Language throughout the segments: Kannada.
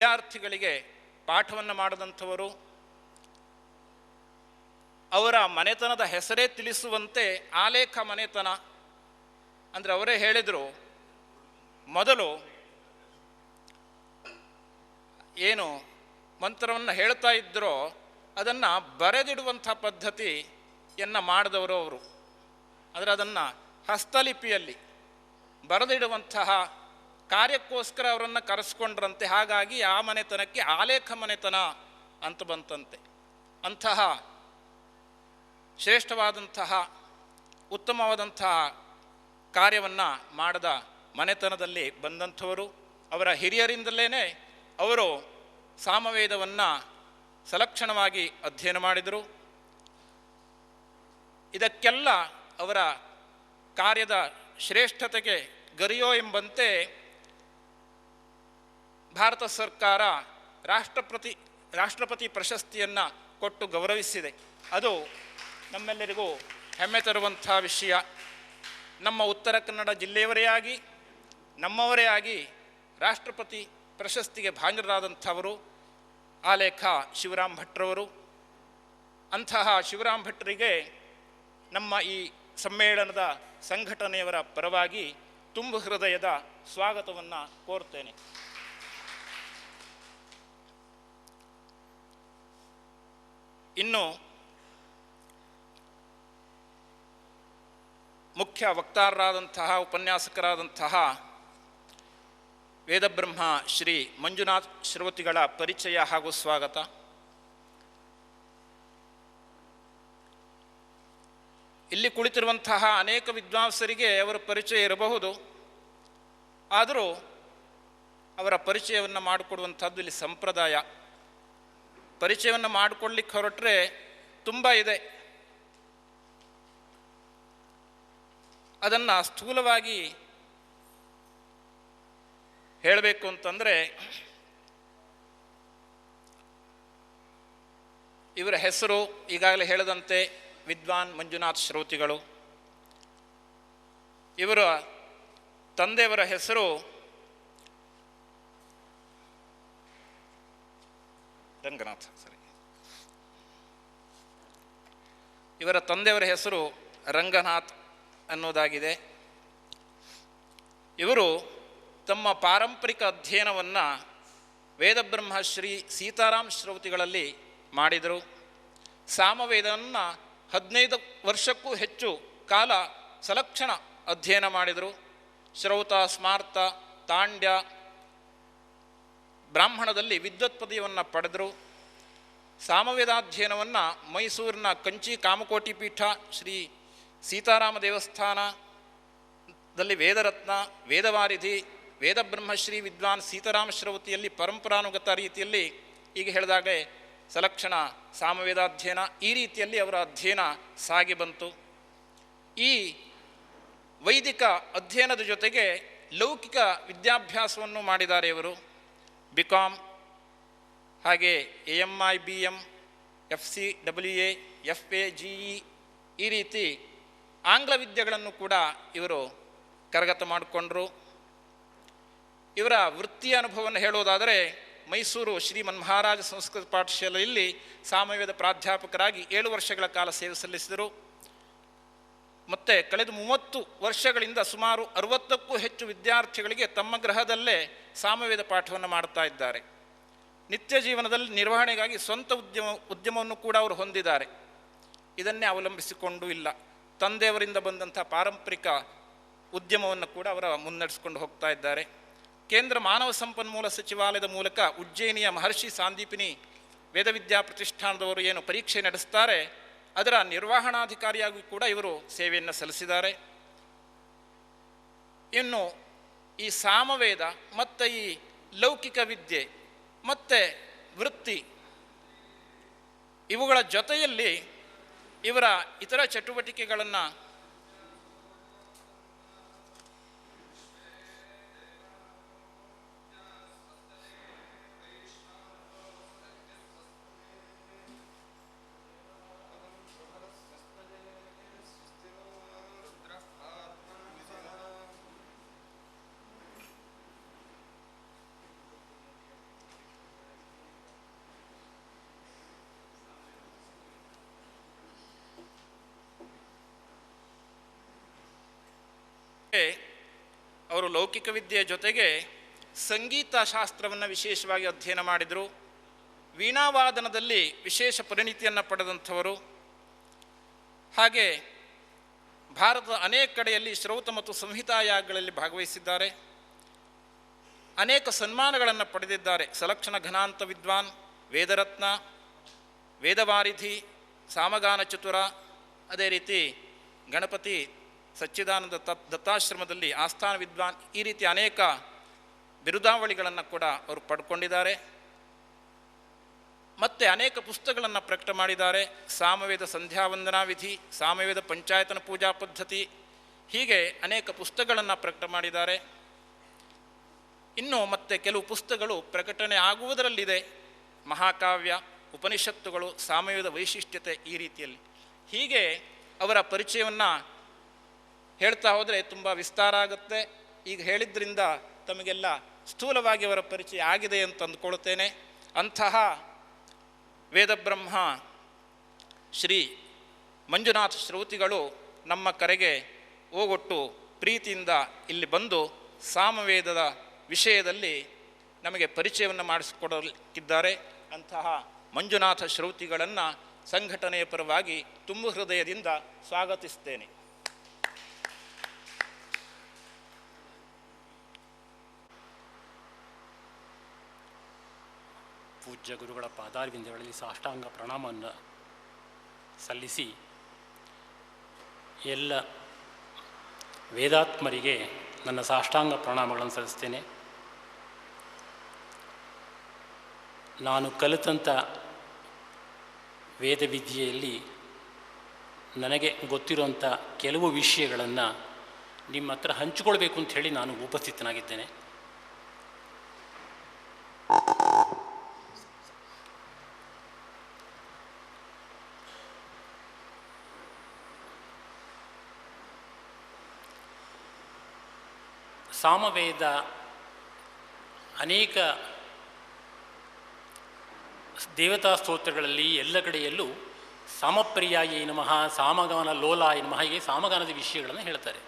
ವಿದ್ಯಾರ್ಥಿಗಳಿಗೆ ಪಾಠವನ್ನು ಮಾಡಿದಂಥವರು, ಅವರ ಮನೆತನದ ಹೆಸರೇ ತಿಳಿಸುವಂತೆ ಆಲೇಖ ಮನೆತನ ಅಂದರೆ ಅವರೇ ಹೇಳಿದರು, ಮೊದಲು ಏನು ಮಂತ್ರವನ್ನು ಹೇಳ್ತಾ ಇದ್ದರೋ ಅದನ್ನು ಬರೆದಿಡುವಂಥ ಪದ್ಧತಿಯನ್ನು ಮಾಡಿದವರು ಅವರು. ಅಂದರೆ ಅದನ್ನು ಹಸ್ತಲಿಪಿಯಲ್ಲಿ ಬರೆದಿಡುವಂತಹ ಕಾರ್ಯಕ್ಕೋಸ್ಕರ ಅವರನ್ನು ಕರೆಸ್ಕೊಂಡ್ರಂತೆ. ಹಾಗಾಗಿ ಆ ಮನೆತನಕ್ಕೆ ಆಲೇಖ ಮನೆತನ ಅಂತ ಬಂತಂತೆ. ಅಂತಹ ಶ್ರೇಷ್ಠವಾದಂತಹ ಉತ್ತಮವಾದಂತಹ ಕಾರ್ಯವನ್ನು ಮಾಡಿದ ಮನೆತನದಲ್ಲಿ ಬಂದಂಥವರು. ಅವರ ಹಿರಿಯರಿಂದಲೇ ಅವರು ಸಾಮವೇದವನ್ನು ಸಲಕ್ಷಣವಾಗಿ ಅಧ್ಯಯನ ಮಾಡಿದರು. ಇದಕ್ಕೆಲ್ಲ ಅವರ ಕಾರ್ಯದ ಶ್ರೇಷ್ಠತೆಗೆ ಗರಿಯೋ ಎಂಬಂತೆ ಭಾರತ ಸರ್ಕಾರ ರಾಷ್ಟ್ರಪತಿ ಪ್ರಶಸ್ತಿಯನ್ನು ಕೊಟ್ಟು ಗೌರವಿಸಿದೆ. ಅದು ನಮ್ಮೆಲ್ಲರಿಗೂ ಹೆಮ್ಮೆ ತರುವಂಥ ವಿಷಯ. ನಮ್ಮ ಉತ್ತರ ಕನ್ನಡ ಜಿಲ್ಲೆಯವರೇ ಆಗಿ ನಮ್ಮವರೇ ಆಗಿ ರಾಷ್ಟ್ರಪತಿ ಪ್ರಶಸ್ತಿಗೆ ಭಾಜನರಾದಂಥವರು ಆಲೇಖ ಶಿವರಾಮ್ ಭಟ್ರವರು. ಅಂತಹ ಶಿವರಾಮ್ ಭಟ್ರಿಗೆ ನಮ್ಮ ಈ ಸಮ್ಮೇಳನದ ಸಂಘಟನೆಯವರ ಪರವಾಗಿ ತುಂಬು ಹೃದಯದ ಸ್ವಾಗತವನ್ನು ಕೋರ್ತೇನೆ. ಇನ್ನು ಮುಖ್ಯ ವಕ್ತಾರರಾದಂತಹ ಉಪನ್ಯಾಸಕರಾದಂತಹ ವೇದಬ್ರಹ್ಮ ಶ್ರೀ ಮಂಜುನಾಥ್ ಶ್ರವತಿಗಳ ಪರಿಚಯ ಹಾಗೂ ಸ್ವಾಗತ. ಇಲ್ಲಿ ಕುಳಿತಿರುವಂತಹ ಅನೇಕ ವಿದ್ವಾಂಸರಿಗೆ ಅವರ ಪರಿಚಯ ಇರಬಹುದು, ಆದರೂ ಅವರ ಪರಿಚಯವನ್ನು ಮಾಡಿಕೊಡುವಂಥದ್ದು ಇಲ್ಲಿ ಸಂಪ್ರದಾಯ. ಪರಿಚಯವನ್ನು ಮಾಡಿಕೊಳ್ಳಿಕ್ಕೆ ಹೊರಟ್ರೆ ತುಂಬ ಇದೆ. ಅದನ್ನು ಸ್ಥೂಲವಾಗಿ ಹೇಳಬೇಕು ಅಂತಂದರೆ, ಇವರ ಹೆಸರು ಈಗಾಗಲೇ ಹೇಳಿದಂತೆ ವಿದ್ವಾನ್ ಮಂಜುನಾಥ್ ಶ್ರವತಿಗಳು. ಇವರ ತಂದೆಯವರ ಹೆಸರು ರಂಗನಾಥ್. ಇವರ ತಂದೆಯವರ ಹೆಸರು ರಂಗನಾಥ್ ಅನ್ನೋದಾಗಿದೆ. ಇವರು ತಮ್ಮ ಪಾರಂಪರಿಕ ಅಧ್ಯಯನವನ್ನು ವೇದಬ್ರಹ್ಮ ಶ್ರೀ ಸೀತಾರಾಮ್ ಶ್ರವತಿಗಳಲ್ಲಿ ಮಾಡಿದರು. ಸಾಮವೇದವನ್ನು 15 ವರ್ಷಕ್ಕೂ ಹೆಚ್ಚು ಕಾಲ ಸಲಕ್ಷಣ ಅಧ್ಯಯನ ಮಾಡಿದರು. ಶ್ರೌತ, ಸ್ಮಾರ್ತ, ತಾಂಡ್ಯ, ಬ್ರಾಹ್ಮಣದಲ್ಲಿ ವಿದ್ವತ್ ಪದವಿಯನ್ನು ಪಡೆದರು. ಸಾಮವೇದಾಧ್ಯಯನವನ್ನು ಮೈಸೂರಿನ ಕಂಚಿ ಕಾಮಕೋಟಿ ಪೀಠ, ಶ್ರೀ ಸೀತಾರಾಮ ದೇವಸ್ಥಾನದಲ್ಲಿ ವೇದರತ್ನ, ವೇದವಾರಿಧಿ, ವೇದಬ್ರಹ್ಮಶ್ರೀ ವಿದ್ವಾನ್ ಸೀತಾರಾಮ ಶ್ರವತಿಯಲ್ಲಿ ಪರಂಪರಾನುಗತ ರೀತಿಯಲ್ಲಿ ಈಗ ಹೇಳಿದಾಗೆ ಸಲಕ್ಷಣ ಸಾಮವೇದಾಧ್ಯಯನ, ಈ ರೀತಿಯಲ್ಲಿ ಅವರ ಅಧ್ಯಯನ ಸಾಗಿ ಬಂತು. ಈ ವೈದಿಕ ಅಧ್ಯಯನದ ಜೊತೆಗೆ ಲೌಕಿಕ ವಿದ್ಯಾಭ್ಯಾಸವನ್ನು ಮಾಡಿದ್ದಾರೆ ಇವರು. BCom, ಹಾಗೆ AMI, BM, FCWA, FA, GE ಈ ರೀತಿ ಆಂಗ್ಲ ವಿದ್ಯೆಗಳನ್ನು ಕೂಡ ಇವರು ಕರಗತ ಮಾಡಿಕೊಂಡರು. ಇವರ ವೃತ್ತಿಯ ಅನುಭವವನ್ನು ಹೇಳೋದಾದರೆ, ಮೈಸೂರು ಶ್ರೀ ಮನ್ಮಹಾರಾಜ ಸಂಸ್ಕೃತ ಪಾಠಶಾಲೆಯಲ್ಲಿ ಸಾಮವೇದ ಪ್ರಾಧ್ಯಾಪಕರಾಗಿ 7 ವರ್ಷಗಳ ಕಾಲ ಸೇವೆ ಸಲ್ಲಿಸಿದರು. ಮತ್ತು ಕಳೆದ 30 ವರ್ಷಗಳಿಂದ ಸುಮಾರು 60ಕ್ಕೂ ಹೆಚ್ಚು ವಿದ್ಯಾರ್ಥಿಗಳಿಗೆ ತಮ್ಮ ಗೃಹದಲ್ಲೇ ಸಾಮವೇದ ಪಾಠವನ್ನು ಮಾಡ್ತಾ ಇದ್ದಾರೆ. ನಿತ್ಯ ಜೀವನದಲ್ಲಿ ನಿರ್ವಹಣೆಗಾಗಿ ಸ್ವಂತ ಉದ್ಯಮವನ್ನು ಕೂಡ ಅವರು ಹೊಂದಿದ್ದಾರೆ. ಇದನ್ನೇ ಅವಲಂಬಿಸಿಕೊಂಡು ಇಲ್ಲ, ತಂದೆಯವರಿಂದ ಬಂದಂಥ ಪಾರಂಪರಿಕ ಉದ್ಯಮವನ್ನು ಕೂಡ ಅವರ ಮುನ್ನಡೆಸ್ಕೊಂಡು ಹೋಗ್ತಾ ಇದ್ದಾರೆ. ಕೇಂದ್ರ ಮಾನವ ಸಂಪನ್ಮೂಲ ಸಚಿವಾಲಯದ ಮೂಲಕ ಉಜ್ಜಯಿನಿಯ ಮಹರ್ಷಿ ಸಾಂದೀಪಿನಿ ವೇದವಿದ್ಯಾ ಪ್ರತಿಷ್ಠಾನದವರು ಏನು ಪರೀಕ್ಷೆ ನಡೆಸ್ತಾರೆ ಅದರ ನಿರ್ವಹಣಾಧಿಕಾರಿಯಾಗಿ ಕೂಡ ಇವರು ಸೇವೆಯನ್ನು ಸಲ್ಲಿಸಿದ್ದಾರೆ. ಇನ್ನು ಈ ಸಾಮವೇದ ಮತ್ತು ಈ ಲೌಕಿಕ ವಿದ್ಯೆ ಮತ್ತು ವೃತ್ತಿ ಇವುಗಳ ಜೊತೆಯಲ್ಲಿ ಇವರ ಇತರ ಚಟುವಟಿಕೆಗಳನ್ನು ಅವರು ಲೌಕಿಕ ವಿದ್ಯೆಯ ಜೊತೆಗೆ ಸಂಗೀತ ಶಾಸ್ತ್ರವನ್ನು ವಿಶೇಷವಾಗಿ ಅಧ್ಯಯನ ಮಾಡಿದರು. ವೀಣಾವಾದನದಲ್ಲಿ ವಿಶೇಷ ಪರಿಣಿತಿಯನ್ನು ಪಡೆದಂಥವರು. ಹಾಗೆ ಭಾರತದ ಅನೇಕ ಕಡೆಯಲ್ಲಿ ಶ್ರೌತ ಮತ್ತು ಸಂಹಿತಾಯಾಗಗಳಲ್ಲಿ ಭಾಗವಹಿಸಿದ್ದಾರೆ. ಅನೇಕ ಸನ್ಮಾನಗಳನ್ನು ಪಡೆದಿದ್ದಾರೆ. ಸಲಕ್ಷಣ ಘನಾಂತ ವಿದ್ವಾನ್, ವೇದರತ್ನ, ವೇದವಾರಿಧಿ, ಸಾಮಗಾನ ಚತುರ, ಅದೇ ರೀತಿ ಗಣಪತಿ ಸಚ್ಚಿದಾನಂದ ದತ್ತಾಶ್ರಮದಲ್ಲಿ ಆಸ್ಥಾನ ವಿದ್ವಾನ್, ಈ ರೀತಿ ಅನೇಕ ಬಿರುದಾವಳಿಗಳನ್ನು ಕೂಡ ಅವರು ಪಡ್ಕೊಂಡಿದ್ದಾರೆ. ಮತ್ತು ಅನೇಕ ಪುಸ್ತಕಗಳನ್ನು ಪ್ರಕಟ ಮಾಡಿದ್ದಾರೆ. ಸಾಮವೇದ ಸಂಧ್ಯಾವಂದನಾ ವಿಧಿ, ಸಾಮವೇದ ಪಂಚಾಯತನ ಪೂಜಾ ಪದ್ಧತಿ, ಹೀಗೆ ಅನೇಕ ಪುಸ್ತಕಗಳನ್ನು ಪ್ರಕಟ ಮಾಡಿದ್ದಾರೆ. ಇನ್ನು ಮತ್ತೆ ಕೆಲವು ಪುಸ್ತಕಗಳು ಪ್ರಕಟಣೆ ಆಗುವುದರಲ್ಲಿದೆ. ಮಹಾಕಾವ್ಯ, ಉಪನಿಷತ್ತುಗಳು, ಸಾಮವೇದ ವೈಶಿಷ್ಟ್ಯತೆ, ಈ ರೀತಿಯಲ್ಲಿ. ಹೀಗೆ ಅವರ ಪರಿಚಯವನ್ನು ಹೇಳ್ತಾ ಹೋದರೆ ತುಂಬ ವಿಸ್ತಾರ ಆಗುತ್ತೆ. ಈಗ ಹೇಳಿದ್ರಿಂದ ತಮಗೆಲ್ಲ ಸ್ಥೂಲವಾಗಿ ಅವರ ಪರಿಚಯ ಆಗಿದೆ ಅಂತ ಅಂದ್ಕೊಳ್ತೇನೆ. ಅಂತಹ ವೇದಬ್ರಹ್ಮ ಶ್ರೀ ಮಂಜುನಾಥ ಶ್ರೌತಿಗಳು ನಮ್ಮ ಕರೆಗೆ ಓಗೊಟ್ಟು ಪ್ರೀತಿಯಿಂದ ಇಲ್ಲಿ ಬಂದು ಸಾಮವೇದದ ವಿಷಯದಲ್ಲಿ ನಮಗೆ ಪರಿಚಯವನ್ನು ಮಾಡಿಸಿಕೊಡಲಿಕ್ಕಿದ್ದಾರೆ. ಅಂತಹ ಮಂಜುನಾಥ ಶ್ರೌತಿಗಳನ್ನು ಸಂಘಟನೆಯ ಪರವಾಗಿ ತುಂಬು ಹೃದಯದಿಂದ ಸ್ವಾಗತಿಸ್ತೇನೆ. ಪೂಜ್ಯ ಗುರುಗಳ ಪಾದಾರವಿಂದಗಳಲ್ಲಿ ಸಾಷ್ಟಾಂಗ ಪ್ರಣಾಮವನ್ನು ಸಲ್ಲಿಸಿ ಎಲ್ಲ ವೇದಾತ್ಮರಿಗೆ ನನ್ನ ಸಾಷ್ಟಾಂಗ ಪ್ರಣಾಮಗಳನ್ನು ಸಲ್ಲಿಸ್ತೇನೆ. ನಾನು ಕಲಿತಂಥ ವೇದವಿದ್ಯೆಯಲ್ಲಿ ನನಗೆ ಗೊತ್ತಿರುವಂಥ ಕೆಲವು ವಿಷಯಗಳನ್ನು ನಿಮ್ಮ ಹತ್ರ ಹಂಚಿಕೊಳ್ಬೇಕು ಅಂತ ಹೇಳಿ ನಾನು ಉಪಸ್ಥಿತನಾಗಿದ್ದೇನೆ. ಸಾಮವೇದ ಅನೇಕ ದೇವತಾ ಸ್ತೋತ್ರಗಳಲ್ಲಿ ಎಲ್ಲ ಕಡೆಯಲ್ಲೂ ಸಾಮಪ್ರಿಯಾಯ ನಮಃ, ಸಾಮಗಾನ ಲೋಲಾಯ ನಮಃ, ಹೀಗೆ ಸಾಮಗಾನದ ವಿಷಯಗಳನ್ನು ಹೇಳ್ತಾರೆ.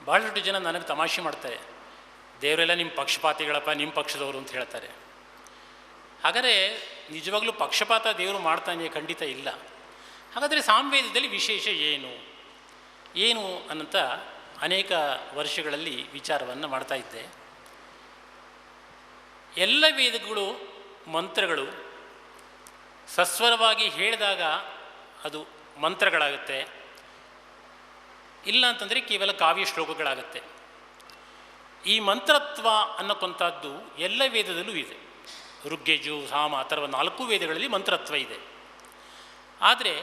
ಭಾಳಷ್ಟು ಜನ ನನಗೆ ತಮಾಷೆ ಮಾಡ್ತಾರೆ, ದೇವರೆಲ್ಲ ನಿಮ್ಮ ಪಕ್ಷಪಾತಿಗಳಪ್ಪ, ನಿಮ್ಮ ಪಕ್ಷದವರು ಅಂತ ಹೇಳ್ತಾರೆ. ಹಾಗಾದರೆ ನಿಜವಾಗ್ಲೂ ಪಕ್ಷಪಾತ ದೇವರು ಮಾಡ್ತಾನೆ? ಖಂಡಿತ ಇಲ್ಲ. ಹಾಗಾದರೆ ಸಾಮವೇದದಲ್ಲಿ ವಿಶೇಷ ಏನು ಅನ್ನಂತ ಅನೇಕ ವರ್ಷಗಳಲ್ಲಿ ವಿಚಾರವನ್ನು ಮಾಡ್ತಾ ಇದ್ದೆ. ಎಲ್ಲ ವೇದಗಳು, ಮಂತ್ರಗಳು ಸಸ್ವರವಾಗಿ ಹೇಳಿದಾಗ ಅದು ಮಂತ್ರಗಳಾಗುತ್ತೆ, ಇಲ್ಲ ಅಂತಂದರೆ ಕೇವಲ ಕಾವ್ಯ ಶ್ಲೋಕಗಳಾಗುತ್ತೆ. ಈ ಮಂತ್ರತ್ವ ಅನ್ನೋಕ್ಕಂಥದ್ದು ಎಲ್ಲ ವೇದದಲ್ಲೂ ಇದೆ. ಋಗ್ಯಜು, ಸಾಮ, ಅಥರ್ವ 4 ವೇದಗಳಲ್ಲಿ ಮಂತ್ರತ್ವ ಇದೆ. ಆದರೆ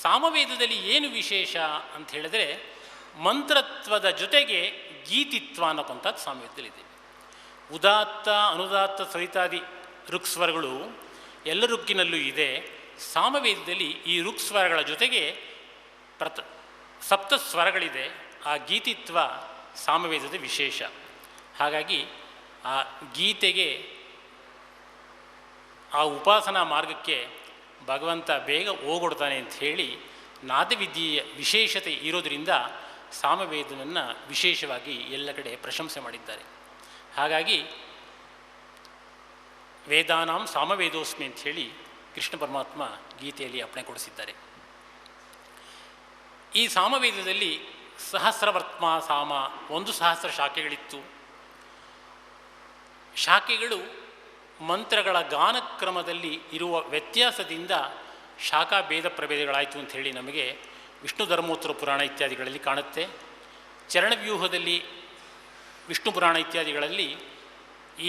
ಸಾಮವೇದದಲ್ಲಿ ಏನು ವಿಶೇಷ ಅಂತ ಹೇಳಿದ್ರೆ, ಮಂತ್ರತ್ವದ ಜೊತೆಗೆ ಗೀತಿತ್ವ ಅನ್ನೋಕ್ಕಂಥದ್ದು ಸಾಮವೇದದಲ್ಲಿದೆ. ಉದಾತ್ತ, ಅನುದಾತ್ತ, ಸಹಿತಾದಿ ಋಕ್ಸ್ವರಗಳು ಎಲ್ಲ ಋಕ್ಕಿನಲ್ಲೂ ಇದೆ. ಸಾಮವೇದದಲ್ಲಿ ಈ ಋಕ್ಸ್ವರಗಳ ಜೊತೆಗೆ ಸಪ್ತಸ್ವರಗಳಿದೆ. ಆ ಗೀತಿತ್ವ ಸಾಮವೇದದ ವಿಶೇಷ. ಹಾಗಾಗಿ ಆ ಗೀತೆಗೆ, ಆ ಉಪಾಸನಾ ಮಾರ್ಗಕ್ಕೆ ಭಗವಂತ ಬೇಗ ಹೋಗೊಡ್ತಾನೆ ಅಂತ ಹೇಳಿ ನಾದವಿದ್ಯೆಯ ವಿಶೇಷತೆ ಇರೋದರಿಂದ ಸಾಮವೇದವನ್ನು ವಿಶೇಷವಾಗಿ ಎಲ್ಲ ಕಡೆ ಪ್ರಶಂಸೆ ಮಾಡಿದ್ದಾರೆ. ಹಾಗಾಗಿ ವೇದಾನಾಂ ಸಾಮವೇದೋಸ್ಮಿ ಅಂತ ಹೇಳಿ ಕೃಷ್ಣ ಪರಮಾತ್ಮ ಗೀತೆಯಲ್ಲಿ ಅಪ್ಪಣೆ ಕೊಡಿಸಿದ್ದಾರೆ. ಈ ಸಾಮವೇದದಲ್ಲಿ ಸಹಸ್ರವರ್ತ್ಮ ಸಾಮ, 1,000 ಶಾಖೆಗಳಿತ್ತು. ಶಾಖೆಗಳು ಮಂತ್ರಗಳ ಗಾನಕ್ರಮದಲ್ಲಿ ಇರುವ ವ್ಯತ್ಯಾಸದಿಂದ ಶಾಖಾ ಭೇದ ಪ್ರಭೇದಗಳಾಯಿತು ಅಂಥೇಳಿ ನಮಗೆ ವಿಷ್ಣು ಧರ್ಮೋತ್ತರ ಪುರಾಣ ಇತ್ಯಾದಿಗಳಲ್ಲಿ ಕಾಣುತ್ತೆ. ಚರಣವ್ಯೂಹದಲ್ಲಿ ವಿಷ್ಣು ಪುರಾಣ ಇತ್ಯಾದಿಗಳಲ್ಲಿ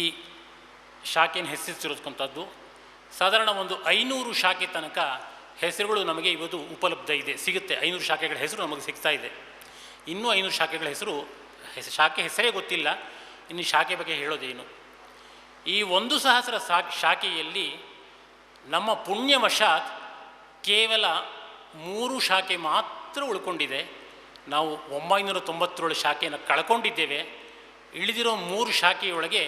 ಈ ಶಾಖೆಯನ್ನು ಹೆಸರಿಸಿರೋದ್ಕಂಥದ್ದು. ಸಾಧಾರಣ ಒಂದು 500 ಶಾಖೆ ತನಕ ಹೆಸರುಗಳು ನಮಗೆ ಇವತ್ತು ಉಪಲಬ್ಧ ಇದೆ, ಸಿಗುತ್ತೆ. 500 ಶಾಖೆಗಳ ಹೆಸರು ನಮಗೆ ಸಿಗ್ತಾ ಇದೆ. ಇನ್ನೂ 500 ಶಾಖೆಗಳ ಹೆಸರು, ಶಾಖೆ ಹೆಸರೇ ಗೊತ್ತಿಲ್ಲ, ಇನ್ನು ಶಾಖೆ ಬಗ್ಗೆ ಹೇಳೋದೇನು. ಈ 1,000 ಶಾಖೆಯಲ್ಲಿ ನಮ್ಮ ಪುಣ್ಯವಶಾತ್ ಕೇವಲ 3 ಶಾಖೆ ಮಾತ್ರ ಉಳ್ಕೊಂಡಿದೆ. ನಾವು 997 ಶಾಖೆಯನ್ನು ಕಳ್ಕೊಂಡಿದ್ದೇವೆ. ಇಳಿದಿರೋ 3 ಶಾಖೆಯೊಳಗೆ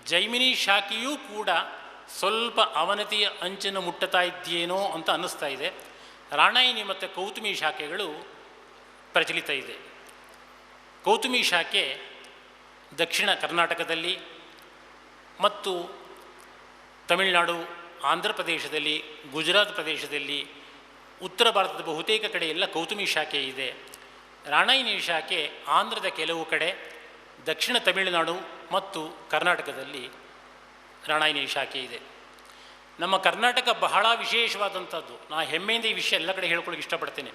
ಜೈಮಿನಿ ಶಾಖೆಯೂ ಕೂಡ ಸ್ವಲ್ಪ ಅವನತಿಯ ಅಂಚನ್ನು ಮುಟ್ಟುತ್ತಾ ಇದೆಯೇನೋ ಅಂತ ಅನ್ನಿಸ್ತಾ ಇದೆ. ರಾಣಾಯಿನಿ ಮತ್ತು ಕೌತುಮಿ ಶಾಖೆಗಳು ಪ್ರಚಲಿತ ಇದೆ. ಕೌತುಮಿ ಶಾಖೆ ದಕ್ಷಿಣ ಕರ್ನಾಟಕದಲ್ಲಿ ಮತ್ತು ತಮಿಳುನಾಡು, ಆಂಧ್ರ ಪ್ರದೇಶದಲ್ಲಿ, ಗುಜರಾತ್ ಪ್ರದೇಶದಲ್ಲಿ, ಉತ್ತರ ಭಾರತದ ಬಹುತೇಕ ಕಡೆ ಎಲ್ಲ ಕೌತುಮಿ ಶಾಖೆ ಇದೆ. ರಾಣಾಯಿನಿ ಶಾಖೆ ಆಂಧ್ರದ ಕೆಲವು ಕಡೆ, ದಕ್ಷಿಣ ತಮಿಳುನಾಡು ಮತ್ತು ಕರ್ನಾಟಕದಲ್ಲಿ ರಾಣಾಯಿನಿ ಶಾಖೆ ಇದೆ. ನಮ್ಮ ಕರ್ನಾಟಕ ಬಹಳ ವಿಶೇಷವಾದಂಥದ್ದು. ನಾ ಹೆಮ್ಮೆಯಿಂದ ಈ ವಿಷಯ ಎಲ್ಲ ಕಡೆ ಹೇಳ್ಕೊಳ್ಳಿಕ್ಕೆ ಇಷ್ಟಪಡ್ತೇನೆ.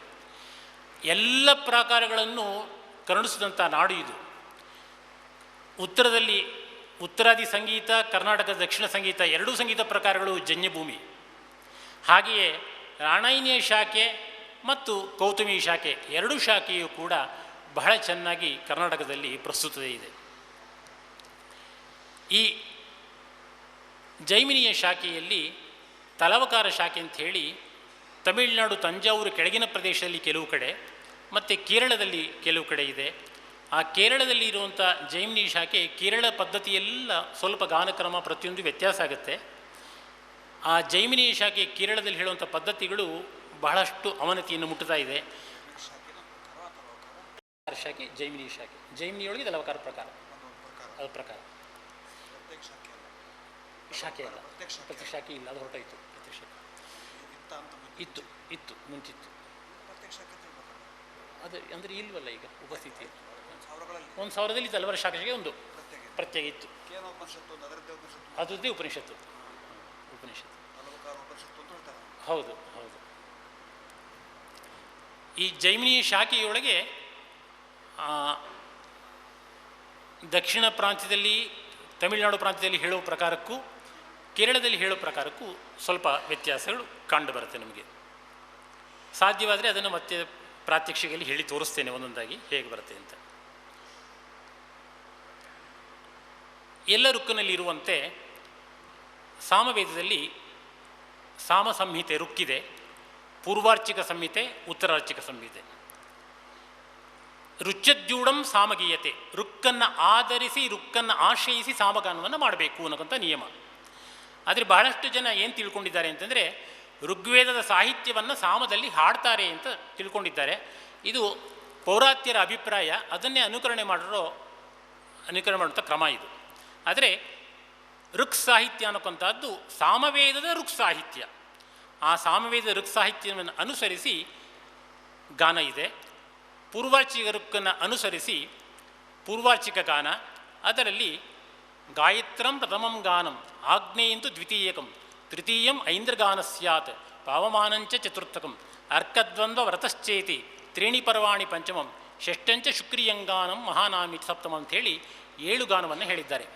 ಎಲ್ಲ ಪ್ರಕಾರಗಳನ್ನು ಕರುಣಿಸಿದಂಥ ನಾಡು ಇದು. ಉತ್ತರದಲ್ಲಿ ಉತ್ತರಾದಿ ಸಂಗೀತ, ಕರ್ನಾಟಕದ ದಕ್ಷಿಣ ಸಂಗೀತ ಎರಡೂ ಸಂಗೀತ ಪ್ರಕಾರಗಳು ಜನ್ಯಭೂಮಿ. ಹಾಗೆಯೇ ರಾಣಾಯಿನಿಯ ಶಾಖೆ ಮತ್ತು ಕೌತುಮಿ ಶಾಖೆ ಎರಡೂ ಶಾಖೆಯೂ ಕೂಡ ಬಹಳ ಚೆನ್ನಾಗಿ ಕರ್ನಾಟಕದಲ್ಲಿ ಪ್ರಸ್ತುತತೆ ಇದೆ. ಈ ಜೈಮಿನಿಯ ಶಾಖೆಯಲ್ಲಿ ತಲವಕಾರ ಶಾಖೆ ಅಂಥೇಳಿ ತಮಿಳುನಾಡು ತಂಜಾವೂರು ಕೆಳಗಿನ ಪ್ರದೇಶದಲ್ಲಿ ಕೆಲವು ಕಡೆ ಮತ್ತು ಕೇರಳದಲ್ಲಿ ಕೆಲವು ಕಡೆ ಇದೆ. ಆ ಕೇರಳದಲ್ಲಿ ಇರುವಂಥ ಜೈಮಿನಿ ಶಾಖೆ ಕೇರಳ ಪದ್ಧತಿಯೆಲ್ಲ ಸ್ವಲ್ಪ ಗಾನಕ್ರಮ ಪ್ರತಿಯೊಂದು ವ್ಯತ್ಯಾಸ ಆಗುತ್ತೆ. ಆ ಜೈಮಿನಿ ಶಾಖೆ ಕೇರಳದಲ್ಲಿ ಹೇಳುವಂಥ ಪದ್ಧತಿಗಳು ಬಹಳಷ್ಟು ಅವನತಿಯನ್ನು ಮುಟ್ಟುತ್ತಾ ಇದೆ. ಶಾಖೆ ಜೈಮಿನಿ ಶಾಖೆ, ಜೈಮಿನಿಯೊಳಗೆ ತಲವಕಾರ ಪ್ರಕಾರ, ಅದು ಪ್ರಕಾರ ಶಾಖೆ ಅಲ್ಲ, ಪ್ರತಿ ಶಾಖೆ ಇಲ್ಲ, ಅದು ಹೊರಟಾಯಿತು. ಪ್ರತಿ ಶಾಖೆ ಇತ್ತು ಇತ್ತು ಮುಂಚಿತ್ತು, ಅದು ಅಂದರೆ ಇಲ್ವಲ್ಲ ಈಗ ಉಪಸ್ಥಿತಿ. 1000ದಲ್ಲಿ ತಲವಾರ ಶಾಖೆಗೆ ಒಂದು ಪ್ರತ್ಯೇಕ ಇತ್ತು, ಅದರದ್ದೇ ಉಪನಿಷತ್ತು. ಹೌದು ಹೌದು. ಈ ಜೈಮಿನಿ ಶಾಖೆಯೊಳಗೆ ದಕ್ಷಿಣ ಪ್ರಾಂತ್ಯದಲ್ಲಿ, ತಮಿಳುನಾಡು ಪ್ರಾಂತ್ಯದಲ್ಲಿ ಹೇಳುವ ಪ್ರಕಾರಕ್ಕೂ ಕೇರಳದಲ್ಲಿ ಹೇಳೋ ಪ್ರಕಾರಕ್ಕೂ ಸ್ವಲ್ಪ ವ್ಯತ್ಯಾಸಗಳು ಕಂಡುಬರುತ್ತೆ ನಮಗೆ. ಸಾಧ್ಯವಾದರೆ ಅದನ್ನು ಮತ್ತೆ ಪ್ರಾತ್ಯಕ್ಷಿಕೆಯಲ್ಲಿ ಹೇಳಿ ತೋರಿಸ್ತೇನೆ ಒಂದೊಂದಾಗಿ ಹೇಗೆ ಬರುತ್ತೆ ಅಂತ. ಎಲ್ಲ ರುಕ್ಕಿನಲ್ಲಿ ಇರುವಂತೆ ಸಾಮವೇದದಲ್ಲಿ ಸಾಮ ಸಂಹಿತೆ ರುಕ್ಕಿದೆ, ಪೂರ್ವಾರ್ಚಿಕ ಸಂಹಿತೆ, ಉತ್ತರಾರ್ಚಿಕ ಸಂಹಿತೆ. ರುಚ್ಯದ್ಯೂಢಂ ಸಾಮಗೀಯತೆ, ರುಕ್ಕನ್ನು ಆಧರಿಸಿ ರುಕ್ಕನ್ನು ಆಶ್ರಯಿಸಿ ಸಾಮಗಾನವನ್ನು ಮಾಡಬೇಕು ಅನ್ನೋಂಥ ನಿಯಮ. ಆದರೆ ಬಹಳಷ್ಟು ಜನ ಏನು ತಿಳ್ಕೊಂಡಿದ್ದಾರೆ ಅಂತಂದರೆ ಋಗ್ವೇದದ ಸಾಹಿತ್ಯವನ್ನು ಸಾಮದಲ್ಲಿ ಹಾಡ್ತಾರೆ ಅಂತ ತಿಳ್ಕೊಂಡಿದ್ದಾರೆ. ಇದು ಪೌರಾತ್ಯರ ಅಭಿಪ್ರಾಯ, ಅದನ್ನೇ ಅನುಕರಣೆ ಮಾಡುವಂಥ ಕ್ರಮ ಇದು. ಆದರೆ ಋಕ್ ಸಾಹಿತ್ಯ ಅನ್ನೋಕ್ಕಂಥದ್ದು ಸಾಮವೇದದ ಋಕ್ ಸಾಹಿತ್ಯ. ಆ ಸಾಮವೇದ ಋಕ್ ಸಾಹಿತ್ಯವನ್ನು ಅನುಸರಿಸಿ ಗಾನ ಇದೆ. ಪೂರ್ವಾರ್ಚಿಕ ಋಕ್ಕನ್ನು ಅನುಸರಿಸಿ ಪೂರ್ವಾರ್ಚಿಕ ಗಾನ, ಅದರಲ್ಲಿ ಗಾಯತ್ರಂ ಪ್ರಥಮಂ ಗಾನಂ, ಆಗ್ನೇಯಂತು ದ್ವಿತೀಯಕಂ, ತೃತೀಯಂ ಐಂದ್ರಗಾನ ಸ್ಯಾತ್, ಪಾವಮಾನಂಚ ಚತುರ್ಥಕಂ, ಅರ್ಕದ್ವಂದ್ವ ವ್ರತಶ್ಚೇತಿ, ತ್ರೀಣಿ ಪರ್ವಾಣಿ ಪಂಚಮಂ, ಷಷ್ಠಂಚ ಶುಕ್ರಿಯಂಗಾನಂ, ಮಹಾನಾಮಿ ಸಪ್ತಮಂ ಅಂಥೇಳಿ 7 ಗಾನವನ್ನು ಹೇಳಿದ್ದಾರೆ.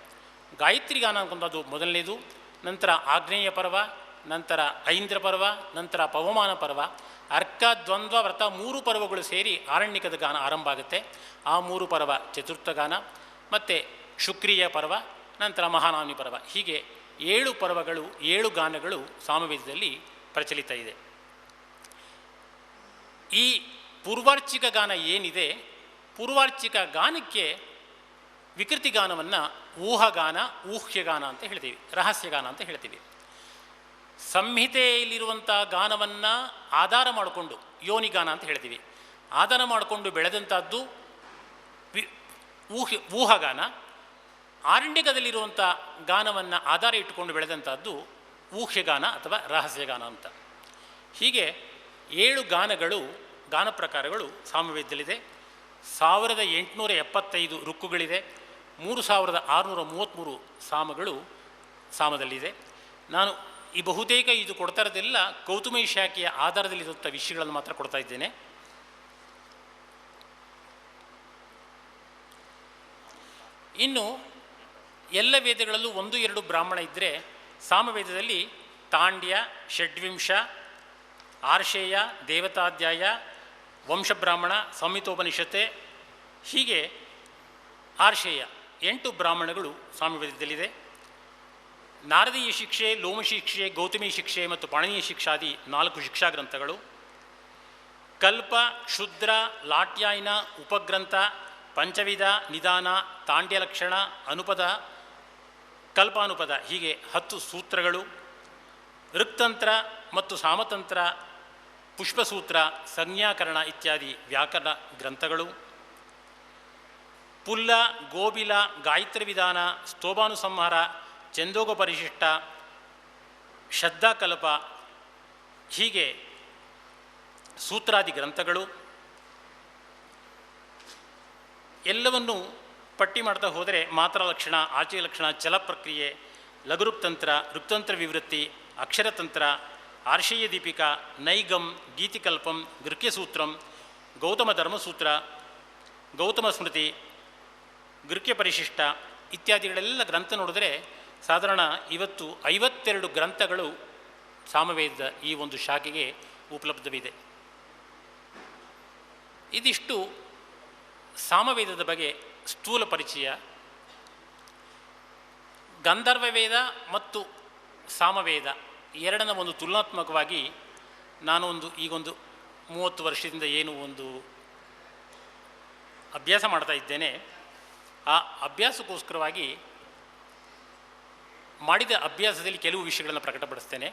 ಗಾಯತ್ರಿ ಗಾನ ಅನ್ಕೊಂಡದ್ದು ಮೊದಲನೇದು, ನಂತರ ಆಗ್ನೇಯ ಪರ್ವ, ನಂತರ ಐಂದ್ರ ಪರ್ವ, ನಂತರ ಪವಮಾನ ಪರ್ವ, ಅರ್ಕ ದ್ವಂದ್ವ ವ್ರತ 3 ಪರ್ವಗಳು ಸೇರಿ ಆರಣ್ಯಕದ ಗಾನ ಆರಂಭ ಆಗುತ್ತೆ. ಆ 3 ಪರ್ವ ಚತುರ್ಥ ಗಾನ, ಮತ್ತು ಶುಕ್ರಿಯ ಪರ್ವ, ನಂತರ ಮಹಾನಾಮಿ ಪರ್ವ. ಹೀಗೆ 7 ಪರ್ವಗಳು, 7 ಗಾನಗಳು ಸಾಮವೇದದಲ್ಲಿ ಪ್ರಚಲಿತ ಇದೆ. ಈ ಪೂರ್ವಾರ್ಚಿಕ ಗಾನ ಏನಿದೆ, ಪೂರ್ವಾರ್ಚಿಕ ಗಾನಕ್ಕೆ ವಿಕೃತಿ ಗಾನವನ್ನು ಊಹಗಾನ, ಊಹ್ಯಗಾನ ಅಂತ ಹೇಳ್ತೀವಿ, ರಹಸ್ಯಗಾನ ಅಂತ ಹೇಳ್ತೀವಿ. ಸಂಹಿತೆಯಲ್ಲಿರುವಂಥ ಗಾನವನ್ನು ಆಧಾರ ಮಾಡಿಕೊಂಡು ಯೋನಿಗಾನ ಅಂತ ಹೇಳ್ತೀವಿ. ಆಧಾರ ಮಾಡಿಕೊಂಡು ಬೆಳೆದಂಥದ್ದು ಊಹಗಾನ. ಆರಣ್ಯಕದಲ್ಲಿರುವಂಥ ಗಾನವನ್ನು ಆಧಾರ ಇಟ್ಟುಕೊಂಡು ಬೆಳೆದಂಥದ್ದು ಊಹ್ಯಗಾನ ಅಥವಾ ರಹಸ್ಯಗಾನ ಅಂತ. ಹೀಗೆ 7 ಗಾನಗಳು, ಗಾನ ಪ್ರಕಾರಗಳು ಸಾಮವೇದದಲ್ಲಿದೆ. 1875 ರುಕ್ಕುಗಳಿದೆ. 3633 ಸಾಮಗಳು ಸಾಮದಲ್ಲಿದೆ. ನಾನು ಈ ಬಹುತೇಕ ಇದು ಕೊಡ್ತಾ ಇರೋದೆಲ್ಲ ಕೌತುಮಿ ಶಾಖೆಯ ಆಧಾರದಲ್ಲಿರುವಂಥ ವಿಷಯಗಳನ್ನು ಮಾತ್ರ ಕೊಡ್ತಾ ಇದ್ದೇನೆ. ಇನ್ನು ಎಲ್ಲ ವೇದಗಳಲ್ಲೂ 1-2 ಬ್ರಾಹ್ಮಣ ಇದ್ದರೆ, ಸಾಮವೇದದಲ್ಲಿ ತಾಂಡ್ಯ, ಷಡ್ವಿಂಶ, ಆರ್ಷೇಯ, ದೇವತಾಧ್ಯಾಯ, ವಂಶಬ್ರಾಹ್ಮಣ, ಸಂಹಿತೋಪನಿಷತ್ತೆ, ಹೀಗೆ ಆರ್ಷೇಯ 8 ಬ್ರಾಹ್ಮಣಗಳು ಸಾಮವೇದದಲ್ಲಿದೆ. ನಾರದೀಯ ಶಿಕ್ಷೆ, ಲೋಮಶಿಕ್ಷೆ, ಗೌತಮಿ ಶಿಕ್ಷೆ ಮತ್ತು ಪಾಣಿನೀಯ ಶಿಕ್ಷಾದಿ 4 ಶಿಕ್ಷಾ ಗ್ರಂಥಗಳು. ಕಲ್ಪ, ಕ್ಷುದ್ರ, ಲಾಟ್ಯಾಯನ, ಉಪಗ್ರಂಥ, ಪಂಚವಿಧ, ನಿಧಾನ, ತಾಂಡ್ಯಲಕ್ಷಣ, ಅನುಪದ, ಕಲ್ಪಾನುಪದ, ಹೀಗೆ 10 ಸೂತ್ರಗಳು. ಋಕ್ತಂತ್ರ ಮತ್ತು ಸಾಮತಂತ್ರ, ಪುಷ್ಪಸೂತ್ರ, ಸಂಜ್ಞಾಕರಣ ಇತ್ಯಾದಿ ವ್ಯಾಕರಣ ಗ್ರಂಥಗಳು. ಪುಲ್ಲ, ಗೋಬಿಲ, ಗಾಯತ್ರಿ ವಿಧಾನ, ಸ್ತೋಭಾನುಸಂಹಾರ, ಛಂದೋಗ ಪರಿಶಿಷ್ಟ, ಶ್ರದ್ಧಾಕಲ್ಪ, ಹೀಗೆ ಸೂತ್ರಾದಿ ಗ್ರಂಥಗಳು ಎಲ್ಲವನ್ನು ಪಟ್ಟಿ ಮಾಡ್ತಾ ಹೋದರೆ ಮಾತ್ರ ಲಕ್ಷಣ, ಆಚೆ ಲಕ್ಷಣ, ಚಲಪ್ರಕ್ರಿಯೆ, ಲಘುರುಕ್ತಂತ್ರ, ಋಕ್ತಂತ್ರ ವಿವೃತ್ತಿ, ಅಕ್ಷರತಂತ್ರ, ಆರ್ಷೇಯ ದೀಪಿಕಾ, ನೈಗಂ, ಗೀತಿಕಲ್ಪಂ, ಗೃಹ್ಯಸೂತ್ರಂ, ಗೌತಮ ಧರ್ಮಸೂತ್ರ, ಗೌತಮ ಸ್ಮೃತಿ, ಗೃಹ್ಯ ಪರಿಶಿಷ್ಟ ಇತ್ಯಾದಿಗಳೆಲ್ಲ ಗ್ರಂಥ ನೋಡಿದ್ರೆ ಸಾಧಾರಣ ಇವತ್ತು 52 ಗ್ರಂಥಗಳು ಸಾಮವೇದ ಈ ಒಂದು ಶಾಖೆಗೆ ಉಪಲಬ್ಧವಿದೆ. ಇದಿಷ್ಟು ಸಾಮವೇದದ ಬಗ್ಗೆ ಸ್ಥೂಲ ಪರಿಚಯ. ಗಂಧರ್ವ ವೇದ ಮತ್ತು ಸಾಮವೇದ ಎರಡನ್ನ ಒಂದು ತುಲನಾತ್ಮಕವಾಗಿ ನಾನು ಈಗೊಂದು 30 ವರ್ಷದಿಂದ ಏನು ಒಂದು ಅಭ್ಯಾಸ ಮಾಡ್ತಾ ಇದ್ದೇನೆ. ಆ ಅಭ್ಯಾಸಕ್ಕೋಸ್ಕರವಾಗಿ ಮಾಡಿದ ಅಭ್ಯಾಸದಲ್ಲಿ ಕೆಲವು ವಿಷಯಗಳನ್ನು ಪ್ರಕಟಪಡಿಸ್ತೇನೆ.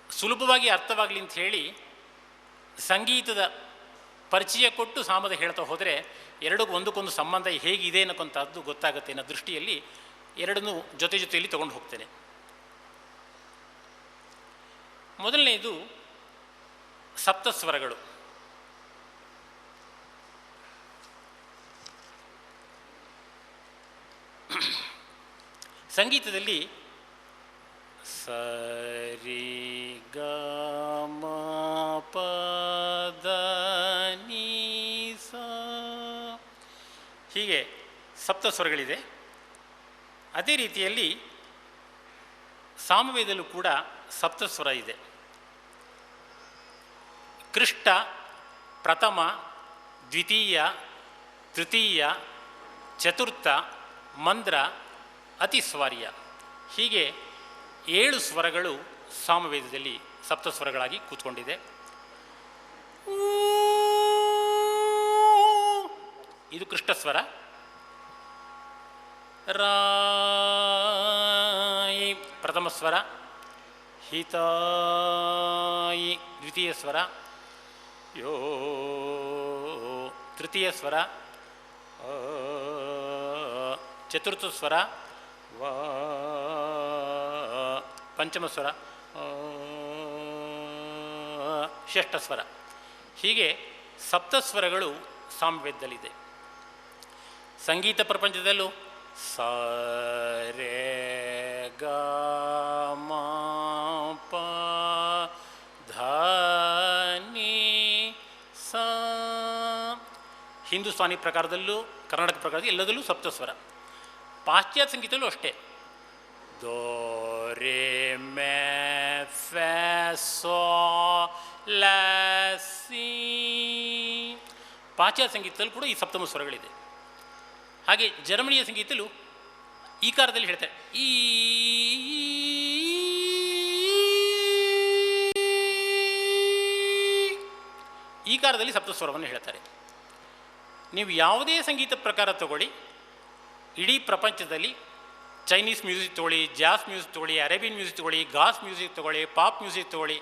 ಸುಲಭವಾಗಿ ಅರ್ಥವಾಗಲಿ ಅಂತ ಹೇಳಿ ಸಂಗೀತದ ಪರಿಚಯ ಕೊಟ್ಟು ಸಾಮದ ಹೇಳ್ತಾ ಹೋದರೆ ಎರಡಕ್ಕೂ ಒಂದಕ್ಕೊಂದು ಸಂಬಂಧ ಹೇಗಿದೆ ಅನ್ನೋಂಥದ್ದು ಗೊತ್ತಾಗುತ್ತೆ ಅನ್ನೋ ದೃಷ್ಟಿಯಲ್ಲಿ ಎರಡನ್ನೂ ಜೊತೆಯಲ್ಲಿ ತಗೊಂಡು ಹೋಗ್ತೇನೆ. ಮೊದಲನೆಯದು ಸಪ್ತಸ್ವರಗಳು. ಸಂಗೀತದಲ್ಲಿ ಸರಿ ಗ ಮ ಪ ದ ನಿ ಸ ಹೀಗೆ ಸಪ್ತಸ್ವರಗಳಿದೆ. ಅದೇ ರೀತಿಯಲ್ಲಿ ಸಾಮವೇದಲ್ಲೂ ಕೂಡ ಸಪ್ತಸ್ವರ ಇದೆ. ಕೃಷ್ಟ, ಪ್ರಥಮ, ದ್ವಿತೀಯ, ತೃತೀಯ, ಚತುರ್ಥ, ಮಂದ್ರ, ಅತಿಸ್ವಾರ್ಯ ಹೀಗೆ 7 ಸ್ವರಗಳು ಸಾಮವೇದದಲ್ಲಿ ಸಪ್ತಸ್ವರಗಳಾಗಿ ಕೂತ್ಕೊಂಡಿದೆ. ಇದು ಕೃಷ್ಣಸ್ವರ. ರಾಯಿ ಪ್ರಥಮ ಸ್ವರ, ಹಿತಾಯಿ ದ್ವಿತೀಯ ಸ್ವರ, ಯೋ ತೃತೀಯ ಸ್ವರ, ಚತುರ್ಥ ಸ್ವರ, ವಾ ಪಂಚಮ ಸ್ವರ, ಷಷ್ಠ ಸ್ವರ ಹೀಗೆ ಸಪ್ತಸ್ವರಗಳು ಸಾಮವೇದದಲ್ಲಿದೆ. ಸಂಗೀತ ಪ್ರಪಂಚದಲ್ಲೂ ಸ ರೇ ಗ ಮ ಪ ಧ ನಿ ಸ ಹಿಂದೂಸ್ತಾನಿ ಪ್ರಕಾರದಲ್ಲೂ ಕರ್ನಾಟಕ ಪ್ರಕಾರದಲ್ಲಿ ಎಲ್ಲದಲ್ಲೂ ಸಪ್ತಸ್ವರ. ಪಾಶ್ಚಾತ್ಯ ಸಂಗೀತದಲ್ಲೂ ಅಷ್ಟೇ. ದೋ ರೇ ಮೆ ಫೆ ಸೋ ಲ ಸಿ ಪಾಶ್ಚಾತ್ಯ ಸಂಗೀತದಲ್ಲೂ ಕೂಡ ಈ ಸಪ್ತಮ ಸ್ವರಗಳಿದೆ. ಹಾಗೆ ಜರ್ಮನಿಯ ಸಂಗೀತದಲ್ಲೂ ಈ ಕಾರದಲ್ಲಿ ಹೇಳ್ತಾರೆ ಈ ಕಾರದಲ್ಲಿ ಸಪ್ತಸ್ವರವನ್ನು ಹೇಳ್ತಾರೆ. ನೀವು ಯಾವುದೇ ಸಂಗೀತ ಪ್ರಕಾರ ತಗೊಳ್ಳಿ, ಇಡೀ ಪ್ರಪಂಚದಲ್ಲಿ ಚೈನೀಸ್ ಮ್ಯೂಸಿಕ್ ತಗೊಳ್ಳಿ, ಜಾಸ್ ಮ್ಯೂಸಿಕ್ ತಗೊಳ್ಳಿ, ಅರೇಬಿಯನ್ ಮ್ಯೂಸಿಕ್ ತಗೊಳ್ಳಿ, ಗಾಸ್ ಮ್ಯೂಸಿಕ್ ತಗೊಳ್ಳಿ, ಪಾಪ್ ಮ್ಯೂಸಿಕ್ ತಗೊಳ್ಳಿ,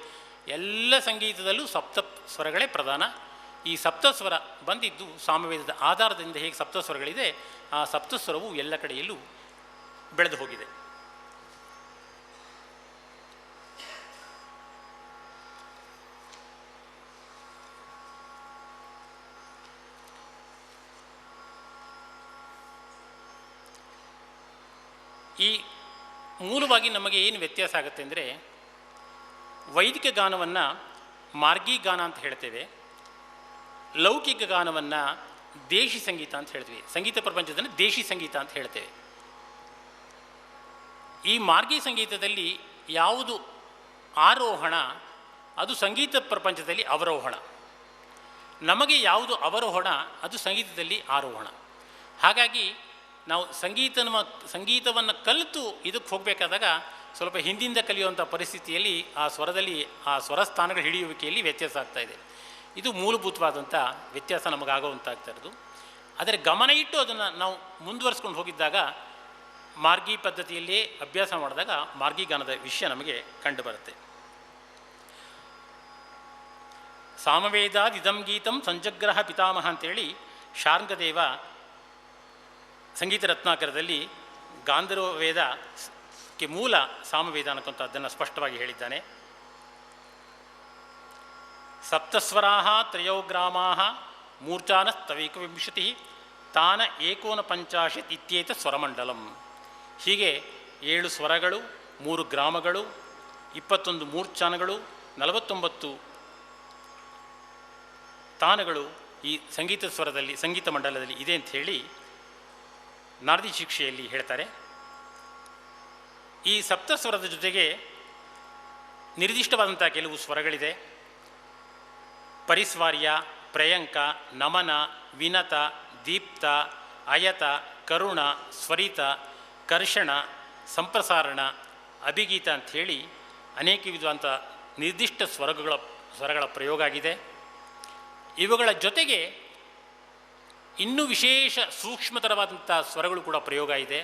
ಎಲ್ಲ ಸಂಗೀತದಲ್ಲೂ ಸಪ್ತಸ್ವರಗಳೇ ಪ್ರಧಾನ. ಈ ಸಪ್ತಸ್ವರ ಬಂದಿದ್ದು ಸಾಮವೇದದ ಆಧಾರದಿಂದ ಹೇಗೆ ಸಪ್ತಸ್ವರಗಳಿದೆ, ಆ ಸಪ್ತಸ್ವರವು ಎಲ್ಲ ಕಡೆಯಲ್ಲೂ ಬೆಳೆದು ಹೋಗಿದೆ. ಈ ಮೂಲವಾಗಿ ನಮಗೆ ಏನು ವ್ಯತ್ಯಾಸ ಆಗುತ್ತೆ ಅಂದರೆ, ವೈದಿಕ ಗಾನವನ್ನು ಮಾರ್ಗಿ ಗಾನ ಅಂತ ಹೇಳ್ತೇವೆ, ಲೌಕಿಕ ಗಾನವನ್ನು ದೇಶಿ ಸಂಗೀತ ಅಂತ ಹೇಳ್ತೀವಿ. ಸಂಗೀತ ಪ್ರಪಂಚದಲ್ಲಿ ದೇಶಿ ಸಂಗೀತ ಅಂತ ಹೇಳ್ತೇವೆ. ಈ ಮಾರ್ಗಿ ಸಂಗೀತದಲ್ಲಿ ಯಾವುದು ಆರೋಹಣ ಅದು ಸಂಗೀತ ಪ್ರಪಂಚದಲ್ಲಿ ಅವರೋಹಣ, ನಮಗೆ ಯಾವುದು ಅವರೋಹಣ ಅದು ಸಂಗೀತದಲ್ಲಿ ಆರೋಹಣ. ಹಾಗಾಗಿ ನಾವು ಸಂಗೀತವನ್ನು ಕಲಿತು ಇದಕ್ಕೆ ಹೋಗಬೇಕಾದಾಗ ಸ್ವಲ್ಪ ಹಿಂದಿಂದ ಕಲಿಯುವಂಥ ಪರಿಸ್ಥಿತಿಯಲ್ಲಿ ಆ ಸ್ವರದಲ್ಲಿ ಆ ಸ್ವರಸ್ಥಾನಗಳು ಹಿಡಿಯುವಿಕೆಯಲ್ಲಿ ವ್ಯತ್ಯಾಸ ಆಗ್ತಾಯಿದೆ. ಇದು ಮೂಲಭೂತವಾದಂಥ ವ್ಯತ್ಯಾಸ ನಮಗಾಗುವಂತಾಗ್ತಾ ಇರೋದು. ಆದರೆ ಗಮನ ಇಟ್ಟು ಅದನ್ನು ನಾವು ಮುಂದುವರಿಸ್ಕೊಂಡು ಹೋಗಿದ್ದಾಗ, ಮಾರ್ಗಿ ಪದ್ಧತಿಯಲ್ಲೇ ಅಭ್ಯಾಸ ಮಾಡಿದಾಗ ಮಾರ್ಗಿ ಗಾನದ ವಿಷಯ ನಮಗೆ ಕಂಡುಬರುತ್ತೆ. ಸಾಮವೇದಾದಿದಂ ಗೀತಂ ಸಂಜಗ್ರಹ ಪಿತಾಮಹ ಅಂತೇಳಿ ಶಾರ್ಂಗದೇವ ಸಂಗೀತ ರತ್ನಾಕರದಲ್ಲಿ ಗಾಂಧರ್ವ ವೇದಕ್ಕೆ ಮೂಲ ಸಾಮವೇದ ಅನ್ನುವಂಥದ್ದನ್ನು ಸ್ಪಷ್ಟವಾಗಿ ಹೇಳಿದ್ದಾನೆ. ಸಪ್ತಸ್ವರಾ ತ್ರಯೋ ಗ್ರಾಮಾ ಮೂರ್ಛಾನಸ್ತವೈಕವಿಂಶತಿ ತಾನ ಏಕೋನಪಂಚಾಶತ್ ಇತ್ಯೇತ ಸ್ವರಮಂಡಲಂ. ಹೀಗೆ 7 ಸ್ವರಗಳು, 3 ಗ್ರಾಮಗಳು, 21 ಮೂರ್ಛಾನಗಳು, 49 ತಾನಗಳು ಈ ಸಂಗೀತ ಸ್ವರದಲ್ಲಿ, ಸಂಗೀತ ಮಂಡಲದಲ್ಲಿ ಇದೆ ಅಂತ ಹೇಳಿ ನಾರದಿ ಶಿಕ್ಷೆಯಲ್ಲಿ ಹೇಳ್ತಾರೆ. ಈ ಸಪ್ತಸ್ವರದ ಜೊತೆಗೆ ನಿರ್ದಿಷ್ಟವಾದಂಥ ಕೆಲವು ಸ್ವರಗಳಿದೆ. ಪರಿಸ್ವಾರ್ಯ, ಪ್ರಯಂಕ, ನಮನ, ವಿನತ, ದೀಪ್ತ, ಅಯತ, ಕರುಣ, ಸ್ವರಿತ, ಕರ್ಷಣ, ಸಂಪ್ರಸಾರಣ, ಅಭಿಗೀತ ಅಂಥೇಳಿ ಅನೇಕ ವಿಧವಾದಂಥ ನಿರ್ದಿಷ್ಟ ಸ್ವರಗಳ ಪ್ರಯೋಗ ಆಗಿದೆ. ಇವುಗಳ ಜೊತೆಗೆ ಇನ್ನೂ ವಿಶೇಷ ಸೂಕ್ಷ್ಮತರವಾದಂಥ ಸ್ವರಗಳು ಕೂಡ ಪ್ರಯೋಗ ಇದೆ.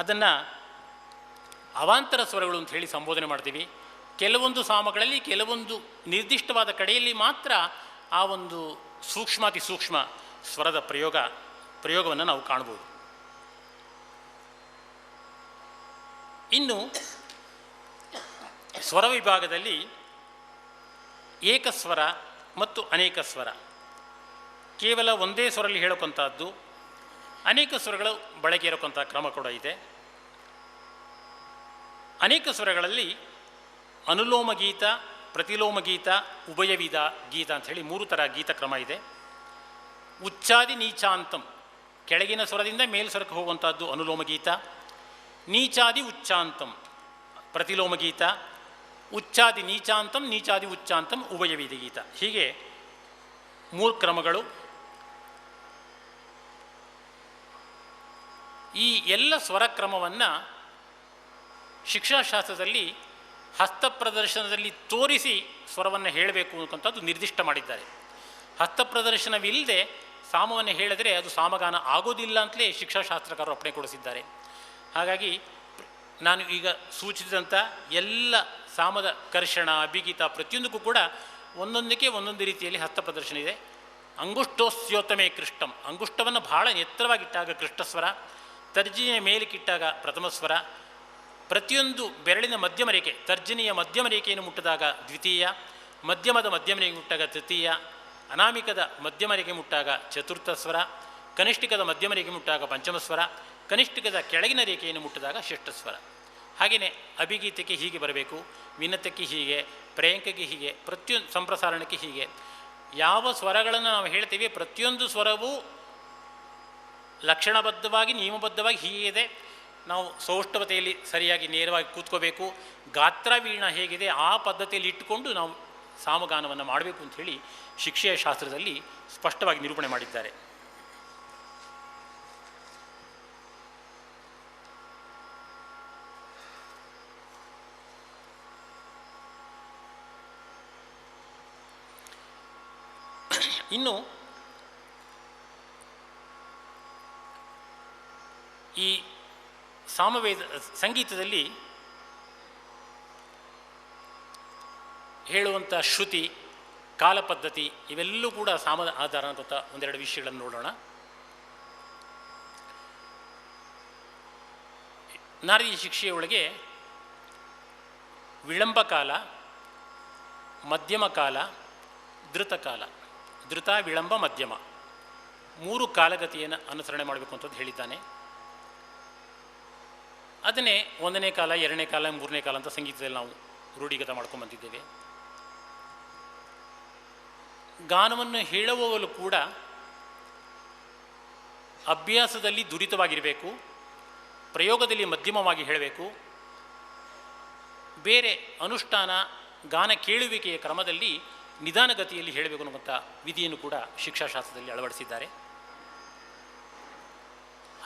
ಅದನ್ನು ಅವಾಂತರ ಸ್ವರಗಳು ಅಂತ ಹೇಳಿ ಸಂಬೋಧನೆ ಮಾಡ್ತೀವಿ. ಕೆಲವೊಂದು ಸಾಮಗಳಲ್ಲಿ ಕೆಲವೊಂದು ನಿರ್ದಿಷ್ಟವಾದ ಕಡೆಯಲ್ಲಿ ಮಾತ್ರ ಆ ಒಂದು ಸೂಕ್ಷ್ಮಾತಿ ಸೂಕ್ಷ್ಮ ಸ್ವರದ ಪ್ರಯೋಗವನ್ನು ನಾವು ಕಾಣ್ಬೋದು. ಇನ್ನು ಸ್ವರ ವಿಭಾಗದಲ್ಲಿ ಏಕಸ್ವರ ಮತ್ತು ಅನೇಕ ಸ್ವರ, ಕೇವಲ ಒಂದೇ ಸ್ವರಲ್ಲಿ ಹೇಳೋಕ್ಕಂಥದ್ದು, ಅನೇಕ ಸ್ವರಗಳು ಬಳಕೆ ಇರೋಕ್ಕಂಥ ಕ್ರಮ ಕೂಡ ಇದೆ. ಅನೇಕ ಸ್ವರಗಳಲ್ಲಿ ಅನುಲೋಮ ಗೀತ, ಪ್ರತಿಲೋಮ ಗೀತ, ಉಭಯವಿಧ ಗೀತ ಅಂಥೇಳಿ 3 ಥರ ಗೀತ ಕ್ರಮ ಇದೆ. ಉಚ್ಚಾದಿ ನೀಚಾಂತಂ, ಕೆಳಗಿನ ಸ್ವರದಿಂದ ಮೇಲ್ಸ್ವರಕ್ಕೆ ಹೋಗುವಂಥದ್ದು ಅನುಲೋಮ ಗೀತ. ನೀಚಾದಿ ಉಚ್ಚಾಂತಂ ಪ್ರತಿಲೋಮ ಗೀತ. ಉಚ್ಚಾದಿ ನೀಚಾಂತಂ, ನೀಚಾದಿ ಉಚ್ಚಾಂತಂ ಉಭಯವಿಧ ಗೀತ. ಹೀಗೆ 3 ಕ್ರಮಗಳು. ಈ ಎಲ್ಲ ಸ್ವರಕ್ರಮವನ್ನು ಶಿಕ್ಷಾಶಾಸ್ತ್ರದಲ್ಲಿ ಹಸ್ತಪ್ರದರ್ಶನದಲ್ಲಿ ತೋರಿಸಿ ಸ್ವರವನ್ನು ಹೇಳಬೇಕು ಅನ್ನುವಂಥದ್ದು ನಿರ್ದಿಷ್ಟ ಮಾಡಿದ್ದಾರೆ. ಹಸ್ತಪ್ರದರ್ಶನವಿಲ್ಲದೆ ಸಾಮವನ್ನು ಹೇಳಿದರೆ ಅದು ಸಾಮಗಾನ ಆಗೋದಿಲ್ಲ ಅಂತಲೇ ಶಿಕ್ಷಾಶಾಸ್ತ್ರಕಾರರು ಅಪ್ಪಣೆ ಕೊಡಿಸಿದ್ದಾರೆ. ಹಾಗಾಗಿ ನಾನು ಈಗ ಸೂಚಿಸಿದಂಥ ಎಲ್ಲ ಸಾಮದ ಕರ್ಷಣ, ಅಭಿಗೀತ ಪ್ರತಿಯೊಂದಕ್ಕೂ ಕೂಡ ಒಂದೊಂದಕ್ಕೆ ಒಂದೊಂದು ರೀತಿಯಲ್ಲಿ ಹಸ್ತಪ್ರದರ್ಶನ ಇದೆ. ಅಂಗುಷ್ಟೋಸ್ಯೋತ್ತಮೇ ಕೃಷ್ಟಂ, ಅಂಗುಷ್ಟವನ್ನು ಬಹಳ ಎತ್ತರವಾಗಿಟ್ಟಾಗ ಕೃಷ್ಣಸ್ವರ, ತರ್ಜನಿಯ ಮೇಲಕ್ಕಿಟ್ಟಾಗ ಪ್ರಥಮ ಸ್ವರ, ಪ್ರತಿಯೊಂದು ಬೆರಳಿನ ಮಧ್ಯಮ ರೇಖೆ, ತರ್ಜನಿಯ ಮಧ್ಯಮ ರೇಖೆಯನ್ನು ಮುಟ್ಟಿದಾಗ ದ್ವಿತೀಯ, ಮಧ್ಯಮದ ಮಧ್ಯಮ ರೇಖೆ ಮುಟ್ಟಾಗ ತೃತೀಯ, ಅನಾಮಿಕದ ಮಧ್ಯಮ ರೇಖೆ ಮುಟ್ಟಾಗ ಚತುರ್ಥ ಸ್ವರ, ಕನಿಷ್ಠಿಕದ ಮಧ್ಯಮ ರೇಖೆ ಮುಟ್ಟಾಗ ಪಂಚಮ ಸ್ವರ, ಕನಿಷ್ಠಿಕದ ಕೆಳಗಿನ ರೇಖೆಯನ್ನು ಮುಟ್ಟಿದಾಗ ಷಷ್ಠ ಸ್ವರ. ಹಾಗೆಯೇ ಅಭಿಗೀತಕ್ಕೆ ಹೀಗೆ ಬರಬೇಕು, ವಿನತಕ್ಕೆ ಹೀಗೆ, ಪ್ರಯಂಕಕ್ಕೆ ಹೀಗೆ, ಪ್ರತಿಯೊಂದು ಸಂಪ್ರಸಾರಣಕ್ಕೆ ಹೀಗೆ. ಯಾವ ಸ್ವರಗಳನ್ನು ನಾವು ಹೇಳ್ತೀವಿ ಪ್ರತಿಯೊಂದು ಸ್ವರವೂ ಲಕ್ಷಣಬದ್ಧವಾಗಿ ನಿಯಮಬದ್ಧವಾಗಿ ಹೀಗೆ ಇದೆ. ನಾವು ಸೌಷ್ಠವತೆಯಲ್ಲಿ ಸರಿಯಾಗಿ ನೇರವಾಗಿ ಕೂತ್ಕೋಬೇಕು. ಗಾತ್ರ ವೀಣ ಹೇಗಿದೆ ಆ ಪದ್ಧತಿಯಲ್ಲಿ ಇಟ್ಟುಕೊಂಡು ನಾವು ಸಾಮಗಾನವನ್ನು ಮಾಡಬೇಕು ಅಂಥೇಳಿ ಶಿಕ್ಷೆಯ ಶಾಸ್ತ್ರದಲ್ಲಿ ಸ್ಪಷ್ಟವಾಗಿ ನಿರೂಪಣೆ ಮಾಡಿದ್ದಾರೆ. ಇನ್ನು ಈ ಸಾಮವೇದ ಸಂಗೀತದಲ್ಲಿ ಹೇಳುವಂಥ ಶ್ರುತಿ, ಕಾಲ ಪದ್ಧತಿ ಇವೆಲ್ಲೂ ಕೂಡ ಸಾಮದ ಆಧಾರ ಅಂತ ಒಂದೆರಡು ವಿಷಯಗಳನ್ನು ನೋಡೋಣ. ನಾರದಿ ಶಿಕ್ಷೆಯೊಳಗೆ ವಿಳಂಬ ಕಾಲ, ಮಧ್ಯಮ ಕಾಲ, ಧೃತಕಾಲ, ಧೃತ, ವಿಳಂಬ, ಮಧ್ಯಮ 3 ಕಾಲಗತಿಯನ್ನು ಅನುಸರಣೆ ಮಾಡಬೇಕು ಅಂತದ್ದು ಹೇಳಿದ್ದಾನೆ. ಅದನ್ನೇ 1ನೇ ಕಾಲ, 2ನೇ ಕಾಲ, 3ನೇ ಕಾಲ ಅಂತ ಸಂಗೀತದಲ್ಲಿ ನಾವು ರೂಢಿಗತ ಮಾಡ್ಕೊಂಡ್ಬಂದಿದ್ದೇವೆ. ಗಾನವನ್ನು ಹೇಳುವವಳು ಕೂಡ ಅಭ್ಯಾಸದಲ್ಲಿ ದುರಿತವಾಗಿರಬೇಕು, ಪ್ರಯೋಗದಲ್ಲಿ ಮಧ್ಯಮವಾಗಿ ಹೇಳಬೇಕು. ಬೇರೆ ಅನುಷ್ಠಾನ ಗಾನ ಕೇಳುವಿಕೆಯ ಕ್ರಮದಲ್ಲಿ ನಿಧಾನಗತಿಯಲ್ಲಿ ಹೇಳಬೇಕು ಅನ್ನುವಂಥ ವಿಧಿಯನ್ನು ಕೂಡ ಶಿಕ್ಷಾಶಾಸ್ತ್ರದಲ್ಲಿ ಅಳವಡಿಸಿದ್ದಾರೆ.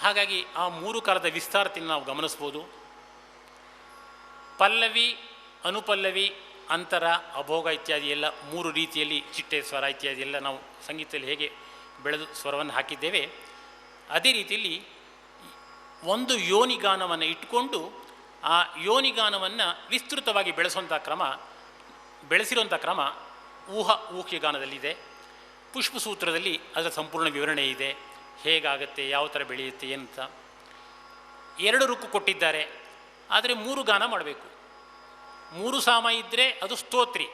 ಹಾಗಾಗಿ ಆ 3 ಕಾಲದ ವಿಸ್ತಾರತೆಯನ್ನು ನಾವು ಗಮನಿಸ್ಬೋದು. ಪಲ್ಲವಿ, ಅನುಪಲ್ಲವಿ, ಅಂತರ, ಅಭೋಗ ಇತ್ಯಾದಿ ಎಲ್ಲ 3 ರೀತಿಯಲ್ಲಿ ಚಿಟ್ಟೆ ಸ್ವರ ಇತ್ಯಾದಿ ಎಲ್ಲ ನಾವು ಸಂಗೀತದಲ್ಲಿ ಹೇಗೆ ಬೆಳೆದು ಸ್ವರವನ್ನು ಹಾಕಿದ್ದೇವೆ ಅದೇ ರೀತಿಯಲ್ಲಿ ಒಂದು ಯೋನಿಗಾನವನ್ನು ಇಟ್ಟುಕೊಂಡು ಆ ಯೋನಿಗಾನವನ್ನು ವಿಸ್ತೃತವಾಗಿ ಬೆಳೆಸಿರುವಂಥ ಕ್ರಮ ಊಹ್ಯ ಗಾನದಲ್ಲಿದೆ. ಪುಷ್ಪಸೂತ್ರದಲ್ಲಿ ಅದರ ಸಂಪೂರ್ಣ ವಿವರಣೆ ಇದೆ, ಹೇಗಾಗತ್ತೆ, ಯಾವ ಥರ ಬೆಳೆಯುತ್ತೆ ಅಂತ. 2 ರುಕ್ಕು ಕೊಟ್ಟಿದ್ದಾರೆ, ಆದರೆ 3 ಗಾನ ಮಾಡಬೇಕು. 3 ಸಾಮ ಇದ್ದರೆ ಅದು ಸ್ತೋತ್ರಿ.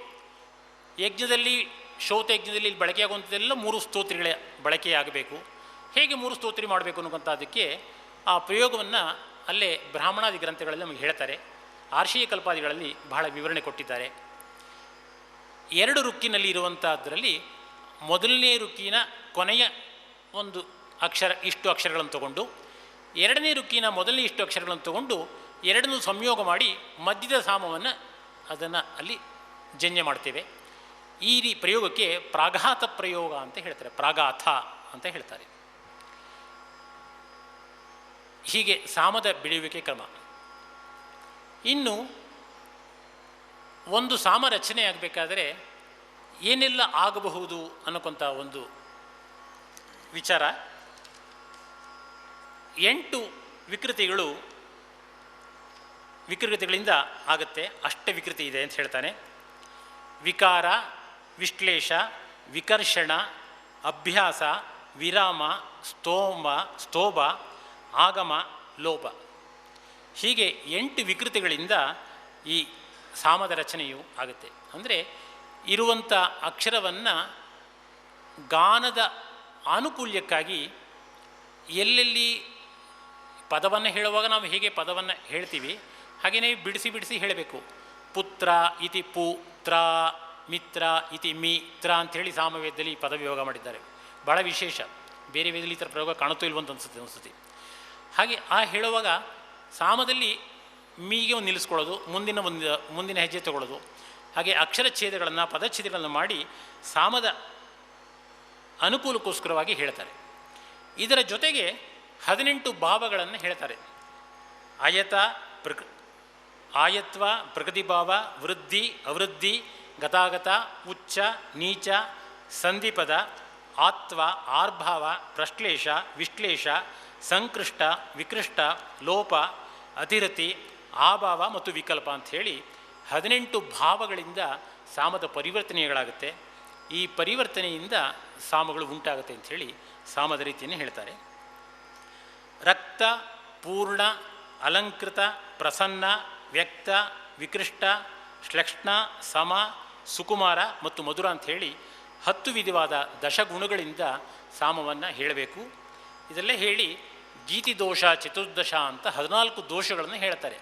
ಯಜ್ಞದಲ್ಲಿ, ಶೌತಯಜ್ಞದಲ್ಲಿ ಬಳಕೆಯಾಗುವಂಥದ್ದೆಲ್ಲ 3 ಸ್ತೋತ್ರಿಗಳೇ ಬಳಕೆಯಾಗಬೇಕು. ಹೇಗೆ 3 ಸ್ತೋತ್ರಿ ಮಾಡಬೇಕು ಅನ್ನೋಂಥದ್ದಕ್ಕೆ ಆ ಪ್ರಯೋಗವನ್ನು ಅಲ್ಲೇ ಬ್ರಾಹ್ಮಣಾದಿ ಗ್ರಂಥಗಳಲ್ಲಿ ನಮಗೆ ಹೇಳ್ತಾರೆ. ಆರ್ಷೀಯ ಕಲ್ಪಾದಿಗಳಲ್ಲಿ ಬಹಳ ವಿವರಣೆ ಕೊಟ್ಟಿದ್ದಾರೆ. 2 ರುಕ್ಕಿನಲ್ಲಿ ಇರುವಂಥದ್ರಲ್ಲಿ ಮೊದಲನೇ ರುಕ್ಕಿನ ಕೊನೆಯ ಒಂದು ಅಕ್ಷರ ಇಷ್ಟು ಅಕ್ಷರಗಳನ್ನು ತಗೊಂಡು, 2ನೇ ರುಕ್ಕಿನ ಮೊದಲನೇ ಇಷ್ಟು ಅಕ್ಷರಗಳನ್ನು ತಗೊಂಡು ಎರಡನ್ನೂ ಸಂಯೋಗ ಮಾಡಿ ಮಧ್ಯದ ಸಾಮವನ್ನು ಅದನ್ನು ಅಲ್ಲಿ ಜನ್ಯ ಮಾಡ್ತೇವೆ. ಈ ಪ್ರಯೋಗಕ್ಕೆ ಪ್ರಾಘಾತ ಪ್ರಯೋಗ ಅಂತ ಹೇಳ್ತಾರೆ, ಪ್ರಾಘಾತ ಅಂತ ಹೇಳ್ತಾರೆ. ಹೀಗೆ ಸಾಮದ ಬೆಳೆಯುವಿಕೆ ಕ್ರಮ. ಇನ್ನು ಒಂದು ಸಾಮ ರಚನೆ ಆಗಬೇಕಾದರೆ ಏನೆಲ್ಲ ಆಗಬಹುದು ಅನ್ನೋಂಥ ಒಂದು ವಿಚಾರ. 8 ವಿಕೃತಿಗಳಿಂದ ಆಗುತ್ತೆ. ವಿಕೃತಿ ಇದೆ ಅಂತ ಹೇಳ್ತಾನೆ. ವಿಕಾರ, ವಿಶ್ಲೇಷ, ವಿಕರ್ಷಣ, ಅಭ್ಯಾಸ, ವಿರಾಮ, ಸ್ತೋಭ, ಆಗಮ, ಲೋಪ. ಹೀಗೆ 8 ವಿಕೃತಿಗಳಿಂದ ಈ ಸಾಮದ ರಚನೆಯು ಆಗುತ್ತೆ. ಅಂದರೆ ಇರುವಂಥ ಅಕ್ಷರವನ್ನು ಗಾನದ ಆನುಕೂಲ್ಯಕ್ಕಾಗಿ ಎಲ್ಲೆಲ್ಲಿ ಪದವನ್ನು ಹೇಳುವಾಗ ನಾವು ಹೇಗೆ ಪದವನ್ನು ಹೇಳ್ತೀವಿ ಹಾಗೆಯೇ ಬಿಡಿಸಿ ಹೇಳಬೇಕು. ಪುತ್ರ ಇತಿ ಪುತ್ರ, ಮಿತ್ರ ಇತಿ ಮಿತ್ರ ಅಂಥೇಳಿ ಸಾಮವೇದದಲ್ಲಿ ಈ ಪದವಿಯೋಗ ಮಾಡಿದ್ದಾರೆ. ಭಾಳ ವಿಶೇಷ. ಬೇರೆ ವೇದದಲ್ಲಿ ಈ ಥರ ಪ್ರಯೋಗ ಕಾಣುತ್ತೋ ಇಲ್ವಂತ ಅನಿಸುತ್ತೆ. ಹಾಗೆ ಆ ಹೇಳುವಾಗ ಸಾಮದಲ್ಲಿ ಮೀಗೆ ಒಂದು ನಿಲ್ಲಿಸ್ಕೊಳ್ಳೋದು, ಮುಂದಿನ ಹೆಜ್ಜೆ ತಗೊಳ್ಳೋದು, ಹಾಗೆ ಅಕ್ಷರಚ್ಛೇದಗಳನ್ನು ಪದಚ್ಛೇದಗಳನ್ನು ಮಾಡಿ ಸಾಮದ ಅನುಕೂಲಕ್ಕೋಸ್ಕರವಾಗಿ ಹೇಳ್ತಾರೆ. ಇದರ ಜೊತೆಗೆ 18 ಭಾವಗಳನ್ನು ಹೇಳ್ತಾರೆ. ಆಯತ್ವ, ಪ್ರಗತಿಭಾವ, ವೃದ್ಧಿ, ಅವೃದ್ಧಿ, ಗತಾಗತ, ಉಚ್ಚ, ನೀಚ, ಸಂಧಿಪದ, ಆತ್ವ, ಆರ್ಭಾವ, ಪ್ರಶ್ಲೇಷ, ವಿಶ್ಲೇಷ, ಸಂಕೃಷ್ಟ, ವಿಕೃಷ್ಟ, ಲೋಪ, ಅತಿರತಿ, ಆಭಾವ ಮತ್ತು ವಿಕಲ್ಪ ಅಂಥೇಳಿ 18 ಭಾವಗಳಿಂದ ಸಾಮದ ಪರಿವರ್ತನೆಗಳಾಗುತ್ತೆ. ಈ ಪರಿವರ್ತನೆಯಿಂದ ಸಾಮಗಳು ಉಂಟಾಗುತ್ತೆ ಅಂಥೇಳಿ ಸಾಮದ ರೀತಿಯನ್ನು ಹೇಳ್ತಾರೆ. ರಕ್ತ, ಪೂರ್ಣ, ಅಲಂಕೃತ, ಪ್ರಸನ್ನ, ವ್ಯಕ್ತ, ವಿಕೃಷ್ಟ, ಶ್ಲಕ್ಷ್ಣ, ಸಮ, ಸುಕುಮಾರ ಮತ್ತು ಮಧುರ ಅಂಥೇಳಿ 10 ವಿಧವಾದ ದಶಗುಣಗಳಿಂದ ಸಾಮವನ್ನು ಹೇಳಬೇಕು. ಇದೆಲ್ಲ ಹೇಳಿ ಗೀತಿ ದೋಷ ಚತುರ್ದಶ ಅಂತ 14 ದೋಷಗಳನ್ನು ಹೇಳ್ತಾರೆ.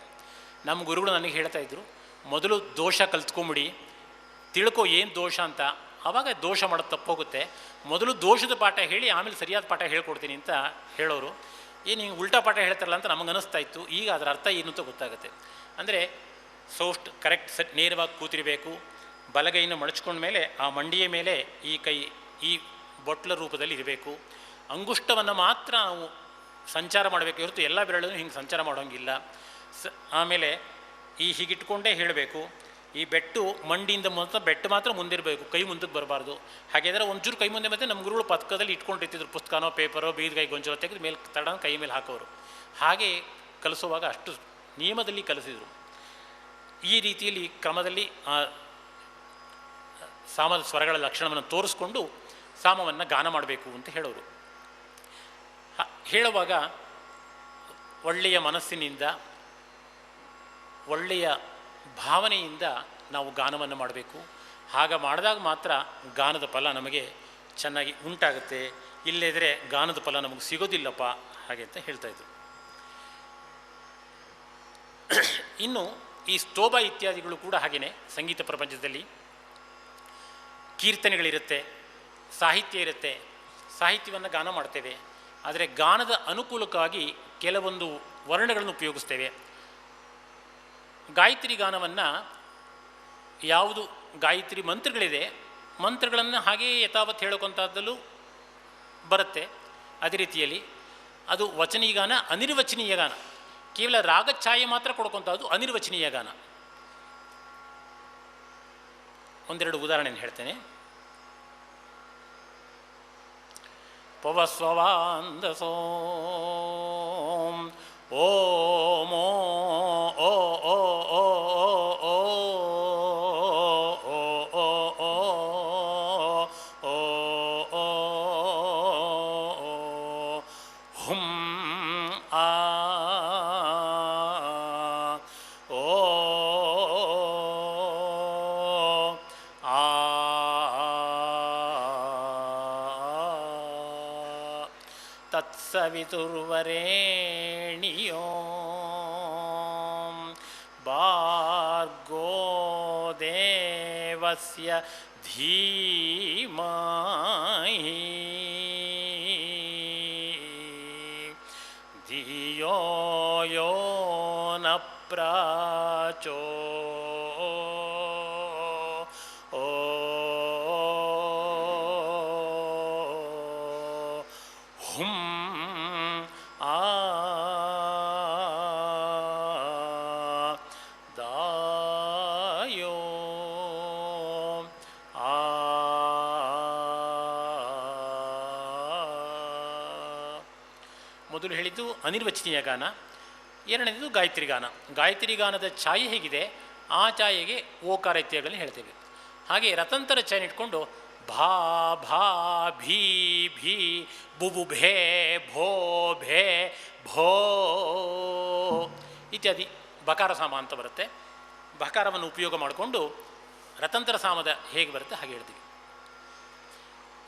ನಮ್ಮ ಗುರುಗಳು ನನಗೆ ಹೇಳ್ತಾ ಇದ್ದರು, ಮೊದಲು ದೋಷ ಕಲ್ತ್ಕೊಂಬಿಡಿ, ತಿಳ್ಕೊ ಏನು ದೋಷ ಅಂತ, ಆವಾಗ ದೋಷ ಮಾಡೋದು ತಪ್ಪೋಗುತ್ತೆ. ಮೊದಲು ದೋಷದ ಪಾಠ ಹೇಳಿ ಆಮೇಲೆ ಸರಿಯಾದ ಪಾಠ ಹೇಳ್ಕೊಡ್ತೀನಿ ಅಂತ ಹೇಳೋರು. ಏನು ಹಿಂಗೆ ಉಲ್ಟಾ ಪಾಠ ಹೇಳ್ತಾರಲ್ಲ ಅಂತ ನಮಗೆ ಅನ್ನಿಸ್ತಾ ಇತ್ತು. ಈಗ ಅದರ ಅರ್ಥ ಏನು ಅಂತ ಗೊತ್ತಾಗುತ್ತೆ. ಅಂದರೆ ಕರೆಕ್ಟ್ ನೇರವಾಗಿ ಕೂತಿರಬೇಕು, ಬಲಗೈನ ಮಡಚ್ಕೊಂಡ ಮೇಲೆ ಆ ಮಂಡಿಯ ಮೇಲೆ ಈ ಬೊಟ್ಲ ರೂಪದಲ್ಲಿ ಇರಬೇಕು. ಅಂಗುಷ್ಟವನ್ನು ಮಾತ್ರ ನಾವು ಸಂಚಾರ ಮಾಡಬೇಕು ಹೊರತು ಎಲ್ಲ ಬೆರಳನ್ನು ಹಿಂಗೆ ಸಂಚಾರ ಮಾಡೋಂಗಿಲ್ಲ. ಆಮೇಲೆ ಹೀಗಿಟ್ಕೊಂಡೇ ಹೇಳಬೇಕು. ಈ ಬೆಟ್ಟು ಮಂಡಿಯಿಂದ ಮಾತ್ರ ಮುಂದಿರಬೇಕು, ಕೈ ಮುಂದಕ್ಕೆ ಬರಬಾರ್ದು. ಹಾಗಾದರೆ ಒಂಚೂರು ಕೈ ಮುಂದೆ ಮತ್ತೆ ನಮ್ಮ ಗುರುಗಳು ಪಕ್ಕದಲ್ಲಿ ಇಟ್ಕೊಂಡಿರ್ತಿದ್ರು, ಪುಸ್ತಕನೋ ಪೇಪರೋ ಬೀದ್ಗಾಯಿ ಗೊಂಚಲೋ ತೆಗೆದು ಮೇಲೆ ತಡ ಕೈ ಮೇಲೆ ಹಾಕೋರು. ಹಾಗೆ ಕಲಿಸುವಾಗ ಅಷ್ಟು ನಿಯಮದಲ್ಲಿ ಕಲಿಸಿದರು. ಈ ರೀತಿಯಲ್ಲಿ ಕ್ರಮದಲ್ಲಿ ಸಾಮದ ಸ್ವರಗಳ ಲಕ್ಷಣವನ್ನು ತೋರಿಸ್ಕೊಂಡು ಸಾಮವನ್ನು ಗಾನ ಮಾಡಬೇಕು ಅಂತ ಹೇಳೋರು. ಹೇಳುವಾಗ ಒಳ್ಳೆಯ ಮನಸ್ಸಿನಿಂದ, ಒಳ್ಳೆಯ ಭಾವನೆಯಿಂದ ನಾವು ಗಾನವನ್ನು ಮಾಡಬೇಕು. ಹಾಗೆ ಮಾಡಿದಾಗ ಮಾತ್ರ ಗಾನದ ಫಲ ನಮಗೆ ಚೆನ್ನಾಗಿ ಉಂಟಾಗುತ್ತೆ. ಇಲ್ಲದಿದ್ದರೆ ಗಾನದ ಫಲ ನಮಗೆ ಸಿಗೋದಿಲ್ಲಪ್ಪ ಹಾಗೆ ಅಂತ ಹೇಳ್ತಾಯಿದ್ರು. ಇನ್ನು ಈ ಸ್ತೋಭ ಇತ್ಯಾದಿಗಳು ಕೂಡ ಹಾಗೆಯೇ ಸಂಗೀತ ಪ್ರಪಂಚದಲ್ಲಿ ಕೀರ್ತನೆಗಳಿರುತ್ತೆ, ಸಾಹಿತ್ಯ ಇರುತ್ತೆ. ಸಾಹಿತ್ಯವನ್ನು ಗಾನ ಮಾಡ್ತೇವೆ, ಆದರೆ ಗಾನದ ಅನುಕೂಲಕ್ಕಾಗಿ ಕೆಲವೊಂದು ವರ್ಣಗಳನ್ನು ಉಪಯೋಗಿಸ್ತೇವೆ. ಗಾಯತ್ರಿ ಗಾನವನ್ನು ಯಾವುದು ಗಾಯತ್ರಿ ಮಂತ್ರಗಳಿದೆ, ಮಂತ್ರಗಳನ್ನು ಹಾಗೆಯೇ ಯಥಾವತ್ ಹೇಳೋಕ್ಕಂಥದ್ದಲ್ಲೂ ಬರುತ್ತೆ. ಅದೇ ರೀತಿಯಲ್ಲಿ ಅದು ವಚನೀಯ ಗಾನ, ಅನಿರ್ವಚನೀಯ ಗಾನ. ಕೇವಲ ರಾಗಛಾಯೆ ಮಾತ್ರ ಕೊಡ್ಕೊಂಥದ್ದು ಅನಿರ್ವಚನೀಯ ಗಾನ. ಒಂದೆರಡು ಉದಾಹರಣೆಯನ್ನು ಹೇಳ್ತೇನೆ. ಪವಸ್ವವಾಂದಸೋ ಓಂ ಓ ಓ ಓ ಓ ಓ ಓ ಓ ಸವಿತುರ್ವರೇಣಿಯೋ ಭಾರ್ಗೋ ದೇವಸ್ಯ ಧೀಮಹಿ ಧಿಯೋ ಯೋ ನ ಪ್ರಚೋ ಮೊದಲು ಹೇಳಿದ್ದು ಅನಿರ್ವಚನೀಯ ಗಾನ, ಎರಡನೇದು ಗಾಯತ್ರಿ ಗಾನ. ಗಾಯತ್ರಿ ಗಾನದ ಛಾಯೆ ಹೇಗಿದೆ, ಆ ಛಾಯೆಗೆ ಓಕಾರ ಇತ್ಯಾದಿಗಳನ್ನು ಹೇಳ್ತೇವೆ. ಹಾಗೆ ರತಂತರ ಛಾಯೆ ಇಟ್ಕೊಂಡು ಭಾ ಭಾ ಭೀ ಭೀ ಬುಬು ಭೇ ಭೋ ಭೇ ಭೋ ಇತ್ಯಾದಿ ಬಕಾರ ಸಾಮ ಅಂತ ಬರುತ್ತೆ. ಬಕಾರವನ್ನು ಉಪಯೋಗ ಮಾಡಿಕೊಂಡು ರತಂತರ ಸಾಮದ ಹೇಗೆ ಬರುತ್ತೆ ಹಾಗೆ ಹೇಳ್ತೀವಿ.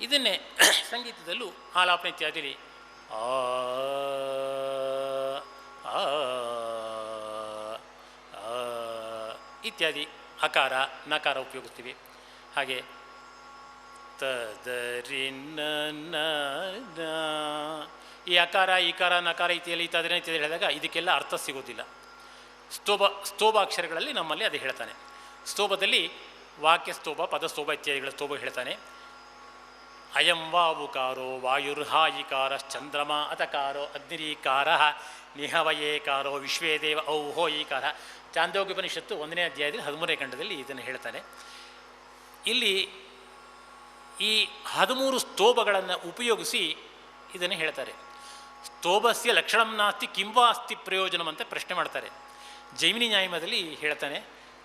ಇದನ್ನೇ ಸಂಗೀತದಲ್ಲೂ ಆಲಾಪನ ಇತ್ಯಾದಿ ಆ ಇತ್ಯಾದಿ ಅಕಾರ ನಕಾರ ಉಪಯೋಗಿಸ್ತೀವಿ. ಹಾಗೆ ತದರಿನ ಈ ಅಕಾರ ಈಕಾರ ನಕಾರ ಇತ್ಯಾದಿ ತದರಿನ ಇತ್ಯಾದಿ ಹೇಳಿದಾಗ ಇದಕ್ಕೆಲ್ಲ ಅರ್ಥ ಸಿಗೋದಿಲ್ಲ. ಸ್ತೋಭಾಕ್ಷರಗಳಲ್ಲಿ ನಮ್ಮಲ್ಲಿ ಅದು ಹೇಳ್ತಾನೆ. ಸ್ತೋಭದಲ್ಲಿ ವಾಕ್ಯ ಸ್ತೋಭ, ಪದಸ್ತೋಭ ಇತ್ಯಾದಿಗಳ ಸ್ತೋಭ ಹೇಳ್ತಾನೆ. ಅಯಂ ವಾವುಕಾರೋ ವಾಯುರ್ಹಾಯಿಕಾರ ಚಂದ್ರಮ ಅತಕಾರೋ ಅಗ್ನಿರೀಕಾರ ನಿಹವಯೇಕಾರೋ ವಿಶ್ವೇ ದೇವ ಔಹೋ ಈಕಾರ. ಚಾಂದೋಗ್ಯೋಪನಿಷತ್ತು 1ನೇ ಅಧ್ಯಾಯದಲ್ಲಿ 13ನೇ ಖಂಡದಲ್ಲಿ ಇದನ್ನು ಹೇಳ್ತಾನೆ. ಇಲ್ಲಿ ಈ 13 ಸ್ತೋಭಗಳನ್ನು ಉಪಯೋಗಿಸಿ ಇದನ್ನು ಹೇಳ್ತಾರೆ. ಸ್ತೋಭಸ್ಯ ಲಕ್ಷಣಂ ನಾಸ್ತಿ ಕಿಂವಾ ಅಸ್ತಿ ಪ್ರಯೋಜನಂ ಅಂತ ಪ್ರಶ್ನೆ ಮಾಡ್ತಾರೆ. ಜೈಮಿನಿ ನ್ಯಾಯಮದಲ್ಲಿ ಹೇಳ್ತಾನೆ,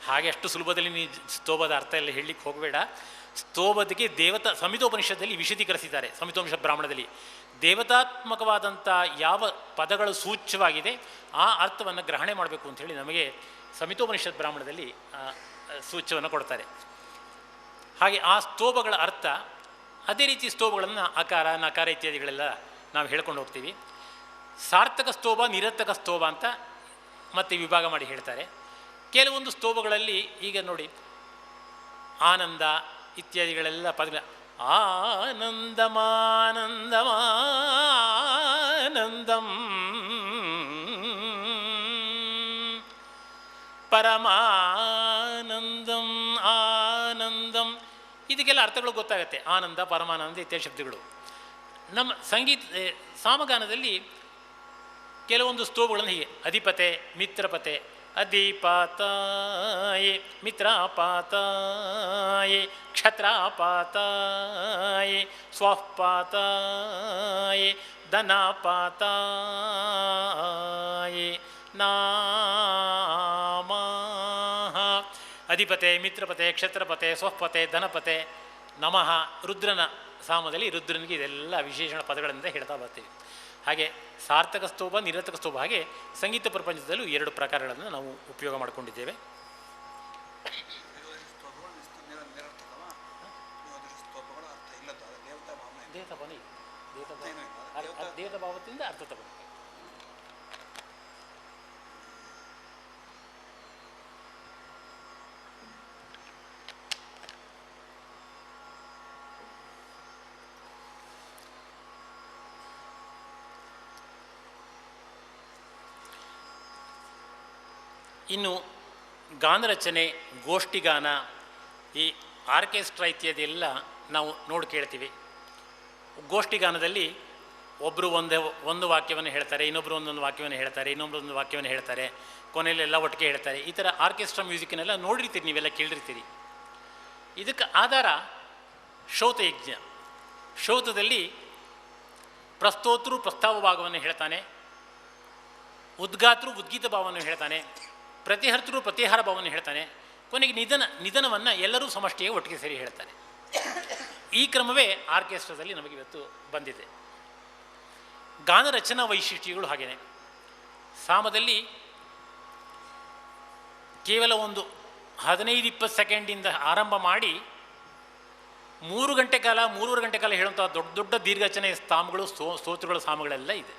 ಹಾಗೆ ಅಷ್ಟು ಸುಲಭದಲ್ಲಿ ನೀ ಸ್ತೋಭದ ಅರ್ಥ ಎಲ್ಲ ಹೇಳಲಿಕ್ಕೆ ಹೋಗಬೇಡ. ಸ್ತೋಭದಕ್ಕೆ ಸಂಹಿತೋಪನಿಷತ್ತಲ್ಲಿ ವಿಶದೀಕರಿಸಿದ್ದಾರೆ. ಸಂಹಿತೋಪನಿಷತ್ ಬ್ರಾಹ್ಮಣದಲ್ಲಿ ದೇವತಾತ್ಮಕವಾದಂಥ ಯಾವ ಪದಗಳು ಸೂಚ್ಯವಾಗಿದೆ ಆ ಅರ್ಥವನ್ನು ಗ್ರಹಣೆ ಮಾಡಬೇಕು ಅಂಥೇಳಿ ನಮಗೆ ಸಂಹಿತೋಪನಿಷತ್ ಬ್ರಾಹ್ಮಣದಲ್ಲಿ ಸೂಚ್ಯವನ್ನು ಕೊಡ್ತಾರೆ. ಹಾಗೆ ಆ ಸ್ತೋಭಗಳ ಅರ್ಥ, ಅದೇ ರೀತಿ ಸ್ತೋಭಗಳನ್ನು ಅಕಾರ ನಕಾರ ಇತ್ಯಾದಿಗಳೆಲ್ಲ ನಾವು ಹೇಳ್ಕೊಂಡು ಹೋಗ್ತೀವಿ. ಸಾರ್ಥಕ ಸ್ತೋಭ, ನಿರರ್ಥಕ ಸ್ತೋಭ ಅಂತ ಮತ್ತೆ ವಿಭಾಗ ಮಾಡಿ ಹೇಳ್ತಾರೆ. ಕೆಲವೊಂದು ಸ್ತೋಭಗಳಲ್ಲಿ ಈಗ ನೋಡಿ, ಆನಂದ ಇತ್ಯಾದಿಗಳೆಲ್ಲ ಪದಗಳ ಆನಂದಮಾನಂದಮಾನಂದಂ ಪರಮಾನಂದಂ ಆನಂದಂ ಇದಕ್ಕೆಲ್ಲ ಅರ್ಥಗಳು ಗೊತ್ತಾಗುತ್ತೆ. ಆನಂದ, ಪರಮಾನಂದ ಇತ್ಯಾದಿ ಶಬ್ದಗಳು. ನಮ್ಮ ಸಂಗೀತ ಸಾಮಗಾನದಲ್ಲಿ ಕೆಲವೊಂದು ಸ್ತೋಭಗಳನ್ನು ಹೀಗೆ ಅಧಿಪತೆ, ಮಿತ್ರಪತೆ, ಅಧಿಪತಾಯೇ ಮಿತ್ರಪಾತಾಯೇ ಕ್ಷತ್ರಾಪಾತಾಯೇ ಸ್ವಪಾತಾಯೇ ಧನಪಾತಾಯೇ ನಾಮಃ. ಅಧಿಪತೆ, ಮಿತ್ರಪತೆ, ಕ್ಷತ್ರಪತೆ, ಸ್ವಪತೆ, ಧನಪತೆ, ನಮಃ. ರುದ್ರನ ಸಾಮದಲ್ಲಿ ರುದ್ರನಿಗೆ ಇದೆಲ್ಲ ವಿಶೇಷಣ ಪದಗಳಿಂದ ಹೇಳ್ತಾ ಬರ್ತೀವಿ. ಹಾಗೆ ಸಾರ್ಥಕ ಸ್ತೋಭ, ನಿರರ್ಥಕ ಸ್ತೋಭ, ಹಾಗೆ ಸಂಗೀತ ಪ್ರಪಂಚದಲ್ಲೂ 2 ಪ್ರಕಾರಗಳನ್ನು ನಾವು ಉಪಯೋಗ ಮಾಡಿಕೊಂಡಿದ್ದೇವೆ. ದೇವತಾ ಭಾವದಿಂದ ಅರ್ಥ ತಗೊಂಡು ಇನ್ನು ಗಾನರಚನೆ, ಗೋಷ್ಠಿಗಾನ, ಈ ಆರ್ಕೆಸ್ಟ್ರಾ ಇತ್ಯಾದಿ ಎಲ್ಲ ನಾವು ನೋಡಿ ಕೇಳ್ತೀವಿ. ಗೋಷ್ಠಿಗಾನದಲ್ಲಿ ಒಬ್ಬರು ಒಂದು ವಾಕ್ಯವನ್ನು ಹೇಳ್ತಾರೆ, ಇನ್ನೊಬ್ಬರು ಒಂದೊಂದು ವಾಕ್ಯವನ್ನು ಹೇಳ್ತಾರೆ, ಇನ್ನೊಬ್ಬರು ಒಂದು ವಾಕ್ಯವನ್ನು ಹೇಳ್ತಾರೆ, ಕೊನೆಯಲ್ಲೆಲ್ಲ ಒಟ್ಟಿಗೆ ಹೇಳ್ತಾರೆ. ಈ ಥರ ಆರ್ಕೆಸ್ಟ್ರಾ ಮ್ಯೂಸಿಕ್ನೆಲ್ಲ ನೋಡಿರ್ತೀರಿ, ನೀವೆಲ್ಲ ಕೇಳಿರ್ತೀರಿ. ಇದಕ್ಕೆ ಆಧಾರ ಶ್ರೌತಯಜ್ಞ. ಶ್ರೌತದಲ್ಲಿ ಪ್ರಸ್ತೋತೃ ಪ್ರಸ್ತಾವ ಭಾಗವನ್ನು ಹೇಳ್ತಾನೆ, ಉದ್ಗಾತೃ ಉದ್ಗೀತ ಭಾವವನ್ನು ಹೇಳ್ತಾನೆ, ಪ್ರತಿಹರ್ತೃ ಪ್ರತಿಹಾರ ಭಾವವನ್ನು ಹೇಳ್ತಾನೆ, ಕೊನೆಗೆ ನಿಧನವನ್ನು ಎಲ್ಲರೂ ಸಮಷ್ಟಿಯಾಗಿ ಒಟ್ಟಿಗೆ ಸೇರಿ ಹೇಳ್ತಾನೆ. ಈ ಕ್ರಮವೇ ಆರ್ಕೆಸ್ಟ್ರಾದಲ್ಲಿ ನಮಗಿವತ್ತು ಬಂದಿದೆ. ಗಾನರಚನಾ ವೈಶಿಷ್ಟ್ಯಗಳು ಹಾಗೇನೆ. ಸಾಮದಲ್ಲಿ ಕೇವಲ ಒಂದು 15-20 ಸೆಕೆಂಡಿಂದ ಆರಂಭ ಮಾಡಿ 3 ಗಂಟೆ ಕಾಲ, 3.5 ಗಂಟೆ ಕಾಲ ಹೇಳುವಂಥ ದೊಡ್ಡ ದೊಡ್ಡ ದೀರ್ಘಚನೆಯ ಸಾಮಗಳು, ಸ್ತೋತ್ರಗಳ ಸಾಮಗಳೆಲ್ಲ ಇದೆ.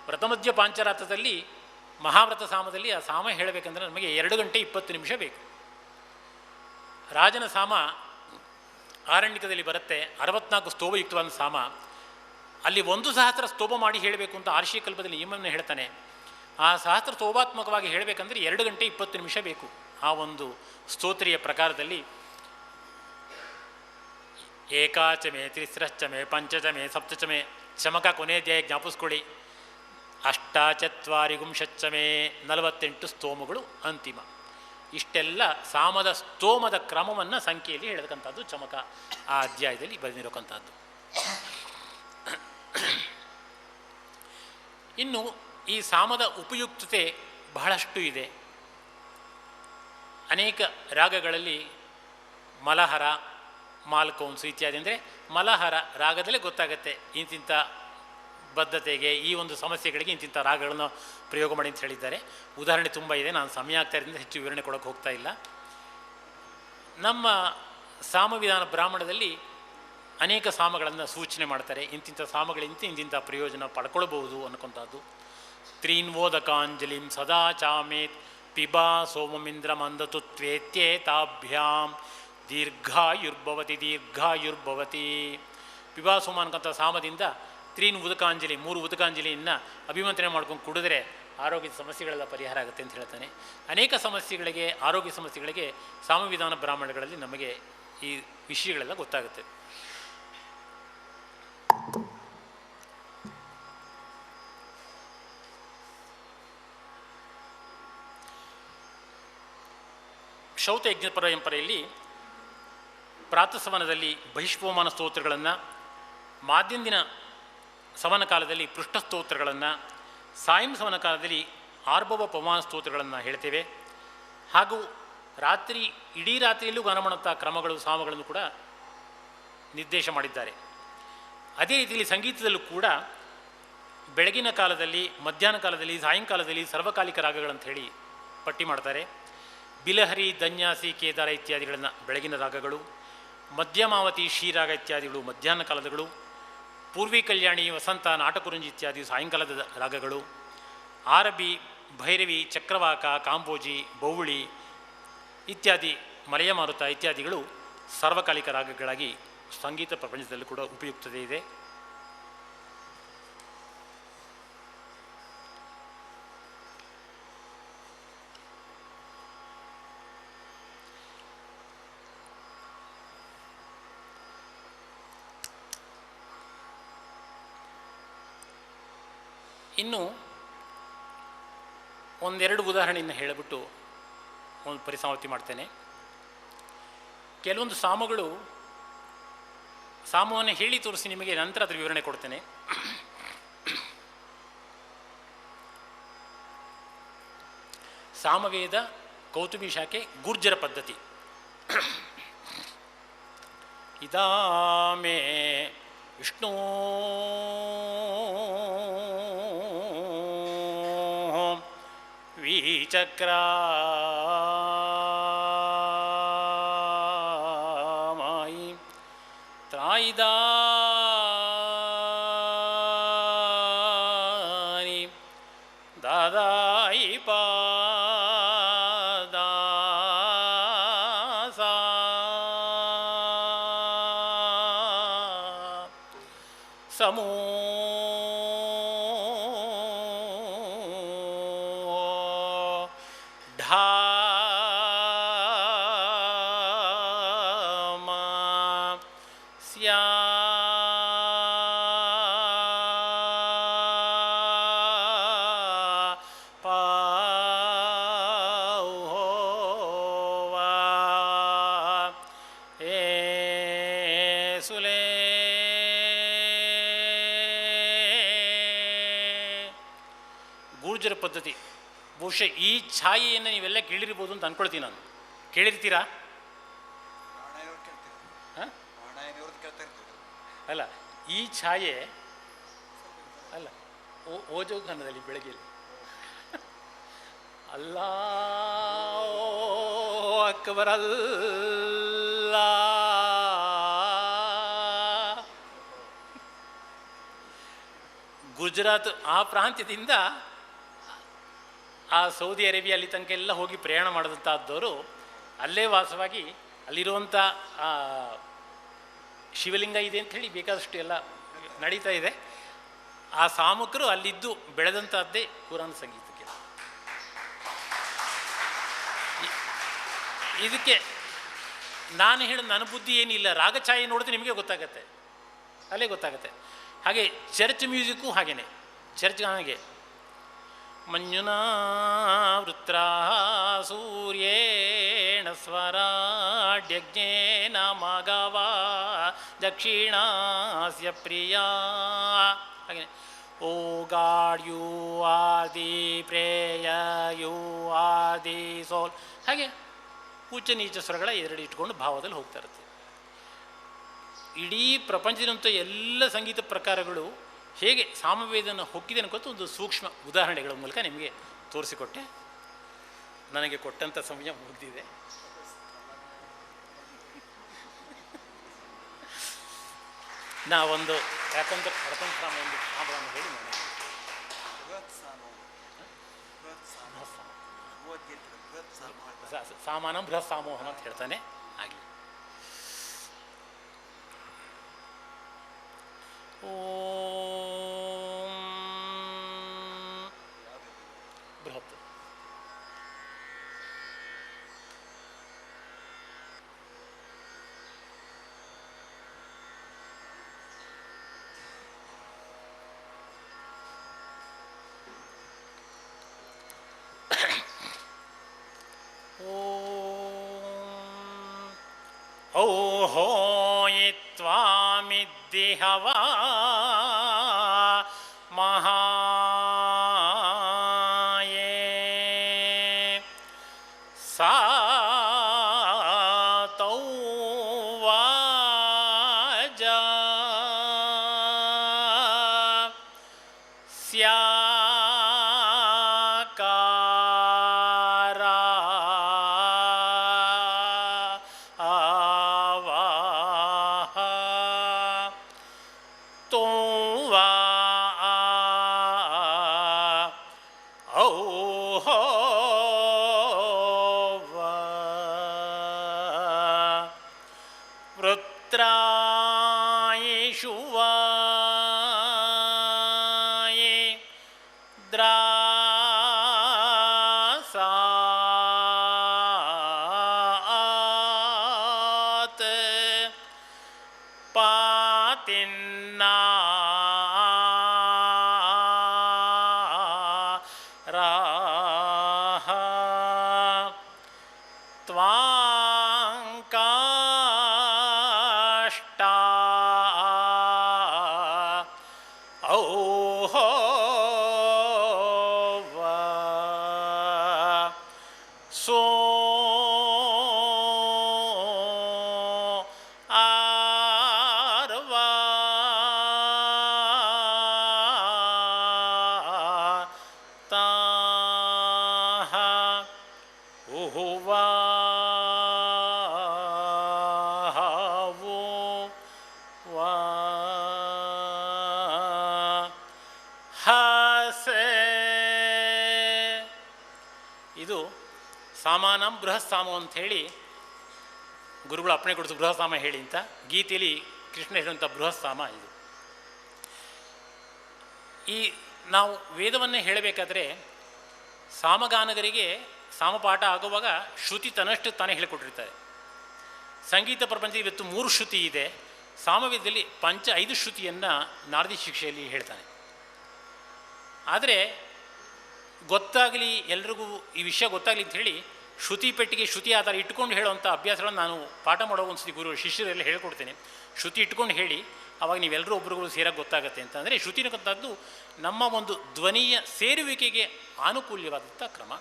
ವ್ರತಮಧ್ಯ ಪಾಂಚರಾತ್ರದಲ್ಲಿ ಮಹಾವ್ರತ ಸಾಮದಲ್ಲಿ ಆ ಸಾಮ ಹೇಳಬೇಕಂದ್ರೆ ನಮಗೆ 2 ಗಂಟೆ 20 ನಿಮಿಷ ಬೇಕು. ರಾಜನ ಸಾಮ ಆರಣ್ಯಕದಲ್ಲಿ ಬರುತ್ತೆ, 64 ಸ್ತೋಭಯುಕ್ತವಾದ ಸಾಮ. ಅಲ್ಲಿ 1 ಸಹಸ್ರ ಸ್ತೋಭ ಮಾಡಿ ಹೇಳಬೇಕು ಅಂತ ಆರ್ಷಿಕಲ್ಪದಲ್ಲಿ ನಿಯಮವನ್ನು ಹೇಳ್ತಾನೆ. ಆ ಸಹಸ್ರ ಸ್ತೋಭಾತ್ಮಕವಾಗಿ ಹೇಳಬೇಕಂದ್ರೆ 2 ಗಂಟೆ 20 ನಿಮಿಷ ಬೇಕು. ಆ ಒಂದು ಸ್ತೋತ್ರಿಯ ಪ್ರಕಾರದಲ್ಲಿ ಏಕಾಚಮೆ, ತ್ರಿಸ್ರಶ್ಚಮೆ, ಪಂಚಚಮೆ, ಸಪ್ತಚಮೆ, ಚಮಕ ಕೊನೆಯ ಜ್ಞಾಪಿಸ್ಕೊಳ್ಳಿ. ಅಷ್ಟಾಚತ್ವಾರಿಗುಂಶಚ್ಚಮೆ 48 ಸ್ತೋಮಗಳು ಅಂತಿಮ. ಇಷ್ಟೆಲ್ಲ ಸಾಮದ ಸ್ತೋಮದ ಕ್ರಮವನ್ನು ಸಂಖ್ಯೆಯಲ್ಲಿ ಹೇಳತಕ್ಕಂಥದ್ದು ಚಮಕ ಆ ಅಧ್ಯಾಯದಲ್ಲಿ ಬರೆದಿರತಕ್ಕಂಥದ್ದು. ಇನ್ನು ಈ ಸಾಮದ ಉಪಯುಕ್ತತೆ ಬಹಳಷ್ಟು ಇದೆ. ಅನೇಕ ರಾಗಗಳಲ್ಲಿ ಮಲಹರ, ಮಾಲ್ಕೌನ್ಸು ಇತ್ಯಾದಿ, ಅಂದರೆ ಮಲಹರ ರಾಗದಲ್ಲೇ ಗೊತ್ತಾಗುತ್ತೆ ಇಂತಿಂಥ ಬದ್ಧತೆಗೆ, ಈ ಒಂದು ಸಮಸ್ಯೆಗಳಿಗೆ ಇಂತಿಂಥ ರಾಗಗಳನ್ನು ಪ್ರಯೋಗ ಮಾಡಿ ಅಂತ ಹೇಳಿದ್ದಾರೆ. ಉದಾಹರಣೆ ತುಂಬ ಇದೆ, ನಾನು ಸಮಯ ಆಗ್ತಾ ಇರೋದ್ರಿಂದ ಹೆಚ್ಚು ವಿವರಣೆ ಕೊಡೋಕ್ಕೆ ಹೋಗ್ತಾ ಇಲ್ಲ. ನಮ್ಮ ಸಾಮವಿಧಾನ ಬ್ರಾಹ್ಮಣದಲ್ಲಿ ಅನೇಕ ಸಾಮಗಳನ್ನು ಸೂಚನೆ ಮಾಡ್ತಾರೆ. ಇಂತಿಂಥ ಸಾಮಗಳಿಂದ ಇಂತಿಂಥ ಪ್ರಯೋಜನ ಪಡ್ಕೊಳ್ಬಹುದು ಅನ್ನೋಂಥದ್ದು. ತ್ರೀನ್ವೋದಕಾಂಜಲಿಂ ಸದಾ ಚಾಮೇತ್ ಪಿಬಾ ಸೋಮಮಿಂದ್ರ ಮಂದತು ತ್ವೇತ್ಯೇತಾಭ್ಯಾಂ ದೀರ್ಘಾಯುರ್ಭವತಿ. ಪಿಬಾ ಸೋಮ ಅನ್ನೋಂಥ ಸಾಮದಿಂದ 3 ಉದಕಾಂಜಲಿ 3 ಉದಕಾಂಜಲಿಯನ್ನು ಅಭಿಮಂತ್ರಣೆ ಮಾಡ್ಕೊಂಡು ಕುಡಿದ್ರೆ ಆರೋಗ್ಯದ ಸಮಸ್ಯೆಗಳೆಲ್ಲ ಪರಿಹಾರ ಆಗುತ್ತೆ ಅಂತ ಹೇಳ್ತಾನೆ. ಅನೇಕ ಸಮಸ್ಯೆಗಳಿಗೆ, ಆರೋಗ್ಯ ಸಮಸ್ಯೆಗಳಿಗೆ ಸಾಮವಿಧಾನ ಬ್ರಾಹ್ಮಣಗಳಲ್ಲಿ ನಮಗೆ ಈ ವಿಷಯಗಳೆಲ್ಲ ಗೊತ್ತಾಗುತ್ತೆ. ಕ್ಷೌತಯಜ್ಞ ಪರಂಪರೆಯಲ್ಲಿ ಪ್ರಾತಃಸವನದಲ್ಲಿ ಬಹಿಷ್ಪೋಮಾನ ಸ್ತೋತ್ರಗಳನ್ನು, ಮಾಧ್ಯಮ ದಿನ ಸವನ ಕಾಲದಲ್ಲಿ ಪೃಷ್ಠ ಸ್ತೋತ್ರಗಳನ್ನು, ಸಾಯಂ ಸವನ ಕಾಲದಲ್ಲಿ ಆರ್ಭವ ಪವಮಾನ ಸ್ತೋತ್ರಗಳನ್ನು ಹೇಳ್ತೇವೆ. ಹಾಗೂ ಇಡೀ ರಾತ್ರಿಯಲ್ಲೂ ಗಾನ ಮಾಡುವಂಥ ಕ್ರಮಗಳು, ಸಾಮಗಳನ್ನು ಕೂಡ ನಿರ್ದೇಶ ಮಾಡಿದ್ದಾರೆ. ಅದೇ ರೀತಿಯಲ್ಲಿ ಸಂಗೀತದಲ್ಲೂ ಕೂಡ ಬೆಳಗಿನ ಕಾಲದಲ್ಲಿ, ಮಧ್ಯಾಹ್ನ ಕಾಲದಲ್ಲಿ, ಸಾಯಂಕಾಲದಲ್ಲಿ ಸರ್ವಕಾಲಿಕ ರಾಗಗಳಂತ ಹೇಳಿ ಪಟ್ಟಿ ಮಾಡ್ತಾರೆ. ಬಿಲಹರಿ, ಧನ್ಯಾಸಿ, ಕೇದಾರ ಇತ್ಯಾದಿಗಳನ್ನು ಬೆಳಗಿನ ರಾಗಗಳು, ಮಧ್ಯಮಾವತಿ, ಶ್ರೀರಾಗ ಇತ್ಯಾದಿಗಳು ಮಧ್ಯಾಹ್ನ ಕಾಲದಗಳು, ಪೂರ್ವಿ ಕಲ್ಯಾಣಿ, ವಸಂತ, ನಾಟಕುರಂಜಿ ಇತ್ಯಾದಿ ಸಾಯಂಕಾಲದ ರಾಗಗಳು, ಆರಬಿ, ಭೈರವಿ, ಚಕ್ರವಾಕ, ಕಾಂಬೋಜಿ, ಬೌಳಿ ಇತ್ಯಾದಿ, ಮಲಯ ಮಾರುತ ಇತ್ಯಾದಿಗಳು ಸಾರ್ವಕಾಲಿಕ ರಾಗಗಳಾಗಿ ಸಂಗೀತ ಪ್ರಪಂಚದಲ್ಲೂ ಕೂಡ ಉಪಯುಕ್ತತೆ ಇದೆ. ಇನ್ನು ಒಂದೆರಡು ಉದಾಹರಣೆಯನ್ನು ಹೇಳಿಬಿಟ್ಟು ಒಂದು ಪರಿಸಮಾಪ್ತಿ ಮಾಡ್ತೇನೆ. ಕೆಲವೊಂದು ಸಾಮವನ್ನು ಹೇಳಿ ತೋರಿಸಿ ನಿಮಗೆ ನಂತರ ಅದರ ವಿವರಣೆ ಕೊಡ್ತೇನೆ. ಸಾಮವೇದ ಕೌತುಬಿ ಶಾಖೆ ಗುರ್ಜರ ಪದ್ಧತಿ. ಇದಾಮೇ ವಿಷ್ಣು ವಿಚಕ್ರಾಮಾಯಿ ತ್ರಾಯಿದಾನಿ ದಾದಾಯಿ ಪಾದಾಸ ಸಮೋ ಗೂರ್ಜರ ಪದ್ಧತಿ. ಬಹುಶಃ ಈ ಛಾಯೆಯನ್ನು ನೀವೆಲ್ಲ ಕೇಳಿರ್ಬೋದು ಅಂತ ಅಂದ್ಕೊಳ್ತೀನಿ ನಾನು. ಕೇಳಿರ್ತೀರಾ? ಅಲ್ಲ, ಈ ಛಾಯೆ ಅಲ್ಲ, ಓಜೋಘನದಲ್ಲಿ ಬೆಳಗ್ಗೆ ಅಲ್ಲಾ ಅಕ್ಬರಲ್ಲ ಗುಜರಾತ್ ಆ ಪ್ರಾಂತ್ಯದಿಂದ ಆ ಸೌದಿ ಅರೇಬಿಯಾ ಅಲ್ಲಿ ತನಕ ಎಲ್ಲ ಹೋಗಿ ಪ್ರಯಾಣ ಮಾಡಿದಂಥದ್ದವರು ಅಲ್ಲೇ ವಾಸವಾಗಿ ಅಲ್ಲಿರುವಂಥ ಶಿವಲಿಂಗ ಇದೆ ಅಂತ ಹೇಳಿ ಬೇಕಾದಷ್ಟು ಎಲ್ಲ ನಡೀತಾ ಇದೆ. ಆ ಸಾಮಕರು ಅಲ್ಲಿದ್ದು ಬೆಳೆದಂಥದ್ದೇ ಕುರಾನ್ ಸಂಗೀತಕ್ಕೆ. ಇದಕ್ಕೆ ನಾನು ಹೇಳೋದು ನನ್ನ ಬುದ್ಧಿ ಏನಿಲ್ಲ, ರಾಗಛಾಯೆ ನೋಡಿದ್ರೆ ನಿಮಗೆ ಗೊತ್ತಾಗತ್ತೆ, ಅಲ್ಲೇ ಗೊತ್ತಾಗತ್ತೆ. ಹಾಗೆ ಚರ್ಚ್ ಮ್ಯೂಸಿಕ್ಕು ಹಾಗೇನೆ. ಚರ್ಚ್ ಹಾಗೆ ಮಂಜುನಾ ವೃತ್ರ ಸೂರ್ಯೇಣ ಸ್ವರಾಡ್ಯಜ್ಞೇನ ಮಗವ ದಕ್ಷಿಣಾಸ್ಯ ಪ್ರಿಯ. ಹಾಗೆ O God you are the prayer you are the soul. ಹಾಗೆ ಉಚ್ಚ ನೀಚ ಸ್ವರಗಳ ಎರಡು ಇಟ್ಕೊಂಡು ಭಾವದಲ್ಲಿ ಹೋಗ್ತಾ ಇರುತ್ತೆ. ಇಡೀ ಪ್ರಪಂಚದಂಥ ಎಲ್ಲ ಸಂಗೀತ ಪ್ರಕಾರಗಳು ಹೇಗೆ ಸಾಮವೇದನ ಹೊಕ್ಕಿದೆ ಅನ್ಕೊತ ಒಂದು ಸೂಕ್ಷ್ಮ ಉದಾಹರಣೆಗಳ ಮೂಲಕ ನಿಮಗೆ ತೋರಿಸಿಕೊಟ್ಟೆ. ನನಗೆ ಕೊಟ್ಟಂಥ ಸಮಯ ಮುಗಿದಿದೆ. ನಾವೊಂದು ಯಾಕಂದ್ರೆ ರತನರಾಮ ಒಂದು ಸಾಂಬಳನ್ನು ಹೇಳಿ ನಾನು ಸಾಮಾನ ಬೃಹತ್ ಸಾಮೋಹನ ಅಂತ ಹೇಳ್ತಾನೆ. ಆಗಲಿ. ಓಂ ಬೃಹತ್. ಓಹೋ ತ್ವಾಮಿದ್ದಿಹವಾ ಮಹಾಯೇ ಸಾತೌ ವಾಜ ಇದು ಸಾಮಾನಂ ಬೃಹತ್ ಸಾಮ ಅಂತ ಹೇಳಿ ಗುರುಗಳು ಅಪ್ಪಣೆ ಕೊಡಿಸು ಬೃಹತ್ ಸಾಮ ಹೇಳಿ ಅಂತ. ಗೀತೆಯಲ್ಲಿ ಕೃಷ್ಣ ಹೇಳುವಂಥ ಬೃಹತ್ ಸಾಮ ಇದು. ಈ ನಾವು ವೇದವನ್ನೇ ಹೇಳಬೇಕಾದ್ರೆ ಸಾಮಗಾನಗರಿಗೆ ಸಾಮಪಾಠ ಆಗುವಾಗ ಶ್ರುತಿ ತನ್ನಷ್ಟು ತಾನೇ ಹೇಳಿಕೊಟ್ಟಿರ್ತಾರೆ. ಸಂಗೀತ ಪ್ರಪಂಚ ಇವತ್ತು 3 ಶ್ರುತಿ ಇದೆ. ಸಾಮವೇದದಲ್ಲಿ 5 ಶ್ರುತಿಯನ್ನು ನಾರದಿ ಶಿಕ್ಷೆಯಲ್ಲಿ ಹೇಳ್ತಾನೆ. ಆದರೆ ಗೊತ್ತಾಗಲಿ ಎಲ್ರಿಗೂ ಈ ವಿಷಯ ಗೊತ್ತಾಗಲಿ ಅಂತ ಹೇಳಿ ಶ್ರುತಿ ಪೆಟ್ಟಿಗೆ ಶ್ರುತಿ ಆಧಾರ ಇಟ್ಕೊಂಡು ಹೇಳುವಂಥ ಅಭ್ಯಾಸಗಳನ್ನು ನಾನು ಪಾಠ ಮಾಡೋ ಒಂದು ಸತಿ ಗುರು ಶಿಷ್ಯರೆಲ್ಲ ಹೇಳ್ಕೊಡ್ತೇನೆ. ಶ್ರುತಿ ಇಟ್ಕೊಂಡು ಹೇಳಿ, ಆವಾಗ ನೀವೆಲ್ಲರೂ ಒಬ್ರುಗಳು ಸೇರಾಗಿ ಗೊತ್ತಾಗುತ್ತೆ ಅಂತ. ಅಂದರೆ ಶ್ರುತಿನಕ್ಕಂಥದ್ದು ನಮ್ಮ ಒಂದು ಧ್ವನಿಯ ಸೇರುವಿಕೆಗೆ ಆನುಕೂಲ್ಯವಾದಂಥ ಕ್ರಮ.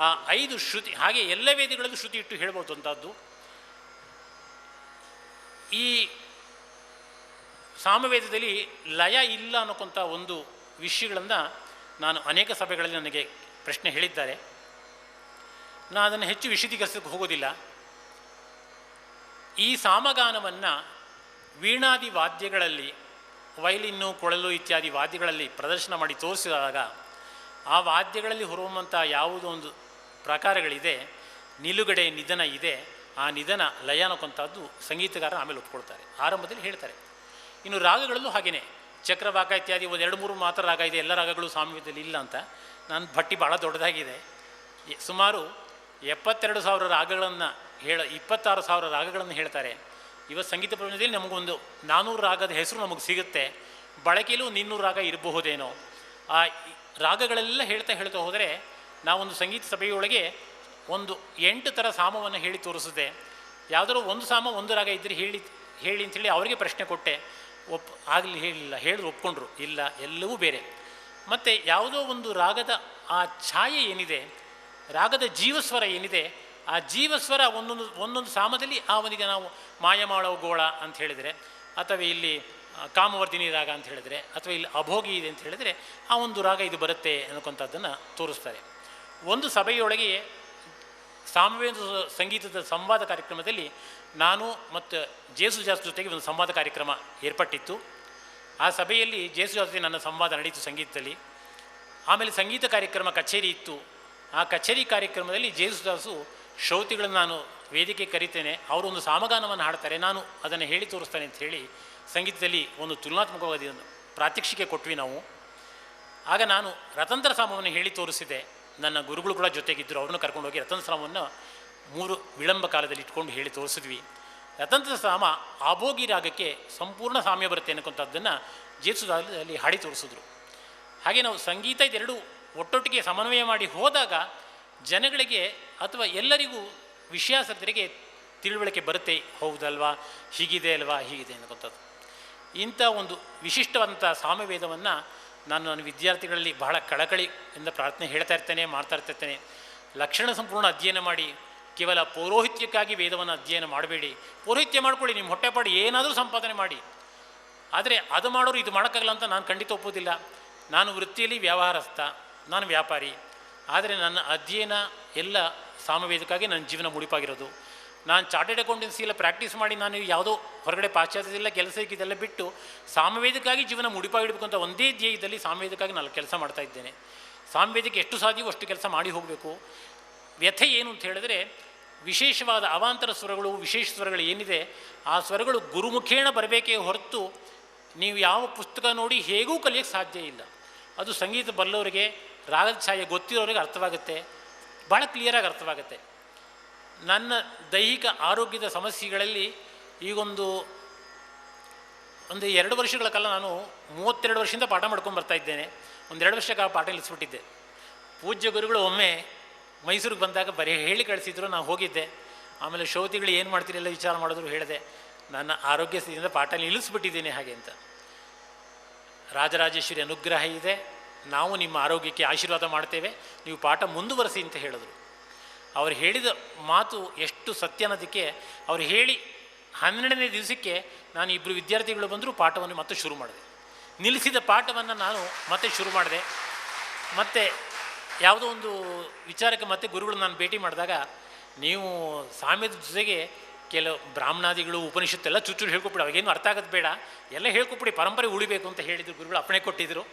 ಆ 5 ಶ್ರುತಿ ಹಾಗೆ ಎಲ್ಲ ವೇದಗಳಲ್ಲೂ ಶ್ರುತಿ ಇಟ್ಟು ಹೇಳ್ಬೋದು ಅಂಥದ್ದು. ಈ ಸಾಮವೇದದಲ್ಲಿ ಲಯ ಇಲ್ಲ ಅನ್ನೋಕ್ಕಂಥ ಒಂದು ವಿಷಯಗಳನ್ನು ನಾನು ಅನೇಕ ಸಭೆಗಳಲ್ಲಿ ನನಗೆ ಪ್ರಶ್ನೆ ಹೇಳಿದ್ದಾರೆ. ನಾನು ಅದನ್ನು ಹೆಚ್ಚು ವಿಶದೀಕರಿಸೋಕ್ಕೆ ಹೋಗೋದಿಲ್ಲ. ಈ ಸಾಮಗಾನವನ್ನು ವೀಣಾದಿ ವಾದ್ಯಗಳಲ್ಲಿ ವಯಲಿನ್ನು, ಕೊಳಲು ಇತ್ಯಾದಿ ವಾದ್ಯಗಳಲ್ಲಿ ಪ್ರದರ್ಶನ ಮಾಡಿ ತೋರಿಸಿದಾಗ ಆ ವಾದ್ಯಗಳಲ್ಲಿ ಹೊರಹೊಮ್ಮಂಥ ಯಾವುದೋ ಒಂದು ಪ್ರಕಾರಗಳಿದೆ, ನಿಲುಗಡೆ ನಿಧನ ಇದೆ, ಆ ನಿಧನ ಲಯ ಅನ್ನೋಕ್ಕಂಥದ್ದು ಸಂಗೀತಗಾರ ಆಮೇಲೆ ಒಪ್ಕೊಳ್ತಾರೆ, ಆರಂಭದಲ್ಲಿ ಹೇಳ್ತಾರೆ. ಇನ್ನು ರಾಗಗಳಲ್ಲೂ ಹಾಗೆಯೇ ಚಕ್ರವಾಕ ಇತ್ಯಾದಿ ಒಂದು 2-3 ಮಾತ್ರ ರಾಗ ಇದೆ, ಎಲ್ಲ ರಾಗಗಳು ಸಾಮ್ಯದಲ್ಲಿ ಇಲ್ಲ ಅಂತ. ನನ್ನ ಭಟ್ಟಿ ಭಾಳ ದೊಡ್ಡದಾಗಿದೆ. ಸುಮಾರು 72,000 ರಾಗಗಳನ್ನು 26,000 ರಾಗಗಳನ್ನು ಹೇಳ್ತಾರೆ. ಇವತ್ತು ಸಂಗೀತ ಪ್ರಪಂಚದಲ್ಲಿ ನಮಗೊಂದು 400 ರಾಗದ ಹೆಸರು ನಮಗೆ ಸಿಗುತ್ತೆ. ಬಳಕೆಯಲ್ಲೂ 200 ರಾಗ ಇರಬಹುದೇನೋ. ಆ ರಾಗಗಳೆಲ್ಲ ಹೇಳ್ತಾ ಹೋದರೆ ನಾವೊಂದು ಸಂಗೀತ ಸಭೆಯೊಳಗೆ ಒಂದು 8 ಥರ ಸಾಮವನ್ನು ಹೇಳಿ ತೋರಿಸಿದೆ. ಯಾವುದಾದ್ರು ಒಂದು ಸಾಮ ಒಂದು ರಾಗ ಇದ್ದರೆ ಹೇಳಿ ಅಂಥೇಳಿ ಅವರಿಗೆ ಪ್ರಶ್ನೆ ಕೊಟ್ಟೆ. ಆಗಲಿ, ಹೇಳಿಲ್ಲ, ಹೇಳಿದ್ರು ಒಪ್ಕೊಂಡ್ರು, ಇಲ್ಲ ಎಲ್ಲವೂ ಬೇರೆ. ಮತ್ತು ಯಾವುದೋ ಒಂದು ರಾಗದ ಆ ಛಾಯೆ ಏನಿದೆ, ರಾಗದ ಜೀವಸ್ವರ ಏನಿದೆ, ಆ ಜೀವಸ್ವರ ಒಂದೊಂದು ಸಾಮದಲ್ಲಿ ಅವನಿಗೆ ನಾವು ಮಾಯಮಾಳವ ಗೋಳ ಅಂತ ಹೇಳಿದರೆ, ಅಥವಾ ಇಲ್ಲಿ ಕಾಮವರ್ಧಿನಿ ರಾಗ ಅಂತ ಹೇಳಿದರೆ, ಅಥವಾ ಇಲ್ಲಿ ಅಭೋಗಿ ಇದೆ ಅಂತ ಹೇಳಿದರೆ ಆ ಒಂದು ರಾಗ ಇದು ಬರುತ್ತೆ ಅನ್ನೋಕ್ಕಂಥದ್ದನ್ನು ತೋರಿಸ್ತಾರೆ. ಒಂದು ಸಭೆಯೊಳಗೆ ಸಾಮವೇದ ಸಂಗೀತದ ಸಂವಾದ ಕಾರ್ಯಕ್ರಮದಲ್ಲಿ ನಾನು ಮತ್ತು ಜೇಸುದಾಸ್ ಜೊತೆಗೆ ಒಂದು ಸಂವಾದ ಕಾರ್ಯಕ್ರಮ ಏರ್ಪಟ್ಟಿತ್ತು. ಆ ಸಭೆಯಲ್ಲಿ ಜೇಸುದಾಸ್ ಜೊತೆ ನನ್ನ ಸಂವಾದ ನಡೀತು ಸಂಗೀತದಲ್ಲಿ. ಆಮೇಲೆ ಸಂಗೀತ ಕಾರ್ಯಕ್ರಮ ಕಚೇರಿ ಇತ್ತು. ಆ ಕಚೇರಿ ಕಾರ್ಯಕ್ರಮದಲ್ಲಿ ಜೇಸುದಾಸು ಶ್ರೋತಿಗಳನ್ನು ನಾನು ವೇದಿಕೆ ಕರಿತೇನೆ, ಅವರೊಂದು ಸಾಮಗಾನವನ್ನು ಹಾಡ್ತಾರೆ, ನಾನು ಅದನ್ನು ಹೇಳಿ ತೋರಿಸ್ತೇನೆ ಅಂತ ಹೇಳಿ ಸಂಗೀತದಲ್ಲಿ ಒಂದು ತುಲನಾತ್ಮಕವಾದ ಪ್ರಾತ್ಯಕ್ಷಿಕೆ ಕೊಟ್ವಿ ನಾವು. ಆಗ ನಾನು ರತಂತ್ರ ಸಾಮವನ್ನು ಹೇಳಿ ತೋರಿಸಿದೆ. ನನ್ನ ಗುರುಗಳು ಕೂಡ ಜೊತೆಗಿದ್ದರು, ಅವ್ರನ್ನ ಕರ್ಕೊಂಡೋಗಿ ರತಂತ್ರ ಸಾಮವನ್ನು 3 ವಿಳಂಬ ಕಾಲದಲ್ಲಿ ಇಟ್ಕೊಂಡು ಹೇಳಿ ತೋರಿಸಿದ್ವಿ. ರತಂತ್ರ ಸಾಮ ಆಭೋಗಿ ರಾಗಕ್ಕೆ ಸಂಪೂರ್ಣ ಸಾಮ್ಯ ಬರುತ್ತೆ ಅನ್ನೋಂಥದ್ದನ್ನು ಜೇಸುದಾಸಲ್ಲಿ ಹಾಡಿ ತೋರಿಸಿದ್ರು. ಹಾಗೆ ನಾವು ಸಂಗೀತ ಇದೆರಡು ಒಟ್ಟೊಟ್ಟಿಗೆ ಸಮನ್ವಯ ಮಾಡಿ ಹೋದಾಗ ಜನಗಳಿಗೆ ಅಥವಾ ಎಲ್ಲರಿಗೂ ವಿಷಯಾಸಕ್ತರಿಗೆ ತಿಳುವಳಿಕೆ ಬರುತ್ತೆ, ಹೌದಲ್ವಾ, ಹೀಗಿದೆ ಅಲ್ವಾ, ಹೀಗಿದೆ ಅನ್ನೋಂಥದ್ದು. ಇಂಥ ಒಂದು ವಿಶಿಷ್ಟವಾದಂಥ ಸಾಮವೇದವನ್ನು ನಾನು ನನ್ನ ವಿದ್ಯಾರ್ಥಿಗಳಲ್ಲಿ ಬಹಳ ಕಳಕಳಿಯಿಂದ ಪ್ರಾರ್ಥನೆ ಹೇಳ್ತಾ ಇರ್ತೇನೆ, ಮಾಡ್ತಾ ಇರ್ತೇನೆ. ಲಕ್ಷಣ ಸಂಪೂರ್ಣ ಅಧ್ಯಯನ ಮಾಡಿ, ಕೇವಲ ಪೌರೋಹಿತ್ಯಕ್ಕಾಗಿ ವೇದವನ್ನು ಅಧ್ಯಯನ ಮಾಡಬೇಡಿ. ಪೌರೋಹಿತ್ಯ ಮಾಡ್ಕೊಳ್ಳಿ, ನಿಮ್ಮ ಹೊಟ್ಟೆಪಾಡು ಏನಾದರೂ ಸಂಪಾದನೆ ಮಾಡಿ, ಆದರೆ ಅದು ಮಾಡೋರು ಇದು ಮಾಡೋಕ್ಕಾಗಲ್ಲ ಅಂತ ನಾನು ಖಂಡಿತ ಒಪ್ಪೋದಿಲ್ಲ. ನಾನು ವೃತ್ತಿಯಲ್ಲಿ ವ್ಯವಹಾರಸ್ಥ, ನಾನು ವ್ಯಾಪಾರಿ, ಆದರೆ ನನ್ನ ಅಧ್ಯಯನ ಎಲ್ಲ ಸಾಮವೇದಕ್ಕಾಗಿ ನನ್ನ ಜೀವನ ಮುಡಿಪಾಗಿರೋದು. ನಾನು ಚಾರ್ಟೆಡ್ ಅಕೌಂಟೆನ್ಸಿ ಎಲ್ಲ ಪ್ರಾಕ್ಟೀಸ್ ಮಾಡಿ ನಾನು ಯಾವುದೋ ಹೊರಗಡೆ ಪಾಶ್ಚಾತ್ಯದೆಲ್ಲ ಕೆಲಸಕ್ಕೆ ಇದೆಲ್ಲ ಬಿಟ್ಟು ಸಾಮವೇದಕ್ಕಾಗಿ ಜೀವನ ಮುಡಿಪಾಗಿಡಬೇಕು ಅಂತ ಒಂದೇ ಧ್ಯೇಯದಲ್ಲಿ ಸಾಮವೇದಕ್ಕಾಗಿ ನಾನು ಕೆಲಸ ಮಾಡ್ತಾ ಇದ್ದೇನೆ. ಸಾಮವೇದಕ್ಕೆ ಎಷ್ಟು ಸಾಧ್ಯವೋ ಅಷ್ಟು ಕೆಲಸ ಮಾಡಿ ಹೋಗಬೇಕು. ವ್ಯಥೆ ಏನು ಅಂತ ಹೇಳಿದ್ರೆ, ವಿಶೇಷವಾದ ಅವಾಂತರ ಸ್ವರಗಳು, ವಿಶೇಷ ಸ್ವರಗಳು ಏನಿದೆ, ಆ ಸ್ವರಗಳು ಗುರುಮುಖೇಣ ಬರಬೇಕೇ ಹೊರತು ನೀವು ಯಾವ ಪುಸ್ತಕ ನೋಡಿ ಹೇಗೂ ಕಲಿಯೋಕ್ಕೆ ಸಾಧ್ಯ ಇಲ್ಲ. ಅದು ಸಂಗೀತ ಬಲ್ಲವರಿಗೆ, ರಾಗದ ಛಾಯೆ ಗೊತ್ತಿರೋರಿಗೆ ಅರ್ಥವಾಗುತ್ತೆ, ಭಾಳ ಕ್ಲಿಯರಾಗಿ ಅರ್ಥವಾಗುತ್ತೆ. ನನ್ನ ದೈಹಿಕ ಆರೋಗ್ಯದ ಸಮಸ್ಯೆಗಳಲ್ಲಿ ಈಗೊಂದು 2 ವರ್ಷಗಳ ಕಾಲ ನಾನು 32 ವರ್ಷದಿಂದ ಪಾಠ ಮಾಡ್ಕೊಂಡು ಬರ್ತಾ ಇದ್ದೇನೆ. 2 ವರ್ಷಕ್ಕೆ ಆ ಪಾಠ ನಿಲ್ಲಿಸ್ಬಿಟ್ಟಿದ್ದೆ. ಪೂಜ್ಯ ಗುರುಗಳು ಒಮ್ಮೆ ಮೈಸೂರಿಗೆ ಬಂದಾಗ ಬರೀ ಹೇಳಿ ಕಳಿಸಿದ್ರು, ನಾನು ಹೋಗಿದ್ದೆ. ಆಮೇಲೆ ಶ್ರೋತಿಗಳು ಏನು ಮಾಡ್ತೀರಿ ಎಲ್ಲ ವಿಚಾರ ಮಾಡಿದ್ರು. ಹೇಳಿದೆ, ನನ್ನ ಆರೋಗ್ಯ ಸ್ಥಿತಿಯಿಂದ ಪಾಠ ನಿಲ್ಲಿಸ್ಬಿಟ್ಟಿದ್ದೀನಿ ಹಾಗೆ ಅಂತ. ರಾಜರಾಜೇಶ್ವರಿ ಅನುಗ್ರಹ ಇದೆ, ನಾವು ನಿಮ್ಮ ಆರೋಗ್ಯಕ್ಕೆ ಆಶೀರ್ವಾದ ಮಾಡ್ತೇವೆ, ನೀವು ಪಾಠ ಮುಂದುವರಿಸಿ ಅಂತ ಹೇಳಿದ್ರು. ಅವ್ರು ಹೇಳಿದ ಮಾತು ಎಷ್ಟು ಸತ್ಯ ಅನ್ನೋದಕ್ಕೆ, ಅವ್ರು ಹೇಳಿ 12ನೇ ದಿವಸಕ್ಕೆ ನಾನು 2 ವಿದ್ಯಾರ್ಥಿಗಳು ಬಂದರೂ ಪಾಠವನ್ನು ಮತ್ತೆ ಶುರು ಮಾಡಿದೆ. ನಿಲ್ಲಿಸಿದ ಪಾಠವನ್ನು ನಾನು ಮತ್ತೆ ಶುರು ಮಾಡಿದೆ. ಮತ್ತು ಯಾವುದೋ ಒಂದು ವಿಚಾರಕ್ಕೆ ಮತ್ತೆ ಗುರುಗಳು ನಾನು ಭೇಟಿ ಮಾಡಿದಾಗ, ನೀವು ಸಾಮ್ಯದ ಜೊತೆಗೆ ಕೆಲವು ಬ್ರಾಹ್ಮಣಾದಿಗಳು ಉಪನಿಷತ್ತೆಲ್ಲ ಚುಚ್ಚು ಹೇಳ್ಕೊಬಿಡಿ, ಅವಾಗೇನು ಅರ್ಥ ಆಗೋದು ಬೇಡ, ಎಲ್ಲ ಹೇಳ್ಕೊಬಿಡಿ, ಪರಂಪರೆ ಉಳಿಬೇಕು ಅಂತ ಹೇಳಿದರು. ಗುರುಗಳು ಅಪ್ಪಣೆ ಕೊಟ್ಟಿದ್ದರು.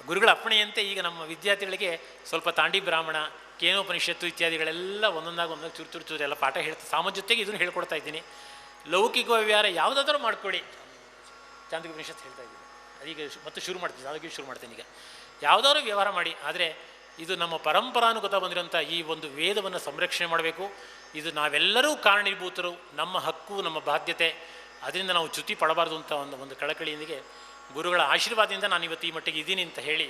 ಗುರುಗಳ ಅಪ್ಪಣೆಯಂತೆ ಈಗ ನಮ್ಮ ವಿದ್ಯಾರ್ಥಿಗಳಿಗೆ ಸ್ವಲ್ಪ ತಾಂಡಿ ಬ್ರಾಹ್ಮಣ, ಕೇನೋಪನಿಷತ್ತು ಇತ್ಯಾದಿಗಳೆಲ್ಲ ಒಂದೊಂದಾಗಿ ಚೂರು ಎಲ್ಲ ಪಾಠ ಹೇಳ್ತಾ, ಸಾಮ ಜೊತೆಗೆ ಇದನ್ನು ಹೇಳ್ಕೊಡ್ತಾ ಇದ್ದೀನಿ. ಲೌಕಿಕ ವ್ಯವಹಾರ ಯಾವುದಾದ್ರೂ ಮಾಡ್ಕೊಳ್ಳಿ, ಚಾಂದ್ರಿಕೋಪನಿಷತ್ತು ಹೇಳ್ತಾ ಇದ್ದೀನಿ, ಅದೀಗ ಮತ್ತೆ ಶುರು ಮಾಡ್ತೀನಿ, ಅದಕ್ಕೆ ಶುರು ಮಾಡ್ತೀನಿ. ಈಗ ಯಾವುದಾದ್ರೂ ವ್ಯವಹಾರ ಮಾಡಿ, ಆದರೆ ಇದು ನಮ್ಮ ಪರಂಪರಾನುಗತ ಬಂದಿರೋಂಥ ಈ ಒಂದು ವೇದವನ್ನು ಸಂರಕ್ಷಣೆ ಮಾಡಬೇಕು. ಇದು ನಾವೆಲ್ಲರೂ ಕಾರಣೀಭೂತರು, ನಮ್ಮ ಹಕ್ಕು, ನಮ್ಮ ಬಾಧ್ಯತೆ. ಅದರಿಂದ ನಾವು ಚ್ಯುತಿ ಪಡಬಾರ್ದು ಅಂತ ಒಂದು ಕಳಕಳಿಯೊಂದಿಗೆ ಗುರುಗಳ ಆಶೀರ್ವಾದದಿಂದ ನಾನು ಇವತ್ತು ಈ ಮಟ್ಟಿಗೆ ಇದ್ದೀನಿ ಅಂತ ಹೇಳಿ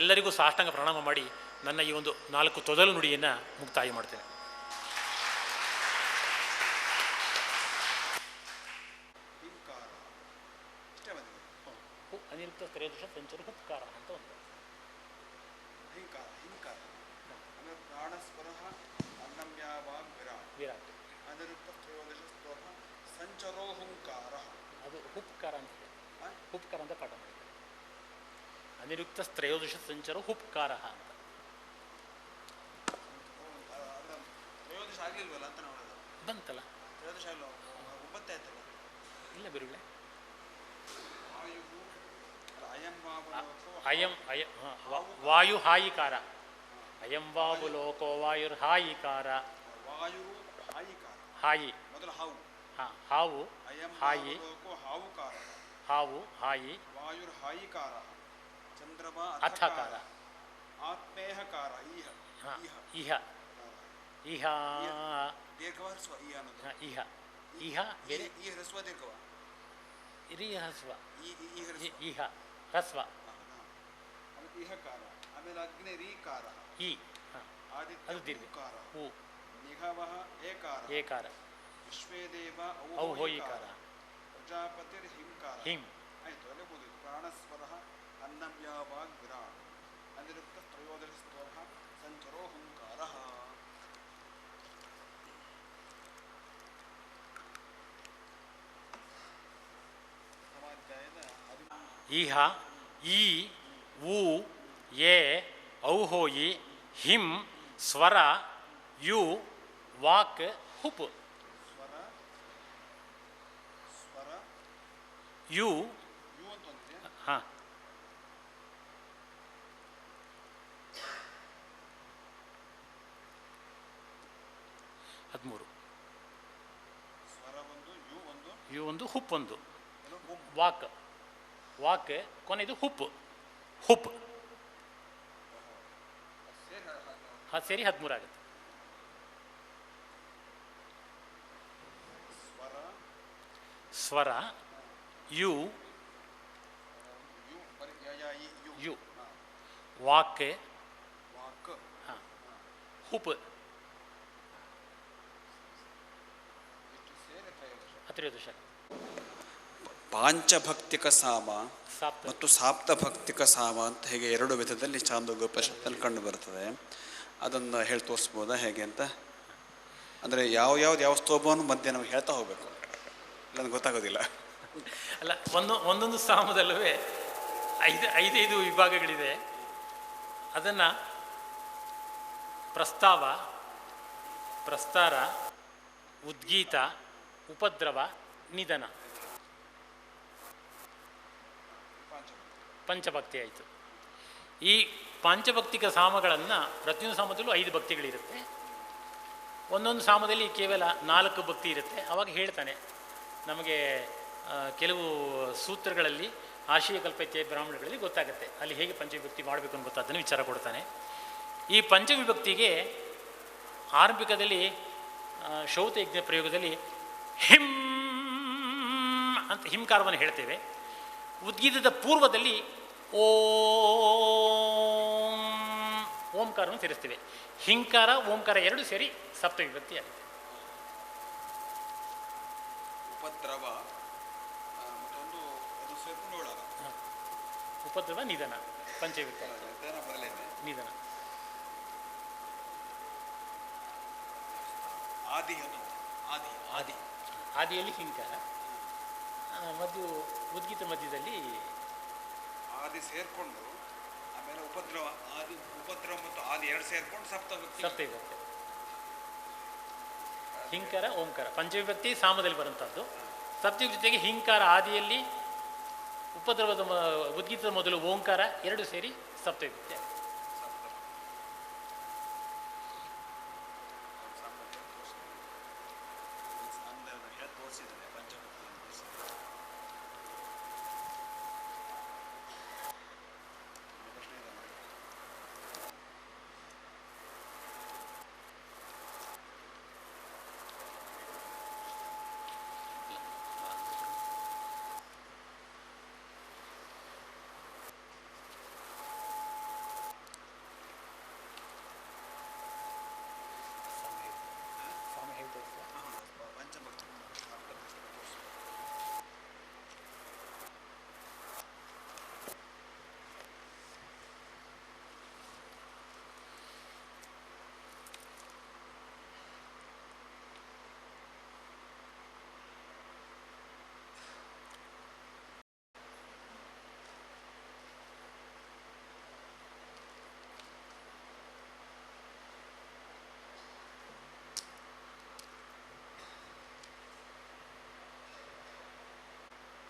ಎಲ್ಲರಿಗೂ ಸಾಷ್ಟಾಂಗ ಪ್ರಣಾಮ ಮಾಡಿ ನನ್ನ ಈ ಒಂದು 4 ತೊದಲು ನುಡಿಯನ್ನು ಮುಕ್ತಾಯ ಮಾಡ್ತೇನೆ. ಅನಿರುಕ್ತ ತ್ರಯೋದಶ ಸಂಚರ ಹುತ್ಕಾರ ಅಂತ ಒಂದು ವಿರಾಟ್, ಅದು ಹುಪ್ಕಾರ ಅಂತ ಹೇಳಿ ಹುಪ್ಕಾರ ಅಂತ ಪಾಠ ಮಾಡಿದ್ದಾರೆ. ಅನಿರುಕ್ತ ತ್ರಯೋದಶ ಸಂಚರ ಹುಪ್ಕಾರ ಅಂತ. ಬಂತಲ್ಲ, ಇಲ್ಲ ಬಿರುಳೆ ಅಯಂ ವಾವಲೋಕೋ ಅಯಂ ಅಯ ವಾಯು ಹಾಯಿಕಾರ. ಅಯಂ ವಾವು ಲೋಕೋ ವಾಯುರ್ ಹಾಯಿಕಾರ. ವಾಯು ಹಾಯಿಕಾರ. ಹಾಯಿ ಮೊದಲು ಹಾವು. ಹಾವು ಅಯಂ ಹಾಯಿ. ವಾವಲೋಕೋ ಹಾವುಕಾರ. ಹಾವು ಹಾಯಿ. ವಾಯುರ್ ಹಾಯಿಕಾರ. ಚಂದ್ರಮ ಅಥಕಾರ. ಆತ್ಮೇಹಕಾರ. ಈಹ ಇಹ ಇಹ ದೀರ್ಘವ ಹ್ರಸ್ವ ಈಹ ಅನ್ನೋದು. ಇಹ ಇಹ ಬೇರೆ. ಈ ಹ್ರಸ್ವ ದೀರ್ಘವ. ಇರಿ ಹಸ್ವ. ಈ ಹ್ರಸ್ವ. ಇಹ ಹಸ್ವ. ಆಮೇಲೆ ಇಹಕಾರ. ಆಮೇಲೆ ಅಗ್ನಿ ರೀಕಾರ. ಈ ಆದಿತ್ಯ ದೀರ್ಘಕಾರ. ಹೂ. ನಿಘವಃ ಏಕಾರ. ಏಕಾರ. ವಿಶ್ವೇದೇವ ಔಹೋಯಿಕಾರ. ಪ್ರಜಾಪತಿರ್ ಹಿಂಕಾರ. ಹಿಂ. ಆಯ್ತು, ಅಲ್ಲೇ ಓದಿದ್ದು. ಪ್ರಾಣಸ್ವರ ಅನ್ನವ್ಯಾವಾಗ್ ವಿರಾಟ್ ಅನಿರುಕ್ತ ತ್ರಯೋದಶಸ್ತೋಭ ಸಂಚರೋ ಹುಂಕಾರ. ಇಹ ಈ ಊ ಯೇ ಔಹೋಯಿ ಹಿಂ ಸ್ವರ ಯು ವಾಕ್ ಹುಪ್. ಸ್ವರ ಸ್ವರ ಯು ಯು ಅಂತ ಒಂದಿದೆ. ಹಾಂ. ಹದಿಮೂರು. ಸ್ವರ ಒಂದು, ಯು ಒಂದು, ಯು ಒಂದು, ಹುಪ್ ಒಂದು. ಇದು ಹುಂ. Walk walk ಕೊನೆದು ಹುಪ್. ಹುಪ್ ಸೇರಿ 13 ಆಗುತ್ತೆ. ಸ್ವರ ಸ್ವರ ಯು ಯು ಬರೀ ಯ ಯ ಇ ಯು. ಯು. Walk walk. ಹಾಂ. ಹುಪ್ ಇಷ್ಟು ಸೇರಿ ತ್ರಯೋದಶ. 13. ಪಾಂಚಭಕ್ತಿಕ ಸಾಮ ಸಾಪ್ತ. ಮತ್ತು ಸಾಪ್ತಭಕ್ತಿಕ ಸಾಮ ಅಂತ ಹೇಗೆ ಎರಡು ವಿಧದಲ್ಲಿ ಛಾಂದೋಗ್ಯೋಪನಿಷತ್ತಲ್ಲಿ ಕಂಡು ಬರ್ತದೆ. ಅದನ್ನು ಹೇಳಿ ತೋರಿಸ್ಬೋದಾ ಹೇಗೆ ಅಂತ? ಅಂದರೆ ಯಾವ ಸ್ತೋಭವನ್ನು ಮಧ್ಯೆ ನಮಗೆ ಹೇಳ್ತಾ ಹೋಗಬೇಕು, ಇಲ್ಲ ನನಗೆ ಗೊತ್ತಾಗೋದಿಲ್ಲ. ಅಲ್ಲ, ಒಂದೊಂದು ಸಾಮದಲ್ಲೂ ಐದೈದು ವಿಭಾಗಗಳಿದೆ. ಅದನ್ನು ಪ್ರಸ್ತಾವ, ಪ್ರಸ್ತಾರ, ಉದ್ಗೀತ, ಉಪದ್ರವ, ನಿಧನ, ಪಂಚಭಕ್ತಿ ಆಯಿತು. ಈ ಪಂಚಭಕ್ತಿಕ ಸಾಮಗಳನ್ನು ಪ್ರತಿಯೊಂದು ಸಾಮದಲ್ಲೂ 5 ಭಕ್ತಿಗಳಿರುತ್ತೆ. ಒಂದೊಂದು ಸಾಮದಲ್ಲಿ ಕೇವಲ 4 ಭಕ್ತಿ ಇರುತ್ತೆ. ಆವಾಗ ಹೇಳ್ತಾನೆ ನಮಗೆ ಕೆಲವು ಸೂತ್ರಗಳಲ್ಲಿ ಆಶಯ ಕಲ್ಪೈತ್ಯ ಬ್ರಾಹ್ಮಣಗಳಲ್ಲಿ ಗೊತ್ತಾಗುತ್ತೆ ಅಲ್ಲಿ ಹೇಗೆ ಪಂಚವಿಭಕ್ತಿ ಮಾಡಬೇಕು ಅಂತ ಗೊತ್ತಾದನ್ನು ವಿಚಾರ ಕೊಡ್ತಾನೆ. ಈ ಪಂಚವಿಭಕ್ತಿಗೆ ಆರಂಭಿಕದಲ್ಲಿ ಶೌತಯಜ್ಞ ಪ್ರಯೋಗದಲ್ಲಿ ಹಿಂ ಅಂತ ಹಿಂಕಾರವನ್ನು ಹೇಳ್ತೇವೆ. ಉದ್ಗೀತದ ಪೂರ್ವದಲ್ಲಿ ಓಂ ಓಂಕಾರವನ್ನು ಸೇರಿಸ್ತೇವೆ. ಹಿಂಕಾರ ಓಂಕಾರ ಎರಡು ಸೇರಿ ಸಪ್ತವಿಭಕ್ತಿ ಆಗುತ್ತೆ. ಉಪದ್ರವ ಮತ್ತೊಂದು ಅದು ಸೇರ್ಕೊಂಡು ಹೇಳೋಣ. ಉಪದ್ರವ, ನಿಧನ, ಪಂಚವಿಭಕ್ತಿ. ನಿಧನ ಆದಿ ಅನ್ನೋದು. ಆದಿ ಆದಿ ಆದಿಯಲ್ಲಿ ಹಿಂಕಾರ, ಉದ್ಗೀತ ಮಧ್ಯದಲ್ಲಿ ಆದಿ ಸೇರ್ಕೊಂಡು ಆಮೇಲೆ ಉಪದ್ರವ. ಉಪದ್ರವ ಮತ್ತು ಆದಿ ಎರಡು ಸೇರ್ಕೊಂಡು ಸಪ್ತವಿಭಕ್ತಿ. ಹಿಂಕಾರ ಓಂಕಾರ ಪಂಚವಿಭಕ್ತಿ ಸಾಮದಲ್ಲಿ ಬರುವಂಥದ್ದು. ಸಪ್ತವಿಭಕ್ತಿಗೆ ಹಿಂಕಾರ ಆದಿಯಲ್ಲಿ, ಉಪದ್ರವದ ಉದ್ಗೀತದ ಮೊದಲು ಓಂಕಾರ, ಎರಡು ಸೇರಿ ಸಪ್ತವಿಭಕ್ತಿ.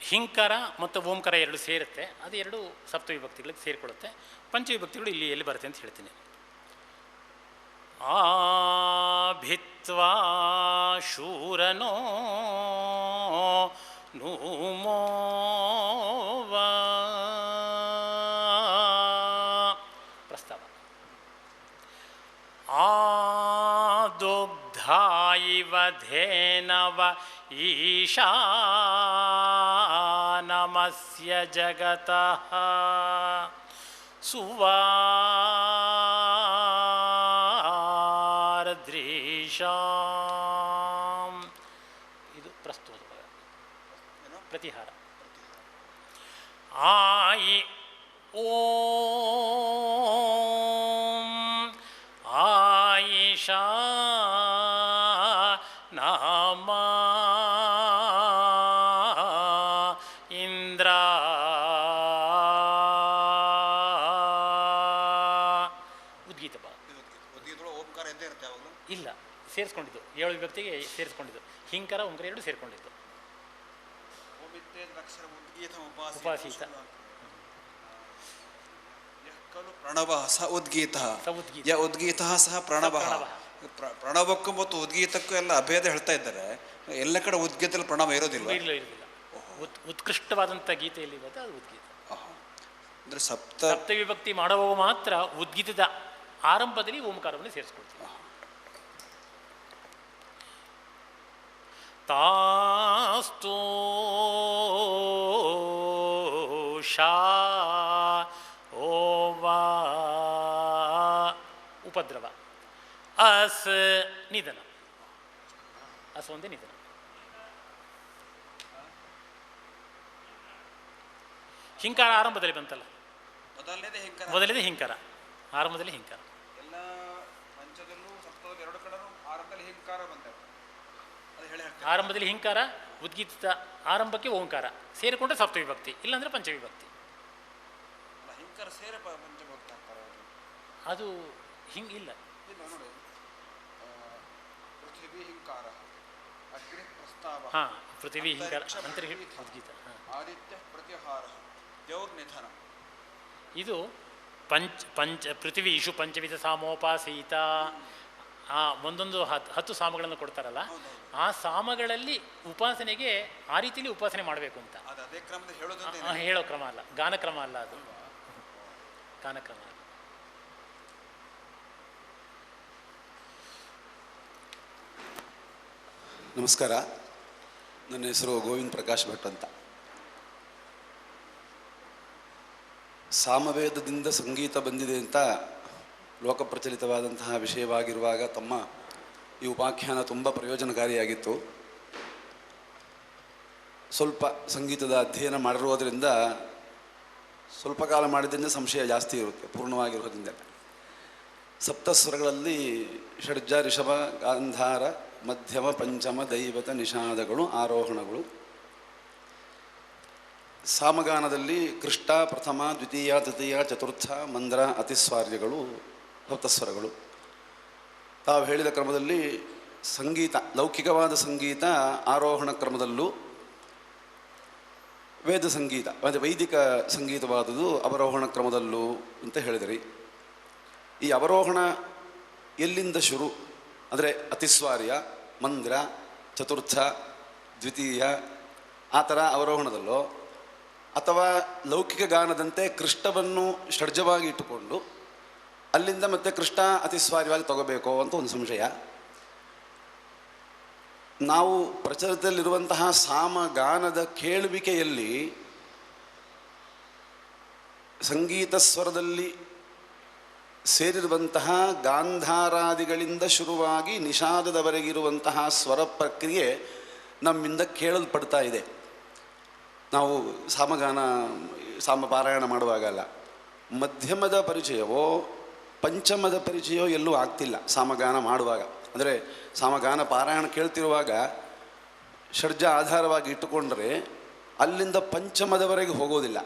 ಹಿಂಕಾರ ಮತ್ತು ಓಂಕಾರ ಎರಡು ಸೇರುತ್ತೆ, ಅದು ಎರಡು ಸಪ್ತವಿಭಕ್ತಿಗಳಿಗೆ ಸೇರಿಕೊಳ್ಳುತ್ತೆ. ಪಂಚವಿಭಕ್ತಿಗಳು ಇಲ್ಲಿ ಎಲ್ಲಿ ಬರುತ್ತೆ ಅಂತ ಹೇಳ್ತೀನಿ. ಭಿತ್ವಾ ಶೂರನೋ ನೂಮೋವ ಪ್ರಸ್ತಾವ. ಆದುಗ್ಧಾ ಇವ ಧೇನವ ಈಶಾನಮಸ್ಯ ಜಗತಃ ಸುವಾರ್ದೃಶಾಂ. ಇದು ಪ್ರಸ್ತುತ ಪ್ರತಿಹಾರ. ಆಯಿ ಓಂ ಆಯಿಷಾ ನಾಮ ಇಂದ್ರ ಉದ್ಗೀತ ಭಾಗ. ಓಂಕಾರ ಎಂದೇ ಇರುತ್ತೆ ಯಾವಾಗಲೂ? ಇಲ್ಲ, ಸೇರಿಸ್ಕೊಂಡಿದ್ದು 7 ವಿಭಕ್ತಿಗೆ ಸೇರಿಸ್ಕೊಂಡಿದ್ದು. ಹಿಂಕಾರ ಓಂಕಾರ ಎರಡು ಸೇರಿಕೊಂಡಿದ್ದು. ಉಪಾಸೀತ ಪ್ರಣವ ಸ ಉದ್ಗೀತ ಯ ಉದ್ಗೀತ ಸಹ ಪ್ರಣವ. ಪ್ರಣವಕ್ಕೂ ಮತ್ತು ಉದ್ಗೀತಕ್ಕೂ ಎಲ್ಲ ಅಭೇದ ಹೇಳ್ತಾ ಇದ್ದಾರೆ. ಎಲ್ಲ ಕಡೆ ಉದ್ಗೀತದಲ್ಲಿ ಪ್ರಣವ ಇರೋದಿಲ್ಲ. ಇರೋದಿಲ್ಲ. ಉತ್ಕೃಷ್ಟವಾದಂಥ ಗೀತೆಯಲ್ಲಿ ಇರುತ್ತೆ ಅದು ಉದ್ಗೀತ. ಅಂದರೆ ಸಪ್ತ ವಿಭಕ್ತಿ ಮಾಡುವವ ಮಾತ್ರ ಉದ್ಗೀತದ ಆರಂಭದಲ್ಲಿ ಓಂಕಾರವನ್ನು ಸೇರಿಸ್ಕೊಳ್ತೀವಿ. ತಾಸ್ತೋ ಶಾ ಓವಾ ಉಪದ್ರವ. ಅಸ್ ನಿಧನ. ಅಸ್ ಒಂದೇ ನಿಧನ. ಹಿಂಕಾರ ಆರಂಭದಲ್ಲಿ ಬಂತಲ್ಲ, ಮೊದಲನೇದೇ ಹಿಂಕಾರ, ಆರಂಭದಲ್ಲಿ ಹಿಂಕಾರ. ಎಲ್ಲ ಪಂಚದಲ್ಲೂ ಸಪ್ತದಲ್ಲಿ ಎರಡು ಕಡೆನೂ ಆರಂಭದಲ್ಲಿ ಹಿಂಕಾರ ಬಂತಲ್ಲ, ಅದು ಹೇಳಿ ಆರಂಭದಲ್ಲಿ ಹಿಂಕಾರ, ಉದ್ಗೀತದ ಆರಂಭಕ್ಕೆ ಓಂಕಾರ ಸೇರಿಕೊಂಡ್ರೆ ಸಪ್ತವಿಭಕ್ತಿ, ಇಲ್ಲಾಂದ್ರೆ ಪಂಚವಿಭಕ್ತಿ. ಹಿಂಕಾರ ಸೇರಿ ಪಂಚಭಕ್ತಿ ಅಂತಾರೆ. ಅದು ಹಿಂಗಿಲ್ಲ. ನೋಡಿ, ಪೃಥ್ವಿ ಹಿಂಕಾರ, ಅಗ್ನಿ ಪ್ರಸ್ತಾವ, ಹಾಂ, ಪೃಥ್ವಿ ಹಿಂಕಾರ, ಅಂತರಿಕ್ಷ ಉದ್ಗೀತ, ಆದಿತ್ಯ ಪ್ರತಿಹಾರ, ದೇವ್ರ ನಿಧನ. ಇದು ಪೃಥ್ವೀಷು ಪಂಚವಿಧ ಸಾಮೋಪಾಸೀತ. ಒಂದೊಂದು 10 ಸಾಮಗಳನ್ನು ಕೊಡ್ತಾರಲ್ಲ, ಆ ಸಾಮಗಳಲ್ಲಿ ಉಪಾಸನೆಗೆ ಆ ರೀತಿಯಲ್ಲಿ ಉಪಾಸನೆ ಮಾಡಬೇಕು ಅಂತ ಅದೇ ಕ್ರಮದಲ್ಲಿ ಹೇಳೋ ಕ್ರಮ ಅಲ್ಲ, ಗಾನಕ್ರಮ ಅಲ್ಲ, ಅದು ಗಾನಕ್ರಮ ಅಲ್ಲ. ನಮಸ್ಕಾರ, ನನ್ನ ಹೆಸರು ಗೋವಿಂದ ಪ್ರಕಾಶ್ ಭಟ್ ಅಂತ. ಸಾಮವೇದದಿಂದ ಸಂಗೀತ ಬಂದಿದೆ ಅಂತ ಲೋಕಪ್ರಚಲಿತವಾದಂತಹ ವಿಷಯವಾಗಿರುವಾಗ ತಮ್ಮ ಈ ಉಪಾಖ್ಯಾನ ತುಂಬ ಪ್ರಯೋಜನಕಾರಿಯಾಗಿತ್ತು. ಸ್ವಲ್ಪ ಸಂಗೀತದ ಅಧ್ಯಯನ ಮಾಡಿರುವುದರಿಂದ ಸ್ವಲ್ಪ ಕಾಲ ಮಾಡಿದ್ದರಿಂದ ಸಂಶಯ ಜಾಸ್ತಿ ಇರುತ್ತೆ, ಪೂರ್ಣವಾಗಿರೋದ್ರಿಂದ. ಸಪ್ತಸ್ವರಗಳಲ್ಲಿ ಷಡ್ಜ, ರಿಷಭ, ಗಾಂಧಾರ, ಮಧ್ಯಮ, ಪಂಚಮ, ದೈವತ, ನಿಷಾದಗಳು ಆರೋಹಣಗಳು. ಸಾಮಗಾನದಲ್ಲಿ ಕೃಷ್ಟ, ಪ್ರಥಮ, ದ್ವಿತೀಯ, ತೃತೀಯ, ಚತುರ್ಥ, ಮಂದ್ರ, ಅತಿಸ್ವಾರ್ಯಗಳು ಸಪ್ತಸ್ವರಗಳು. ತಾವು ಹೇಳಿದ ಕ್ರಮದಲ್ಲಿ ಸಂಗೀತ, ಲೌಕಿಕವಾದ ಸಂಗೀತ ಆರೋಹಣ ಕ್ರಮದಲ್ಲೂ, ವೇದ ಸಂಗೀತ ಅಂದರೆ ವೈದಿಕ ಸಂಗೀತವಾದುದು ಅವರೋಹಣ ಕ್ರಮದಲ್ಲೂ ಅಂತ ಹೇಳಿದಿರಿ. ಈ ಅವರೋಹಣ ಎಲ್ಲಿಂದ ಶುರು ಅಂದರೆ ಅತಿಸ್ವಾರ್ಯ, ಮಂದ್ರ, ಚತುರ್ಥ, ದ್ವಿತೀಯ ಆ ಥರ ಅವರೋಹಣದಲ್ಲೋ, ಅಥವಾ ಲೌಕಿಕ ಗಾನದಂತೆ ಕೃಷ್ಟವನ್ನು ಷಡ್ಜವಾಗಿ ಇಟ್ಟುಕೊಂಡು ಅಲ್ಲಿಂದ ಮತ್ತೆ ಕೃಷ್ಟ ಅತಿಸ್ವಾರ್ಯವಾಗಿ ತಗೋಬೇಕೋ ಅಂತ ಒಂದು ಸಂಶಯ. ನಾವು ಪ್ರಚಲಿತದಲ್ಲಿರುವಂತಹ ಸಾಮಗಾನದ ಕೇಳುವಿಕೆಯಲ್ಲಿ ಸಂಗೀತ ಸ್ವರದಲ್ಲಿ ಸೇರಿರುವಂತಹ ಗಾಂಧಾರಾದಿಗಳಿಂದ ಶುರುವಾಗಿ ನಿಷಾದದವರೆಗಿರುವಂತಹ ಸ್ವರ ಪ್ರಕ್ರಿಯೆ ನಮ್ಮಿಂದ ಕೇಳಲ್ಪಡ್ತಾ ಇದೆ. ನಾವು ಸಾಮಪಾರಾಯಣ ಮಾಡುವಾಗಲ್ಲ ಮಧ್ಯಮದ ಪರಿಚಯವೋ ಪಂಚಮದ ಪರಿಚಯವೋ ಎಲ್ಲೂ ಆಗ್ತಿಲ್ಲ. ಸಾಮಗಾನ ಮಾಡುವಾಗ ಅಂದರೆ ಸಾಮಗಾನ ಪಾರಾಯಣ ಕೇಳ್ತಿರುವಾಗ ಷಡ್ಜ ಆಧಾರವಾಗಿ ಇಟ್ಟುಕೊಂಡ್ರೆ ಅಲ್ಲಿಂದ ಪಂಚಮದವರೆಗೆ ಹೋಗೋದಿಲ್ಲ.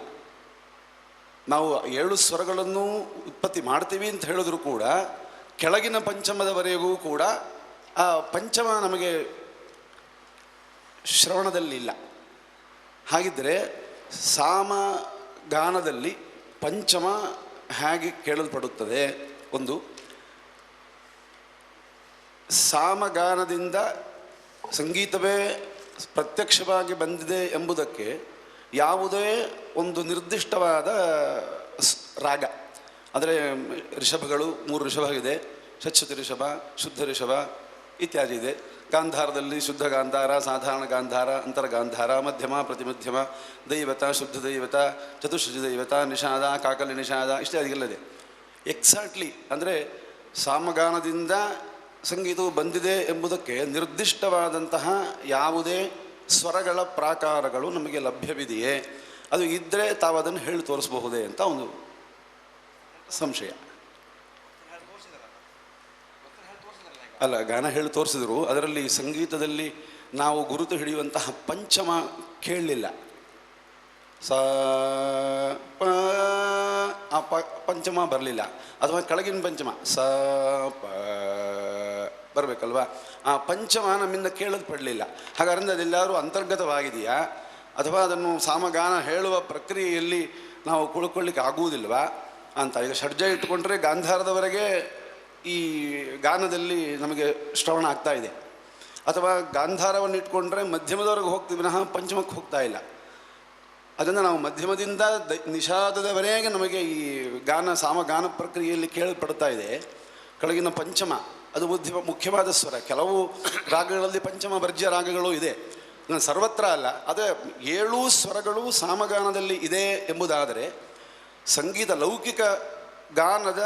ನಾವು 7 ಸ್ವರಗಳನ್ನು ಉತ್ಪತ್ತಿ ಮಾಡ್ತೀವಿ ಅಂತ ಹೇಳಿದ್ರು ಕೂಡ ಕೆಳಗಿನ ಪಂಚಮದವರೆಗೂ ಕೂಡ ಆ ಪಂಚಮ ನಮಗೆ ಶ್ರವಣದಲ್ಲಿಲ್ಲ. ಹಾಗಿದ್ದರೆ ಸಾಮಗಾನದಲ್ಲಿ ಪಂಚಮ ಹೇಗೆ ಕೇಳಲ್ಪಡುತ್ತದೆ? ಒಂದು, ಸಾಮಗಾನದಿಂದ ಸಂಗೀತವೇ ಪ್ರತ್ಯಕ್ಷವಾಗಿ ಬಂದಿದೆ ಎಂಬುದಕ್ಕೆ ಯಾವುದೇ ಒಂದು ನಿರ್ದಿಷ್ಟವಾದ ರಾಗ, ಅಂದರೆ ಋಷಭಗಳು 3 ಋಷಭ ಇದೆ, ಷಟ್ಶತಿ ಋಷಭ, ಶುದ್ಧ ಋಷಭ ಇತ್ಯಾದಿ ಇದೆ. ಗಾಂಧಾರದಲ್ಲಿ ಶುದ್ಧ ಗಾಂಧಾರ, ಸಾಧಾರಣ ಗಾಂಧಾರ, ಅಂತರಗಾಂಧಾರ, ಮಧ್ಯಮ, ಪ್ರತಿಮಧ್ಯಮ, ದೈವತ, ಶುದ್ಧ ದೈವತ, ಚತುಶ್ರುತಿ ದೈವತ, ನಿಷಾದ, ಕಾಕಲಿ ನಿಷಾದ ಇತ್ಯಾದಿಗಳಿದೆ. ಎಕ್ಸಾಕ್ಟ್ಲಿ ಅಂದರೆ ಸಾಮಗಾನದಿಂದ ಸಂಗೀತವು ಬಂದಿದೆ ಎಂಬುದಕ್ಕೆ ನಿರ್ದಿಷ್ಟವಾದಂತಹ ಯಾವುದೇ ಸ್ವರಗಳ ಪ್ರಾಕಾರಗಳು ನಮಗೆ ಲಭ್ಯವಿದೆಯೇ? ಅದು ಇದ್ದರೆ ತಾವು ಅದನ್ನು ಹೇಳಿ ತೋರಿಸಬಹುದೇ ಅಂತ ಒಂದು ಸಂಶಯ. ಅಲ್ಲ, ಗಾನ ಹೇಳಿ ತೋರಿಸಿದ್ರು, ಅದರಲ್ಲಿ ಸಂಗೀತದಲ್ಲಿ ನಾವು ಗುರುತು ಹಿಡಿಯುವಂತಹ ಪಂಚಮ ಕೇಳಲಿಲ್ಲ. ಸ ಪ ಆ ಪಂಚಮ ಬರಲಿಲ್ಲ, ಅಥವಾ ಕೆಳಗಿನ ಪಂಚಮ ಸ ಪ ಬರಬೇಕಲ್ವಾ? ಆ ಪಂಚಮ ನಮ್ಮಿಂದ ಕೇಳಲ್ಪಡಲಿಲ್ಲ. ಹಾಗಾದ್ರೆ ಅದೆಲ್ಲರೂ ಅಂತರ್ಗತವಾಗಿದೆಯಾ, ಅಥವಾ ಅದನ್ನು ಸಾಮಗಾನ ಹೇಳುವ ಪ್ರಕ್ರಿಯೆಯಲ್ಲಿ ನಾವು ಕುಳ್ಕೊಳ್ಳಿಕ್ಕೆ ಆಗುವುದಿಲ್ವಾ ಅಂತ. ಈಗ ಷಡ್ಜ ಇಟ್ಟುಕೊಂಡ್ರೆ ಗಾಂಧಾರದವರೆಗೆ ಈ ಗಾನದಲ್ಲಿ ನಮಗೆ ಶ್ರವಣ ಆಗ್ತಾ ಇದೆ, ಅಥವಾ ಗಾಂಧಾರವನ್ನು ಇಟ್ಕೊಂಡ್ರೆ ಮಧ್ಯಮದವರೆಗೆ ಹೋಗ್ತೀವಿ, ವಿನಃ ಪಂಚಮಕ್ಕೆ ಹೋಗ್ತಾ ಇಲ್ಲ. ಅದನ್ನು ನಾವು ಮಧ್ಯಮದಿಂದ ನಿಷಾದದವರೆಗೆ ನಮಗೆ ಈ ಸಾಮಗಾನ ಪ್ರಕ್ರಿಯೆಯಲ್ಲಿ ಕೇಳಲ್ಪಡ್ತಾ ಇದೆ. ಕೆಳಗಿನ ಪಂಚಮ ಅದು ಮುಖ್ಯವಾದ ಸ್ವರ. ಕೆಲವು ರಾಗಗಳಲ್ಲಿ ಪಂಚಮ ವರ್ಜ್ಯ ರಾಗಗಳು ಇದೆ, ಸರ್ವತ್ರ ಅಲ್ಲ. ಅದೇ 7 ಸ್ವರಗಳು ಸಾಮಗಾನದಲ್ಲಿ ಇದೆ ಎಂಬುದಾದರೆ ಸಂಗೀತ ಲೌಕಿಕ ಗಾನದ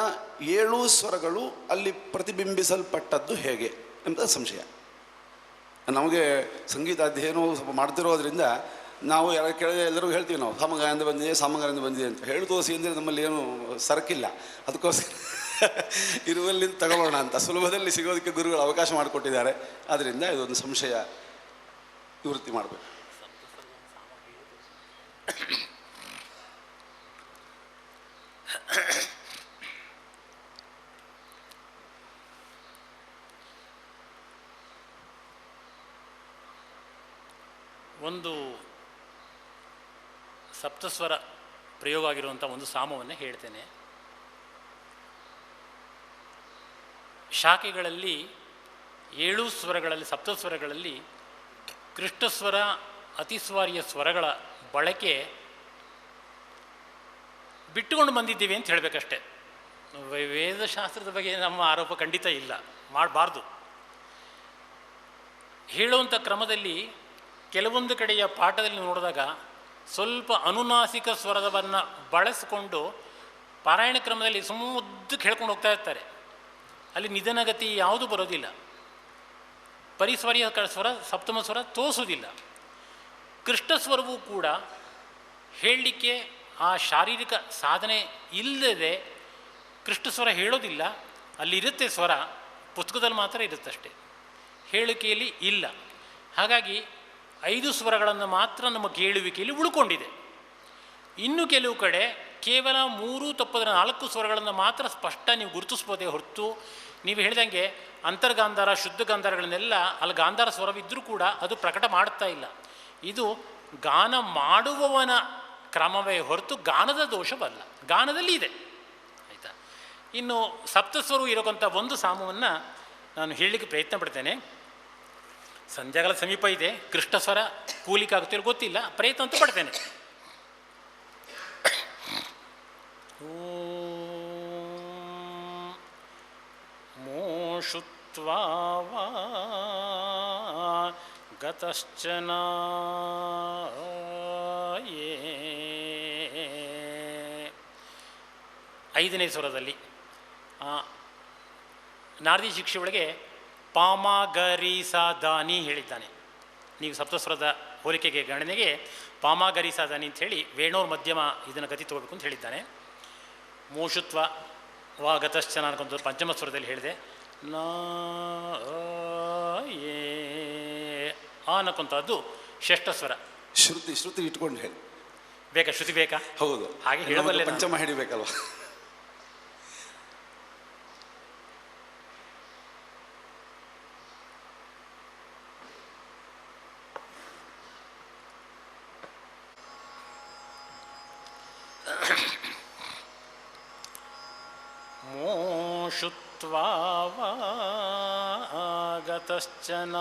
7 ಸ್ವರಗಳು ಅಲ್ಲಿ ಪ್ರತಿಬಿಂಬಿಸಲ್ಪಟ್ಟದ್ದು ಹೇಗೆ ಎಂಬ ಸಂಶಯ. ನಮಗೆ ಸಂಗೀತ ಅಧ್ಯಯನ ಸ್ವಲ್ಪ ಮಾಡ್ತಿರೋದ್ರಿಂದ ನಾವು ಯಾರು ಕೇಳಿದ್ರೆ ಎಲ್ಲರೂ ಹೇಳ್ತೀವಿ, ನಾವು ಸಾಮಗಾನದಿಂದ ಬಂದಿದೆ, ಸಾಮಗಾನದಿಂದ ಬಂದಿದೆ ಅಂತ ಹೇಳಿ ತೋರಿಸಿ ಅಂದರೆ ನಮ್ಮಲ್ಲಿ ಏನು ಸರಕಿಲ್ಲ. ಅದಕ್ಕೋಸ್ಕರ ಇರುವಲ್ಲಿಂದ ತಗೊಳ್ಳೋಣ ಅಂತ ಸುಲಭದಲ್ಲಿ ಸಿಗೋದಕ್ಕೆ ಗುರುಗಳು ಅವಕಾಶ ಮಾಡಿಕೊಟ್ಟಿದ್ದಾರೆ. ಆದ್ದರಿಂದ ಇದೊಂದು ಸಂಶಯ ನಿವೃತ್ತಿ ಮಾಡಬೇಕು. ಒಂದು ಸಪ್ತಸ್ವರ ಪ್ರಯೋಗ ಆಗಿರುವಂಥ ಒಂದು ಸಾಮವನ್ನು ಹೇಳ್ತೇನೆ. ಶಾಖೆಗಳಲ್ಲಿ 7 ಸ್ವರಗಳಲ್ಲಿ, ಸಪ್ತಸ್ವರಗಳಲ್ಲಿ ಕೃಷ್ಣಸ್ವರ, ಅತಿಸ್ವಾರಿಯ ಸ್ವರಗಳ ಬಳಕೆ ಬಿಟ್ಟುಕೊಂಡು ಬಂದಿದ್ದೀವಿ ಅಂತ ಹೇಳಬೇಕಷ್ಟೆ. ವೇದಶಾಸ್ತ್ರದ ಬಗ್ಗೆ ನಮ್ಮ ಆರೋಪ ಖಂಡಿತ ಇಲ್ಲ, ಮಾಡಬಾರ್ದು. ಹೇಳುವಂಥ ಕ್ರಮದಲ್ಲಿ ಕೆಲವೊಂದು ಕಡೆಯ ಪಾಠದಲ್ಲಿ ನೋಡಿದಾಗ ಸ್ವಲ್ಪ ಅನುನಾಸಿಕ ಸ್ವರವನ್ನು ಬಳಸಿಕೊಂಡು ಪಾರಾಯಣ ಕ್ರಮದಲ್ಲಿ ಉದ್ದಕ್ಕೆ ಹೇಳ್ಕೊಂಡು ಹೋಗ್ತಾ ಇರ್ತಾರೆ. ಅಲ್ಲಿ ನಿಧನಗತಿ ಯಾವುದೂ ಬರೋದಿಲ್ಲ. ಪರಿಸ್ವರಿಯ ಸ್ವರ, ಸಪ್ತಮ ಸ್ವರ ತೋರಿಸೋದಿಲ್ಲ. ಕೃಷ್ಣಸ್ವರವೂ ಕೂಡ ಹೇಳಲಿಕ್ಕೆ ಆ ಶಾರೀರಿಕ ಸಾಧನೆ ಇಲ್ಲದೆ ಕೃಷ್ಣಸ್ವರ ಹೇಳೋದಿಲ್ಲ. ಅಲ್ಲಿರುತ್ತೆ ಸ್ವರ, ಪುಸ್ತಕದಲ್ಲಿ ಮಾತ್ರ ಇರುತ್ತಷ್ಟೆ, ಹೇಳಿಕೆಯಲ್ಲಿ ಇಲ್ಲ. ಹಾಗಾಗಿ 5 ಸ್ವರಗಳನ್ನು ಮಾತ್ರ ನಮ್ಮ ಕೇಳುವಿಕೆಯಲ್ಲಿ ಉಳ್ಕೊಂಡಿದೆ. ಇನ್ನು ಕೆಲವು ಕಡೆ ಕೇವಲ 3 ತಪ್ಪದ 4 ಸ್ವರಗಳನ್ನು ಮಾತ್ರ ಸ್ಪಷ್ಟ ನೀವು ಗುರುತಿಸ್ಬೋದೇ ಹೊರತು, ನೀವು ಹೇಳಿದಂಗೆ ಅಂತರ್ಗಾಂಧಾರ, ಶುದ್ಧ ಗಾಂಧಾರಗಳನ್ನೆಲ್ಲ ಅಲ್ಲಿ ಗಾಂಧಾರ ಸ್ವರವಿದ್ದರೂ ಕೂಡ ಅದು ಪ್ರಕಟ ಮಾಡ್ತಾ ಇಲ್ಲ. ಇದು ಗಾನ ಮಾಡುವವನ ಕ್ರಮವೇ ಹೊರತು ಗಾನದ ದೋಷವಲ್ಲ. ಗಾನದಲ್ಲಿ ಇದೆ, ಆಯಿತಾ. ಇನ್ನು ಸಪ್ತಸ್ವರವು ಇರೋಕ್ಕಂಥ ಒಂದು ಸಾಮವನ್ನು ನಾನು ಹೇಳಲಿಕ್ಕೆ ಪ್ರಯತ್ನ ಪಡ್ತೇನೆ. ಸಂಧ್ಯಾಗಳ ಸಮೀಪ ಇದೆ, ಕೃಷ್ಣಸ್ವರ ಕೂಲಿಕೆ ಆಗುತ್ತಿಲ್ಲ ಗೊತ್ತಿಲ್ಲ, ಪ್ರಯತ್ನ ಅಂತೂ ಪಡ್ತೇನೆ. ಮೋಷುತ್ವಾ ಗತಶ್ಚನ ಐದನೇ ಸ್ವರದಲ್ಲಿ ನಾರದಿ ಶಿಕ್ಷೆ ಒಳಗೆ ಪಾಮ ಗರಿ ಸಾ ದಾನಿ ಹೇಳಿದ್ದಾನೆ. ನೀವು ಸಪ್ತಸ್ವರದ ಹೋಲಿಕೆಗೆ ಗಣನೆಗೆ ಪಾಮ ಗರಿ ಸಾ ದಾನಿ ಅಂಥೇಳಿ ವೇಣೋರ್ ಮಧ್ಯಮ ಇದನ್ನು ಗತಿ ತಗೋಬೇಕು ಅಂತ ಹೇಳಿದ್ದಾನೆ. ಮೋಷುತ್ವ ವಾ ಗತಶ್ಚನ ಅನ್ಕೊಂತ ಪಂಚಮ ಸ್ವರದಲ್ಲಿ ಹೇಳಿದೆ. ನಾ ಏ ಅನ್ನಕ್ಕಂಥದ್ದು ಷಷ್ಠ ಸ್ವರ. ಶ್ರುತಿ ಇಟ್ಕೊಂಡು ಹೇಳಿ ಬೇಕಾ? ಶ್ರುತಿ ಬೇಕಾ? ಹೌದು, ಹಾಗೆ ಹೇಳಬಲ್ಲೆ. ಪಂಚಮ ಹಿಡಿಬೇಕಲ್ವ? ಮೋಷುತ್ವಾ ಗತಶ್ಚನ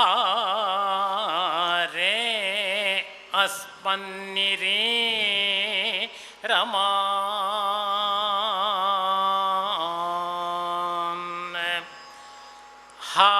ಆರೇ ಅಸ್ಮನ್ನಿರೇ ರಮಾ ಹಾ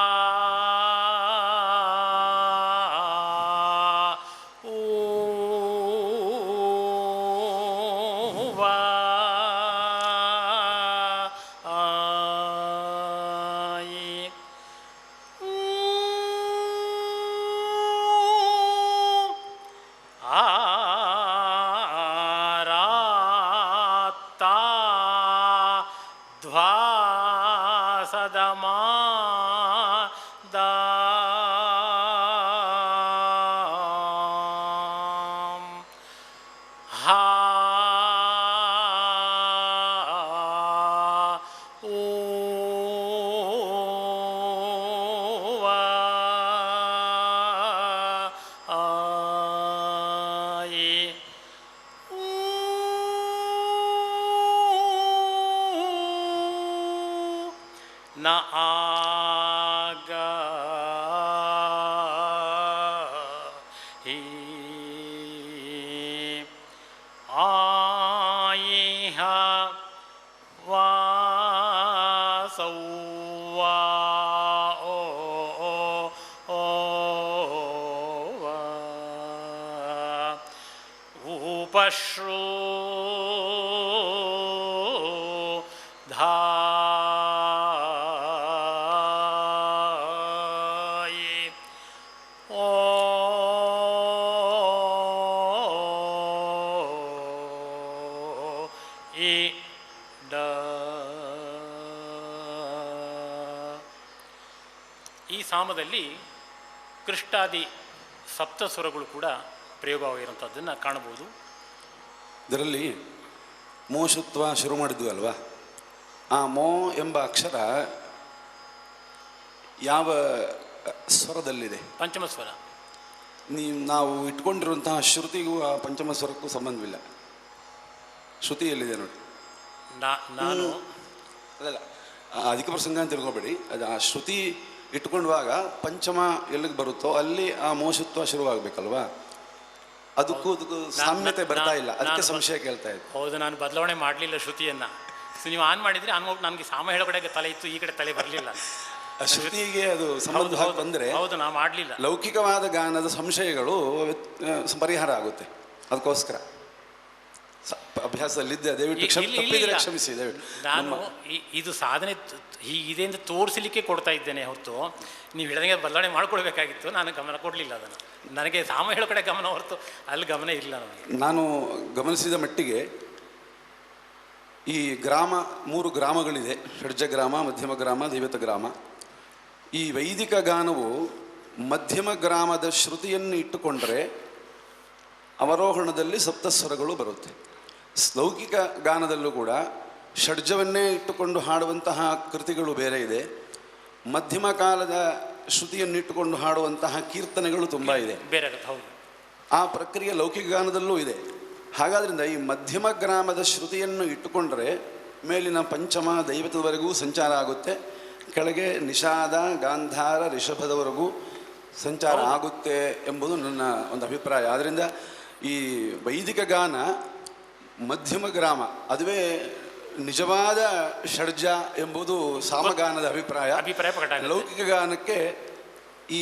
ನ ಆಗ ಆಯಿಹ ವಾಸೌವಾ ಉಪಶ್ರೂ ಈ ಸಾಮದಲ್ಲಿ ಕೃಷ್ಣಾದಿ ಸಪ್ತಸ್ವರಗಳು ಕೂಡ ಪ್ರಯೋಗವಾಗಿರುವಂಥದ್ದನ್ನು ಕಾಣಬಹುದು. ಇದರಲ್ಲಿ ಮೋಷತ್ವ ಶುರು ಮಾಡಿದ್ವಿ ಅಲ್ವಾ, ಆ ಮೋ ಎಂಬ ಅಕ್ಷರ ಯಾವ ಸ್ವರದಲ್ಲಿದೆ? ಪಂಚಮ ಸ್ವರ. ನಾವು ಇಟ್ಕೊಂಡಿರುವಂತಹ ಶ್ರುತಿಗೂ ಆ ಪಂಚಮ ಸ್ವರಕ್ಕೂ ಸಂಬಂಧವಿಲ್ಲ. ಶ್ರುತಿಯಲ್ಲಿದೆ ನೋಡಿ. ನಾನು ಅದಲ್ಲ, ಅಧಿಕ ಪ್ರಸಂಗ ಅಂತ ತಿಳ್ಕೊಬೇಡಿ. ಅದು ಆ ಶ್ರುತಿ ಇಟ್ಕೊಂಡಾಗ ಪಂಚಮ ಎಲ್ಲಿಗೆ ಬರುತ್ತೋ ಅಲ್ಲಿ ಆ ಮೋಷತ್ವ ಶುರುವಾಗಬೇಕಲ್ವಾ. ಅದಕ್ಕೂ ಸಾಮ್ಯತೆ ಬರ್ತಾ ಇಲ್ಲ, ಅದಕ್ಕೆ ಸಂಶಯ ಕೇಳ್ತಾ ಇದ್ದೆ. ಹೌದು, ನಾನು ಬದಲಾವಣೆ ಮಾಡಲಿಲ್ಲ ಶ್ರುತಿಯನ್ನು. ನೀವು ಆನ್ ಮಾಡಿದರೆ ನನಗೆ ಸಾಮ ಹೇಳೋ ಕಡೆಗೆ ತಲೆ ಇತ್ತು, ಈ ಕಡೆ ತಲೆ ಬರಲಿಲ್ಲ. ಶ್ರುತಿಗೆ ಅದು ಸಂಬಂಧ ಬಂದರೆ ಹೌದು, ನಾವು ಮಾಡಲಿಲ್ಲ. ಲೌಕಿಕವಾದ ಗಾನದ ಸಂಶಯಗಳು ಪರಿಹಾರ ಆಗುತ್ತೆ. ಅದಕ್ಕೋಸ್ಕರ ಅಭ್ಯಾಸದಲ್ಲಿದ್ದೆ. ದಯವಿಟ್ಟು ಕ್ಷಮಿಸಿ. ನಾನು ಇದು ಸಾಧನೆ ಹೀಗಿದೆ ಅಂತ ತೋರಿಸಲಿಕ್ಕೆ ಕೊಡ್ತಾ ಇದ್ದೇನೆ ಹೊರತು ನೀವು ಹೇಳಿದಂಗೆ ಬದಲಾವಣೆ ಮಾಡ್ಕೊಳ್ಬೇಕಾಗಿತ್ತು. ನಾನು ಗಮನ ಕೊಡಲಿಲ್ಲ. ಅದನ್ನು ನನಗೆ ಸಾಮ ಹೇಳೋ ಕಡೆ ಗಮನ ಹೊರತು ಅಲ್ಲಿ ಗಮನ ಇಲ್ಲ ನನಗೆ. ನಾನು ಗಮನಿಸಿದ ಮಟ್ಟಿಗೆ ಈ ಗ್ರಾಮ 3 ಗ್ರಾಮಗಳಿದೆ: ಷಡ್ಜ ಗ್ರಾಮ, ಮಧ್ಯಮ ಗ್ರಾಮ, ದೈವತ ಗ್ರಾಮ. ಈ ವೈದಿಕ ಗಾನವು ಮಧ್ಯಮ ಗ್ರಾಮದ ಶ್ರುತಿಯನ್ನು ಇಟ್ಟುಕೊಂಡರೆ ಅವರೋಹಣದಲ್ಲಿ ಸಪ್ತಸ್ವರಗಳು ಬರುತ್ತೆ. ಲೌಕಿಕ ಗಾನದಲ್ಲೂ ಕೂಡ ಷಡ್ಜವನ್ನೇ ಇಟ್ಟುಕೊಂಡು ಹಾಡುವಂತಹ ಕೃತಿಗಳು ಬೇರೆ ಇದೆ. ಮಧ್ಯಮ ಕಾಲದ ಶ್ರುತಿಯನ್ನಿಟ್ಟುಕೊಂಡು ಹಾಡುವಂತಹ ಕೀರ್ತನೆಗಳು ತುಂಬ ಇದೆ, ಬೇರೆ. ಹೌದು, ಆ ಪ್ರಕ್ರಿಯೆ ಲೌಕಿಕ ಗಾನದಲ್ಲೂ ಇದೆ. ಹಾಗಾದ್ರಿಂದ ಈ ಮಧ್ಯಮ ಗ್ರಾಮದ ಶ್ರುತಿಯನ್ನು ಇಟ್ಟುಕೊಂಡರೆ ಮೇಲಿನ ಪಂಚಮ ದೈವತದವರೆಗೂ ಸಂಚಾರ ಆಗುತ್ತೆ, ಕೆಳಗೆ ನಿಷಾದ ಗಾಂಧಾರ ರಿಷಭದವರೆಗೂ ಸಂಚಾರ ಆಗುತ್ತೆ ಎಂಬುದು ನನ್ನ ಒಂದು ಅಭಿಪ್ರಾಯ. ಆದ್ದರಿಂದ ಈ ವೈದಿಕ ಗಾನ ಮಧ್ಯಮ ಗ್ರಾಮ ಅದುವೇ ನಿಜವಾದ ಷಡ್ಜ ಎಂಬುದು ಸಾಮಗಾನದ ಅಭಿಪ್ರಾಯ. ಲೌಕಿಕ ಗಾನಕ್ಕೆ ಈ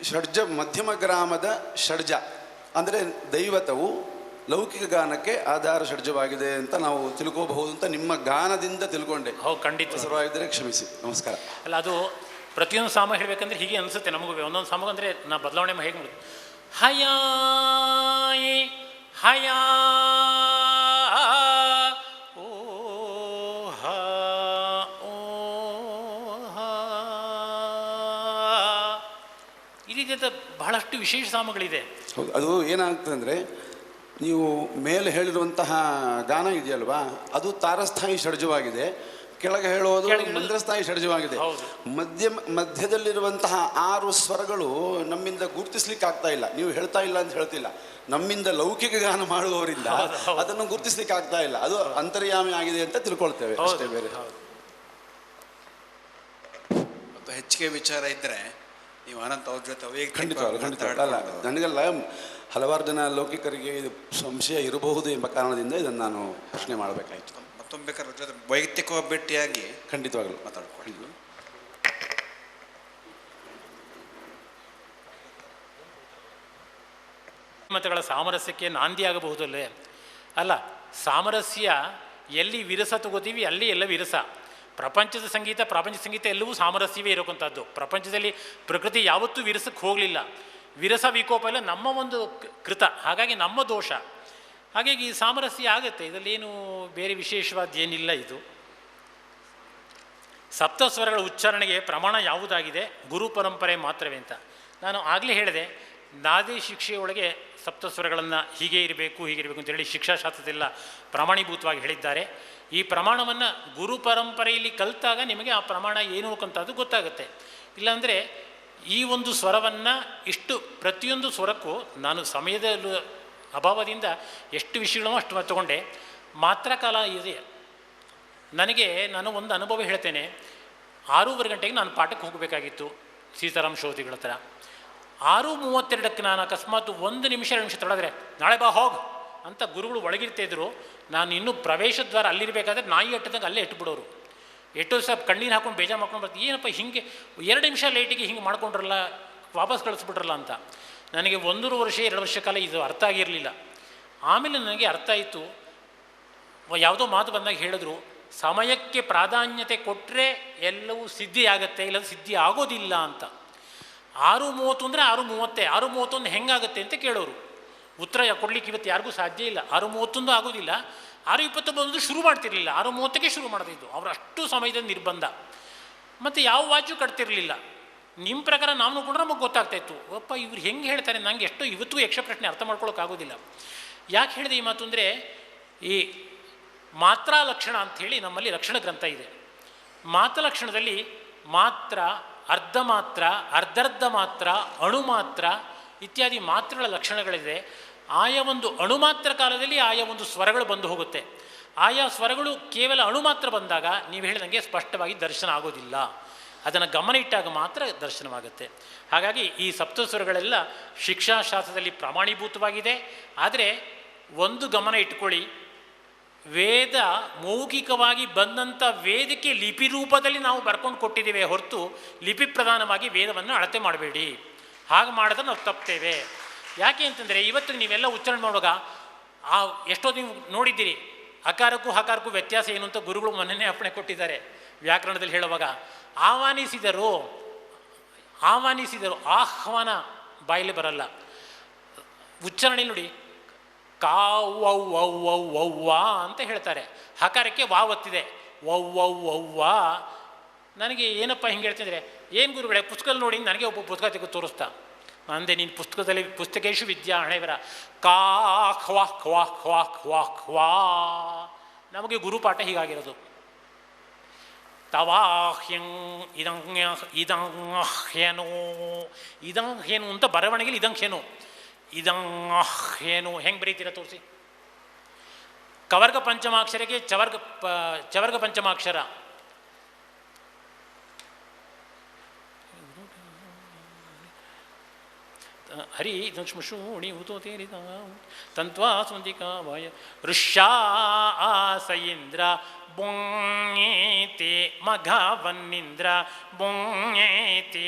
ಷಡ್ಜ ಮಧ್ಯಮ ಗ್ರಾಮದ ಷಡ್ಜ ಅಂದರೆ ದೈವತವು ಲೌಕಿಕ ಗಾನಕ್ಕೆ ಆಧಾರ ಷಡ್ಜವಾಗಿದೆ ಅಂತ ನಾವು ತಿಳ್ಕೋಬಹುದು ಅಂತ ನಿಮ್ಮ ಗಾನದಿಂದ ತಿಳ್ಕೊಂಡೆ. ಹೌದು, ಖಂಡಿತ. ಹೆಸರಾಗಿದ್ದರೆ ಕ್ಷಮಿಸಿ. ನಮಸ್ಕಾರ. ಅಲ್ಲ, ಅದು ಪ್ರತಿಯೊಂದು ಸಾಮ ಹೇಳಬೇಕಂದ್ರೆ ಹೀಗೆ ಅನಿಸುತ್ತೆ ನಮಗೂ. ಒಂದೊಂದು ಸಾಮಗಂದರೆ ನಾ ಬದಲಾವಣೆ ಹೇಗೆ ಮಾಡೋದು? ಹಯಾಯಿ ಹಯಾ ಓ ಹ ಓ ಹ. ಈ ರೀತಿಯಾದ ಬಹಳಷ್ಟು ವಿಶೇಷ ಸಾಮಗಳಿದೆ. ಹೌದು, ಅದು ಏನಾಗ್ತದೆ ಅಂದರೆ ನೀವು ಮೇಲೆ ಹೇಳಿರುವಂತಹ ಗಾನ ಇದೆಯಲ್ವಾ, ಅದು ತಾರಸ್ಥಾಯಿ ಷಡ್ಜವಾಗಿದೆ. ಕೆಳಗೆ ಹೇಳೋದು ಕೆಳಗೆ ಹೇಳೋದು ಮಂದ್ರಸ್ಥಾಯಿ ಷಡ್ಜವಾಗಿದೆ. ಹೌದು. ಮಧ್ಯದಲ್ಲಿರುವಂತಹ 6 ಸ್ವರಗಳು ನಮ್ಮಿಂದ ಗುರುತಿಸ್ಲಿಕ್ಕೆ ಆಗ್ತಾ ಇಲ್ಲ. ನೀವು ಹೇಳ್ತಾ ಇಲ್ಲ ಅಂತ ಹೇಳ್ತಿಲ್ಲ, ನಮ್ಮಿಂದ ಲೌಕಿಕ ಗಾನ ಮಾಡುವವರಿಂದ ಅದನ್ನು ಗುರುತಿಸ್ಲಿಕ್ಕೆ ಆಗ್ತಾ ಇಲ್ಲ. ಅದು ಅಂತರ್ಯಾಮಿ ಆಗಿದೆ ಅಂತ ತಿಳ್ಕೊಳ್ತೇವೆ ಅಷ್ಟೇ, ಬೇರೆ. ಮತ್ತು ಹೆಚ್ಚಿಗೆ ವಿಚಾರ ಇದ್ದರೆ ನೀವು ಅನಂತ ಅವ್ರ ಜೊತೆ ಖಂಡಿತ ಅಲ್ಲ, ನನಗೆಲ್ಲ ಹಲವಾರು ಜನ ಲೌಕಿಕರಿಗೆ ಇದು ಸಂಶಯ ಇರಬಹುದು ಎಂಬ ಕಾರಣದಿಂದ ಇದನ್ನು ನಾನು ಪ್ರಶ್ನೆ ಮಾಡಬೇಕಾಯಿತು. ಮತ್ತೊಮ್ಮೆ ಬೇಕಾದ್ರೆ ಅವ್ರ ಜೊತೆ ವೈಯಕ್ತಿಕವಾಗಿ ಭೇಟಿಯಾಗಿ ಖಂಡಿತವಾಗಲು ಮಾತಾಡ್ಕೊಳ್ಳಿ. ಮತಗಳ ಸಾಮರಸ್ಯಕ್ಕೆ ನಾಂದಿಯಾಗಬಹುದಲ್ಲೇ? ಅಲ್ಲ, ಸಾಮರಸ್ಯ ಎಲ್ಲಿ ವಿರಸ ತಗೋತೀವಿ ಅಲ್ಲಿ ಎಲ್ಲ ವಿರಸ. ಪ್ರಪಂಚದ ಸಂಗೀತ ಎಲ್ಲವೂ ಸಾಮರಸ್ಯವೇ ಇರೋಕ್ಕಂಥದ್ದು. ಪ್ರಪಂಚದಲ್ಲಿ ಪ್ರಕೃತಿ ಯಾವತ್ತೂ ವಿರಸಕ್ಕೆ ಹೋಗಲಿಲ್ಲ. ವಿರಸ ವಿಕೋಪ ಎಲ್ಲ ನಮ್ಮ ಒಂದು ಕೃತ, ಹಾಗಾಗಿ ನಮ್ಮ ದೋಷ. ಹಾಗಾಗಿ ಸಾಮರಸ್ಯ ಆಗುತ್ತೆ, ಇದರಲ್ಲೇನು ಬೇರೆ ವಿಶೇಷವಾದ್ದೇನಿಲ್ಲ. ಇದು ಸಪ್ತಸ್ವರಗಳ ಉಚ್ಚಾರಣೆಗೆ ಪ್ರಮಾಣ ಯಾವುದಾಗಿದೆ? ಗುರು ಪರಂಪರೆ ಮಾತ್ರವೇ ಅಂತ ನಾನು ಆಗಲೇ ಹೇಳಿದೆ. ನಾದಿ ಶಿಕ್ಷೆಯೊಳಗೆ ಸಪ್ತಸ್ವರಗಳನ್ನು ಹೀಗೆ ಇರಬೇಕು ಅಂತೇಳಿ ಶಿಕ್ಷಾಶಾಸ್ತ್ರದೆಲ್ಲ ಪ್ರಮಾಣೀಭೂತವಾಗಿ ಹೇಳಿದ್ದಾರೆ. ಈ ಪ್ರಮಾಣವನ್ನು ಗುರು ಪರಂಪರೆಯಲ್ಲಿ ಕಲಿತಾಗ ನಿಮಗೆ ಆ ಪ್ರಮಾಣ ಏನು ಅಂತದ್ದು ಗೊತ್ತಾಗುತ್ತೆ. ಇಲ್ಲಾಂದರೆ ಈ ಒಂದು ಸ್ವರವನ್ನು ಇಷ್ಟು ಪ್ರತಿಯೊಂದು ಸ್ವರಕ್ಕೂ ನಾನು ಸಮಯದ ಅಭಾವದಿಂದ ಎಷ್ಟು ವಿಷಯಗಳನ್ನು ಅಷ್ಟು ತಗೊಂಡೆ. ಮಾತ್ರ ಕಾಲ ಇದೆ. ನಾನು ಒಂದು ಅನುಭವ ಹೇಳ್ತೇನೆ. 6:30 ಗಂಟೆಗೆ ನಾನು ಪಾಠಕ್ಕೆ ಹೋಗಬೇಕಾಗಿತ್ತು ಸೀತಾರಾಮ್ ಶ್ರೋತಿಗಳ ಹತ್ರ. 6:32ಕ್ಕೆ ನಾನು ಅಕಸ್ಮಾತ್ 1 ನಿಮಿಷ 2 ನಿಮಿಷ ತಡೆದ್ರೆ ನಾಳೆ ಬಾ ಹೋಗು ಅಂತ ಗುರುಗಳು ಒಳಗಿರ್ತಾಯಿದ್ರು. ನಾನು ಇನ್ನೂ ಪ್ರವೇಶ ದ್ವಾರ ಅಲ್ಲಿರಬೇಕಾದ್ರೆ ನಾಯಿ ಎಟ್ಟದಂಗೆ ಅಲ್ಲೇ ಎಟ್ಟುಬಿಡೋರು. ಎಷ್ಟೋ ಸ್ವಲ್ಪ ಕಣ್ಣೀರು ಹಾಕೊಂಡು ಬೇಜಾರು ಮಾಡ್ಕೊಂಡು ಬರ್ತೀವಿ, ಏನಪ್ಪ ಹಿಂಗೆ 2 ನಿಮಿಷ ಲೇಟಿಗೆ ಹಿಂಗೆ ಮಾಡ್ಕೊಂಡ್ರಲ್ಲ, ವಾಪಸ್ ಕಳಿಸ್ಬಿಟ್ರಲ್ಲ ಅಂತ. ನನಗೆ 1.5 ವರ್ಷ 2 ವರ್ಷ ಕಾಲ ಇದು ಅರ್ಥ ಆಗಿರಲಿಲ್ಲ. ಆಮೇಲೆ ನನಗೆ ಅರ್ಥ ಆಯಿತು. ಯಾವುದೋ ಮಾತು ಬಂದಾಗ ಹೇಳಿದ್ರು, ಸಮಯಕ್ಕೆ ಪ್ರಾಧಾನ್ಯತೆ ಕೊಟ್ಟರೆ ಎಲ್ಲವೂ ಸಿದ್ಧಿ ಆಗುತ್ತೆ, ಇಲ್ಲ ಸಿದ್ಧಿ ಆಗೋದಿಲ್ಲ ಅಂತ. 6:30 ಅಂದರೆ 6:30, 6:31 ಹೆಂಗಾಗುತ್ತೆ ಅಂತ ಕೇಳೋರು. ಉತ್ತರ ಕೊಡ್ಲಿಕ್ಕೆ ಇವತ್ತು ಯಾರಿಗೂ ಸಾಧ್ಯ ಇಲ್ಲ. 6:31 ಆಗೋದಿಲ್ಲ. 6:29 ಶುರು ಮಾಡ್ತಿರಲಿಲ್ಲ, 6:30ಕ್ಕೆ ಶುರು ಮಾಡ್ತಿದ್ದು. ಅವರು ಅಷ್ಟು ಸಮಯದ ನಿರ್ಬಂಧ. ಮತ್ತು ಯಾವ ವಾಚು ಕಟ್ತಿರಲಿಲ್ಲ. ನಿಮ್ಮ ಪ್ರಕಾರ ನಾವು ನೋಡ್ಕೊಂಡ್ರೆ ನಮಗೆ ಗೊತ್ತಾಗ್ತಾಯಿತ್ತು, ಅಪ್ಪ ಇವ್ರು ಹೆಂಗೆ ಹೇಳ್ತಾರೆ. ನನಗೆ ಎಷ್ಟೋ ಇವತ್ತಿಗೂ ಯಕ್ಷ ಪ್ರಶ್ನೆ ಅರ್ಥ ಮಾಡ್ಕೊಳ್ಳೋಕ್ಕಾಗೋದಿಲ್ಲ. ಯಾಕೆ ಹೇಳಿದೆ ಈ ಮಾತು ಅಂದರೆ, ಈ ಮಾತ್ರಾ ಲಕ್ಷಣ ಅಂಥೇಳಿ ನಮ್ಮಲ್ಲಿ ಲಕ್ಷಣ ಗ್ರಂಥ ಇದೆ. ಮಾತಲಕ್ಷಣದಲ್ಲಿ ಮಾತ್ರ, ಅರ್ಧ ಮಾತ್ರ, ಅರ್ಧರ್ಧ ಮಾತ್ರ, ಅಣುಮಾತ್ರ ಇತ್ಯಾದಿ ಮಾತ್ರಗಳ ಲಕ್ಷಣಗಳಿದೆ. ಆಯಾ ಒಂದು ಅಣುಮಾತ್ರ ಕಾಲದಲ್ಲಿ ಆಯಾ ಒಂದು ಸ್ವರಗಳು ಬಂದು ಹೋಗುತ್ತೆ. ಆಯಾ ಸ್ವರಗಳು ಕೇವಲ ಅಣುಮಾತ್ರ ಬಂದಾಗ ನೀವು ಹೇಳಿದಂಗೆ ಸ್ಪಷ್ಟವಾಗಿ ದರ್ಶನ ಆಗೋದಿಲ್ಲ. ಅದನ್ನು ಗಮನ ಇಟ್ಟಾಗ ಮಾತ್ರ ದರ್ಶನವಾಗುತ್ತೆ. ಹಾಗಾಗಿ ಈ ಸಪ್ತಸ್ವರಗಳೆಲ್ಲ ಶಿಕ್ಷಾಶಾಸ್ತ್ರದಲ್ಲಿ ಪ್ರಮಾಣೀಭೂತವಾಗಿದೆ. ಆದರೆ ಒಂದು ಗಮನ ಇಟ್ಕೊಳ್ಳಿ, ವೇದ ಮೌಖಿಕವಾಗಿ ಬಂದಂಥ ವೇದಕ್ಕೆ ಲಿಪಿ ರೂಪದಲ್ಲಿ ನಾವು ಬರ್ಕೊಂಡು ಕೊಟ್ಟಿದ್ದೇವೆ ಹೊರತು ಲಿಪಿ ಪ್ರಧಾನವಾಗಿ ವೇದವನ್ನು ಅಳತೆ ಮಾಡಬೇಡಿ. ಹಾಗೆ ಮಾಡಿದ್ರೆ ನಾವು ತಪ್ತೇವೆ. ಯಾಕೆ ಅಂತಂದರೆ ಇವತ್ತು ನೀವೆಲ್ಲ ಉಚ್ಚಾರಣೆ ಮಾಡುವಾಗ ಎಷ್ಟೋ ನೀವು ನೋಡಿದ್ದೀರಿ, ಅಕಾರಕ್ಕೂ ಹಕಾರಕ್ಕೂ ವ್ಯತ್ಯಾಸ ಏನು ಅಂತ ಗುರುಗಳು ಮೊನ್ನೆ ಅಪ್ಪಣೆ ಕೊಟ್ಟಿದ್ದಾರೆ. ವ್ಯಾಕರಣದಲ್ಲಿ ಹೇಳುವಾಗ ಆಹ್ವಾನಿಸಿದರು, ಆಹ್ವಾನ ಬಾಯಲ್ಲಿ ಬರಲ್ಲ. ಉಚ್ಚಾರಣೆ ನೋಡಿ, ಕಾವ್ವ ಅಂತ ಹೇಳ್ತಾರೆ. ಹಕಾರಕ್ಕೆ ವಾ ಒತ್ತಿದೆ, ವವ್ವ. ನನಗೆ ಏನಪ್ಪ ಹಿಂಗೆ ಹೇಳ್ತಿದ್ರೆ, ಏನು ಗುರುಗಳೇ ಪುಸ್ತಕದಲ್ಲಿ ನೋಡಿ ನನಗೆ ಒಬ್ಬ ಪುಸ್ತಕ ತೆಗೆದು ತೋರಿಸ್ತಾ. ಅಂದೆ ನೀನು ಪುಸ್ತಕೇಶು ವಿದ್ಯಾ ಹಣೆವರ ಕಾ ಖ್ವಾ ಖ್ವಾ ಖ್ವಾ ಖ್ವಾ ಖ್ವಾ. ನಮಗೆ ಗುರುಪಾಠ ಹೀಗಾಗಿರೋದು. ತವಾಹ್ಯಂ ಇದಂಹ್ಯನು ಅಂತ ಬರವಣಿಗೆಲಿ ಇದಂಹ್ಯನು ಹೆಂಗೆ ಬರೀತೀರ ತೋರಿಸಿ. ಕವರ್ಗ ಪಂಚಮಾಕ್ಷರಕ್ಕೆ ಚವರ್ಗ ಪಂಚಮಾಕ್ಷರ. ಹರಿ ದಕ್ಷ್ಮಶೂಣಿ ಉತೋತೇರಿದ ತಂತ್ವಾ ಸ್ವಂದಿಕಾವಾಯ ಋಷ್ಯಾ ಆಸೈಂದ್ರ ಬೊಂಗೇತೆ ಮಘವನ್ನಿಂದ್ರ ಬೊಂಗೇತೆ.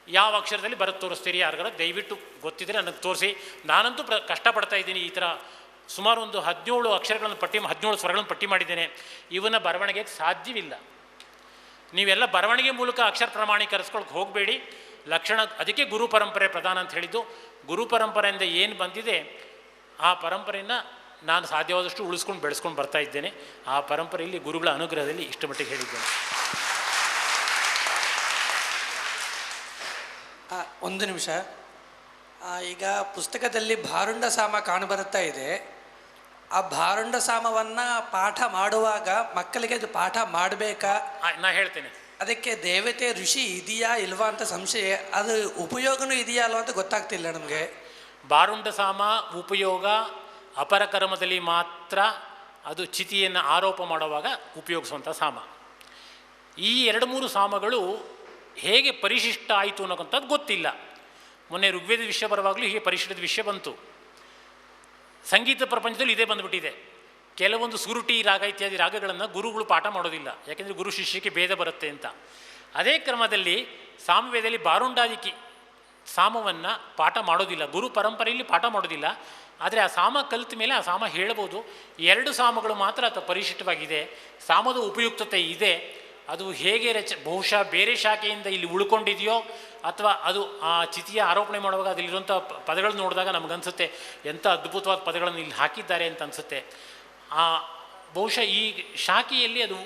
ಯಾವ ಅಕ್ಷರದಲ್ಲಿ ಬರುತ್ತೆ ತೋರಿಸ್ತೀರಿ? ಯಾರಿಗಾರ ದಯವಿಟ್ಟು ಗೊತ್ತಿದ್ರೆ ನನಗೆ ತೋರಿಸಿ. ನಾನಂತೂ ಕಷ್ಟಪಡ್ತಾ ಇದ್ದೀನಿ. ಈ ಥರ ಸುಮಾರು ಒಂದು 17 ಅಕ್ಷರಗಳನ್ನು 17 ಸ್ವರಗಳನ್ನು ಪಟ್ಟಿ ಮಾಡಿದ್ದೇನೆ. ಇವನ್ನ ಬರವಣಿಗೆಗೆ ಸಾಧ್ಯವಿಲ್ಲ. ನೀವೆಲ್ಲ ಬರವಣಿಗೆ ಮೂಲಕ ಅಕ್ಷರ ಪ್ರಮಾಣೀಕರಿಸ್ಕೊಳಕ್ಕೆ ಹೋಗಬೇಡಿ. ಲಕ್ಷಣ, ಅದಕ್ಕೆ ಗುರು ಪರಂಪರೆ ಪ್ರಧಾನ ಅಂತ ಹೇಳಿದ್ದು. ಗುರು ಪರಂಪರೆಯಿಂದ ಏನು ಬಂದಿದೆ ಆ ಪರಂಪರೆಯನ್ನು ನಾನು ಸಾಧ್ಯವಾದಷ್ಟು ಉಳಿಸ್ಕೊಂಡು ಬೆಳೆಸ್ಕೊಂಡು ಬರ್ತಾ ಇದ್ದೇನೆ. ಆ ಪರಂಪರೆಯಲ್ಲಿ ಗುರುಗಳ ಅನುಗ್ರಹದಲ್ಲಿ ಇಷ್ಟು ಮಟ್ಟಿಗೆ ಹೇಳಿದ್ದೇನೆ. ಒಂದು ನಿಮಿಷ. ಈಗ ಪುಸ್ತಕದಲ್ಲಿ ಭಾರುಂಡ ಸಾಮ ಕಾಣಬರುತ್ತಾ ಇದೆ. ಆ ಭಾರುಂಡ ಸಾಮವನ್ನು ಪಾಠ ಮಾಡುವಾಗ ಮಕ್ಕಳಿಗೆ ಅದು ಪಾಠ ಮಾಡಬೇಕಾ? ನಾ ಹೇಳ್ತೇನೆ. ಅದಕ್ಕೆ ದೇವತೆ ಋಷಿ ಇದೆಯಾ ಇಲ್ವಾ ಅಂತ ಸಂಶಯ. ಅದು ಉಪಯೋಗನೂ ಇದೆಯಾ ಅಲ್ವಾ ಅಂತ ಗೊತ್ತಾಗ್ತಿಲ್ಲ ನಮಗೆ. ಬಾರುಂಡ ಸಾಮ ಉಪಯೋಗ ಅಪರ ಕರ್ಮದಲ್ಲಿ ಮಾತ್ರ, ಅದು ಚಿತಿಯನ್ನು ಆರೋಪ ಮಾಡುವಾಗ ಉಪಯೋಗಿಸುವಂಥ ಸಾಮ. ಈ 2-3 ಸಾಮಗಳು ಹೇಗೆ ಪರಿಶಿಷ್ಟ ಆಯಿತು ಅನ್ನೋಕ್ಕಂಥದ್ದು ಗೊತ್ತಿಲ್ಲ. ಮೊನ್ನೆ ಋಗ್ವೇದ ವಿಷಯ ಬರುವಾಗಲೂ ಹೀಗೆ ಪರಿಶಿಷ್ಟದ ವಿಷಯ ಬಂತು. ಸಂಗೀತ ಪ್ರಪಂಚದಲ್ಲಿ ಇದೇ ಬಂದುಬಿಟ್ಟಿದೆ. ಕೆಲವೊಂದು ಸುರುಟಿ ರಾಗ ಇತ್ಯಾದಿ ರಾಗಗಳನ್ನು ಗುರುಗಳು ಪಾಠ ಮಾಡೋದಿಲ್ಲ, ಯಾಕೆಂದರೆ ಗುರು ಶಿಷ್ಯಕ್ಕೆ ಭೇದ ಬರುತ್ತೆ ಅಂತ. ಅದೇ ಕ್ರಮದಲ್ಲಿ ಸಾಮವೇದದಲ್ಲಿ ಬಾರುಂಡಾದಿಕಿ ಸಾಮವನ್ನು ಪಾಠ ಮಾಡೋದಿಲ್ಲ, ಗುರು ಪರಂಪರೆಯಲ್ಲಿ ಪಾಠ ಮಾಡೋದಿಲ್ಲ. ಆದರೆ ಆ ಸಾಮ ಕಲಿತ ಮೇಲೆ ಆ ಸಾಮ ಹೇಳ್ಬೋದು. 2 ಸಾಮಗಳು ಮಾತ್ರ ಅಥವಾ ಪರಿಶಿಷ್ಟವಾಗಿದೆ. ಸಾಮದ ಉಪಯುಕ್ತತೆ ಇದೆ. ಅದು ಹೇಗೆ ಬಹುಶಃ ಬೇರೆ ಶಾಖೆಯಿಂದ ಇಲ್ಲಿ ಉಳ್ಕೊಂಡಿದೆಯೋ ಅಥವಾ ಅದು ಆ ಚಿತಿಯ ಆರೋಪಣೆ ಮಾಡುವಾಗ ಅದರಲ್ಲಿರುವಂಥ ಪದಗಳು ನೋಡಿದಾಗ ನಮಗನ್ಸುತ್ತೆ ಎಂಥ ಅದ್ಭುತವಾದ ಪದಗಳನ್ನು ಇಲ್ಲಿ ಹಾಕಿದ್ದಾರೆ ಅಂತ ಅನಿಸುತ್ತೆ. ಬಹುಶಃ ಈ ಶಾಖೆಯಲ್ಲಿ ಅದು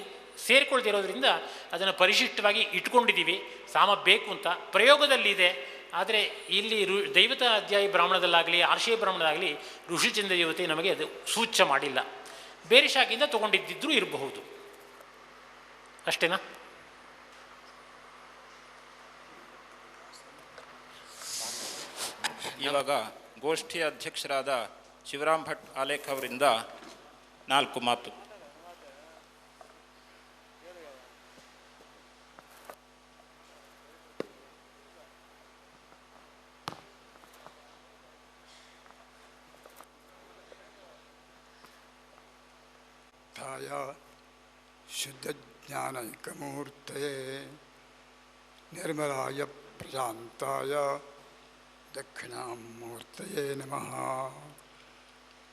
ಸೇರಿಕೊಳ್ತಿರೋದ್ರಿಂದ ಅದನ್ನು ಪರಿಶಿಷ್ಟವಾಗಿ ಇಟ್ಕೊಂಡಿದ್ದೀವಿ. ಸಾಮ ಬೇಕು ಅಂತ ಪ್ರಯೋಗದಲ್ಲಿದೆ. ಆದರೆ ಇಲ್ಲಿ ದೈವತ ಅಧ್ಯಾಯ ಬ್ರಾಹ್ಮಣದಲ್ಲಾಗಲಿ ಆರ್ಷೇಯ ಬ್ರಾಹ್ಮಣದಾಗಲಿ ಋಷಿಚಂದ್ರ ದೇವತೆ ನಮಗೆ ಅದು ಸೂಚ್ಯ ಮಾಡಿಲ್ಲ. ಬೇರೆ ಶಾಖೆಯಿಂದ ತೊಗೊಂಡಿದ್ದಿದ್ರೂ ಇರಬಹುದು. ಅಷ್ಟೇನಾ? ಇವಾಗ ಗೋಷ್ಠಿಯ ಅಧ್ಯಕ್ಷರಾದ ಶಿವರಾಮ್ ಭಟ್ ಆಲೇಖ್ ಅವರಿಂದ 4 ಮಾತು. ತಾಯ ಶುದ್ಧ ಜ್ಞಾನೈಕಮೂರ್ತಯೇ ನಿರ್ಮಲಾಯ ಪ್ರಶಾಂತಾಯ ದಕ್ಷಿಣಾಮೂರ್ತಯೇ ನಮಃ.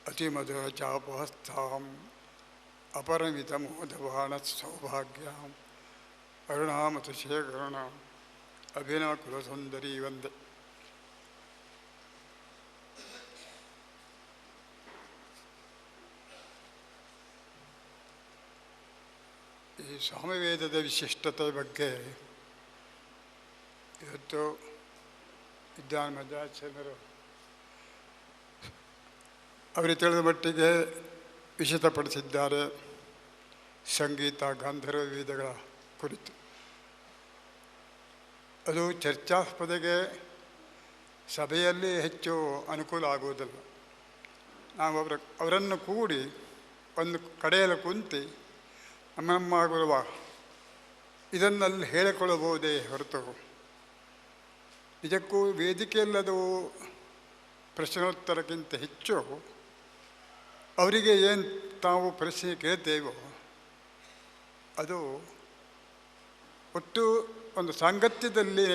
ಅತಿಮಧುರಚಾಪಹಸ್ಥಾಂ ಅಪರಮಿತಮೋದವಾಣ ಸೌಭಾಗ್ಯಾಂ ಅರುಣಾಮತಶೇಖರಣ ಅಭಿನವಕುಲಸುಂದರಿ ವಂದೇ. ಈ ಸಾಮವೇದದ ವಿಶಿಷ್ಟತೆ ಬಗ್ಗೆ ಇವತ್ತು ವಿದ್ಯಾನ್ಮಧ್ಯಾಚಾರ್ಯರು ಅವರಿಗೆ ತಿಳಿದ ಮಟ್ಟಿಗೆ ವಿಶದಪಡಿಸಿದ್ದಾರೆ ಸಂಗೀತ ಗಾಂಧರ್ವ ವೇದಗಳ ಕುರಿತು. ಅದು ಚರ್ಚಾಸ್ಪದೆಗೆ ಸಭೆಯಲ್ಲಿ ಹೆಚ್ಚು ಅನುಕೂಲ ಆಗುವುದಿಲ್ಲ. ನಾವು ಅವರನ್ನು ಕೂಡಿ ಒಂದು ಕಡೆಯಲ್ಲಿ ಕುಂತು ನಮ್ಮಗುರುವ ಇದನ್ನಲ್ಲಿ ಹೇಳಿಕೊಳ್ಳಬಹುದೇ ಹೊರತು ನಿಜಕ್ಕೂ ವೇದಿಕೆಯಲ್ಲದು ಪ್ರಶ್ನೋತ್ತರಕ್ಕಿಂತ ಹೆಚ್ಚು ಅವರಿಗೆ ಏನು ತಾವು ಪ್ರಶ್ನೆ ಕೇಳ್ತೇವೋ ಅದು ಒಟ್ಟು ಒಂದು ಸಾಂಗತ್ಯದಲ್ಲಿ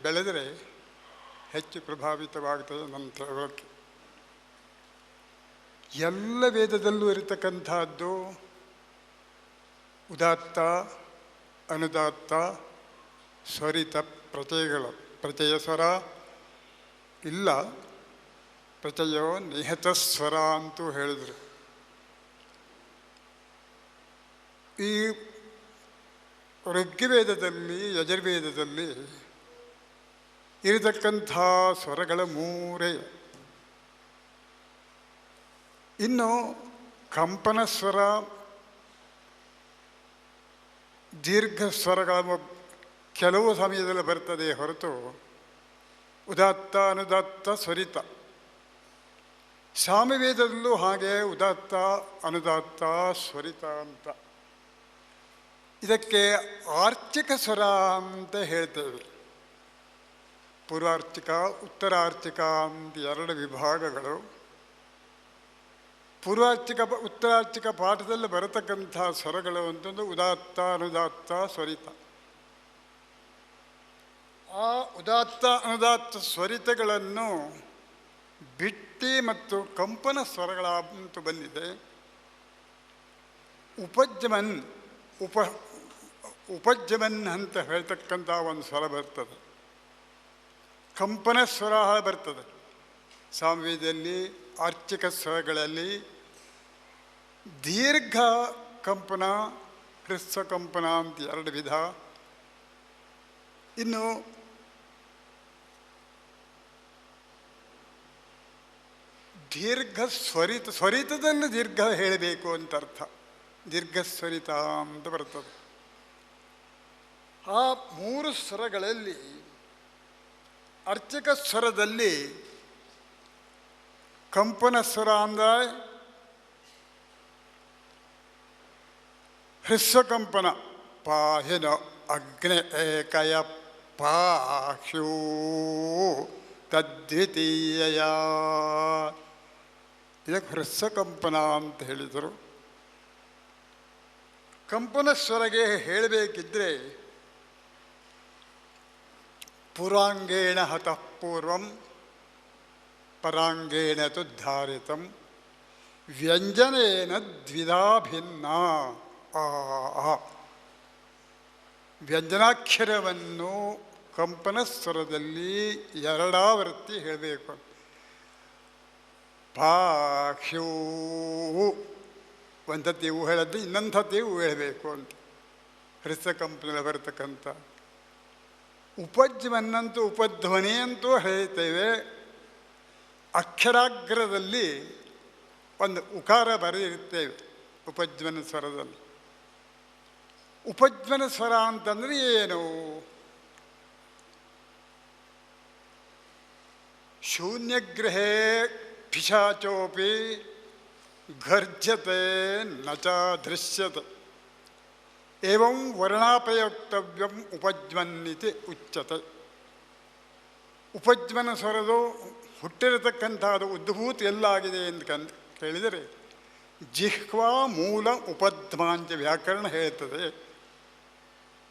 ಬೆಳೆದರೆ ಹೆಚ್ಚು ಪ್ರಭಾವಿತವಾಗ್ತದೆ ನನ್ನ ತಿಳುವಳಿಕೆ. ಎಲ್ಲ ವೇದದಲ್ಲೂ ಇರತಕ್ಕಂಥದ್ದು ಉದಾತ್ತ ಅನುದಾತ್ತ ಸ್ವರಿತ ಪ್ರತ್ಯಯಗಳು. ಪ್ರತ್ಯಯ ಸ್ವರ ಇಲ್ಲ, ಪ್ರತ್ಯಯೋ ನಿಹತ ಸ್ವರ ಅಂತೂ ಹೇಳಿದರು. ಈ ಋಗ್ವೇದದಲ್ಲಿ ಯಜುರ್ವೇದದಲ್ಲಿ ಇರತಕ್ಕಂಥ ಸ್ವರಗಳ 3. ಇನ್ನು ಕಂಪನ ಸ್ವರ, ದೀರ್ಘ ಸ್ವರಗಳ ಕೆಲವು ಸಮಯದಲ್ಲಿ ಬರ್ತದೆ ಹೊರತು ಉದಾತ್ತ ಅನುದಾತ್ತ ಸ್ವರಿತ. ಸಾಮವೇದದಲ್ಲೂ ಹಾಗೆ ಉದಾತ್ತ ಅನುದಾತ್ತ ಸ್ವರಿತ ಅಂತ. ಇದಕ್ಕೆ ಆರ್ಚಿಕ ಸ್ವರ ಅಂತ ಹೇಳ್ತೇವೆ. ಪೂರ್ವಾರ್ಚಿಕ ಉತ್ತರಾರ್ಚಿಕ ಅಂತ 2 ವಿಭಾಗಗಳು. ಪೂರ್ವಾರ್ಚಿಕ ಉತ್ತರಾರ್ಚಿಕ ಪಾಠದಲ್ಲಿ ಬರತಕ್ಕಂಥ ಸ್ವರಗಳು ಅಂತಂದು ಉದಾತ್ತ ಅನುದಾತ್ತ ಸ್ವರಿತ. ಆ ಉದಾತ್ತ ಅನುದಾತ್ತ ಸ್ವರಿತಗಳನ್ನು ಬಿಟ್ಟಿ ಮತ್ತು ಕಂಪನ ಸ್ವರಗಳಂತೂ ಬಂದಿದೆ. ಉಪಜ್ಜಮನ್ ಅಂತ ಹೇಳ್ತಕ್ಕಂಥ ಒಂದು ಸ್ವರ ಬರ್ತದೆ, ಕಂಪನ ಸ್ವರ ಬರ್ತದೆ. ಸಾಮವೇದದಲ್ಲಿ ಆರ್ಚಿಕ ಸ್ವರಗಳಲ್ಲಿ ದೀರ್ಘ ಕಂಪನ, ಹ್ರಸ್ವ ಕಂಪನ ಅಂತ 2 ವಿಧ. ಇನ್ನು ದೀರ್ಘ ಸ್ವರಿತ, ಸ್ವರಿತದಲ್ಲಿ ದೀರ್ಘ ಹೇಳಬೇಕು ಅಂತ ಅರ್ಥ. ದೀರ್ಘ ಸ್ವರಿತ ಅಂತ ಬರ್ತದೆ. ಆ 3 ಸ್ವರಗಳಲ್ಲಿ ಅರ್ಚಕ ಸ್ವರದಲ್ಲಿ ಕಂಪನ ಸ್ವರ ಅಂದರೆ ಹ್ರಸ್ವಕಂಪನ. ಪಾಹಿನ ಅಗ್ನಿ ಏಕಯ ಪಾಕ್ಷೂ ತದ್ವಿತೀಯ, ಇದಕ್ಕೆ ಹ್ರಸ್ವಕಂಪನ ಅಂತ ಹೇಳಿದರು. ಕಂಪನ ಸ್ವರಗೆ ಹೇಳಬೇಕಿದ್ರೆ ಪುರಾಂಗೇಣ ಹತಃ ಪೂರ್ವಂ ಪರಾಂಗೇಣ ತುದ್ಧಾರಿತಂ ವ್ಯಂಜನೇನ ದ್ವಿಧಾ ಭಿನ್ನ. ವ್ಯಂಜನಾಕ್ಷರವನ್ನು ಕಂಪನ ಸ್ವರದಲ್ಲಿ ಎರಡಾವರ್ತಿ ಹೇಳಬೇಕು. ಪಾಕ್ಷೂ ಒಂದತ್ತೀವು ಹೇಳದ್ದು, ಇನ್ನೊಂದತ್ತೀವು ಹೇಳಬೇಕು ಅಂತ ಹೃಸ್ವ ಕಂಪನಲ್ಲಿ ಬರತಕ್ಕಂಥ. ಉಪಜ್ವನ್ನಂತೂ ಉಪಧ್ವನಿ ಅಂತೂ ಹೇಳ್ತೇವೆ. ಅಕ್ಷರಾಗ್ರದಲ್ಲಿ ಒಂದು ಉಕಾರ ಬರೆದಿರ್ತೇವೆ ಉಪಜ್ವನ ಸ್ವರದಲ್ಲಿ. ಉಪಜ್ವನ ಸ್ವರ ಅಂತಂದರೆ ಏನು? ಶೂನ್ಯಗ್ರಹೇ ಪಿಶಾಚೋಪಿ ಘರ್ಜತೆ ನಚ ದೃಶ್ಯತೆ ಏವಂ ವರ್ಣಾಪಯೋಕ್ತವ್ಯಂ ಉಪಜ್ವನ್ನಿತಿ ಉಚ್ಯತೆ. ಉಪಜ್ವನ ಸ್ವರದು ಹುಟ್ಟಿರತಕ್ಕಂಥದ್ದು ಉದ್ಭೂತ ಎಲ್ಲಾಗಿದೆ ಅಂತ ಕೇಳಿದರೆ ಜಿಹ್ವಾ ಮೂಲ ಉಪಧ್ವಾಂಚ ವ್ಯಾಕರಣ ಹೇಳ್ತದೆ.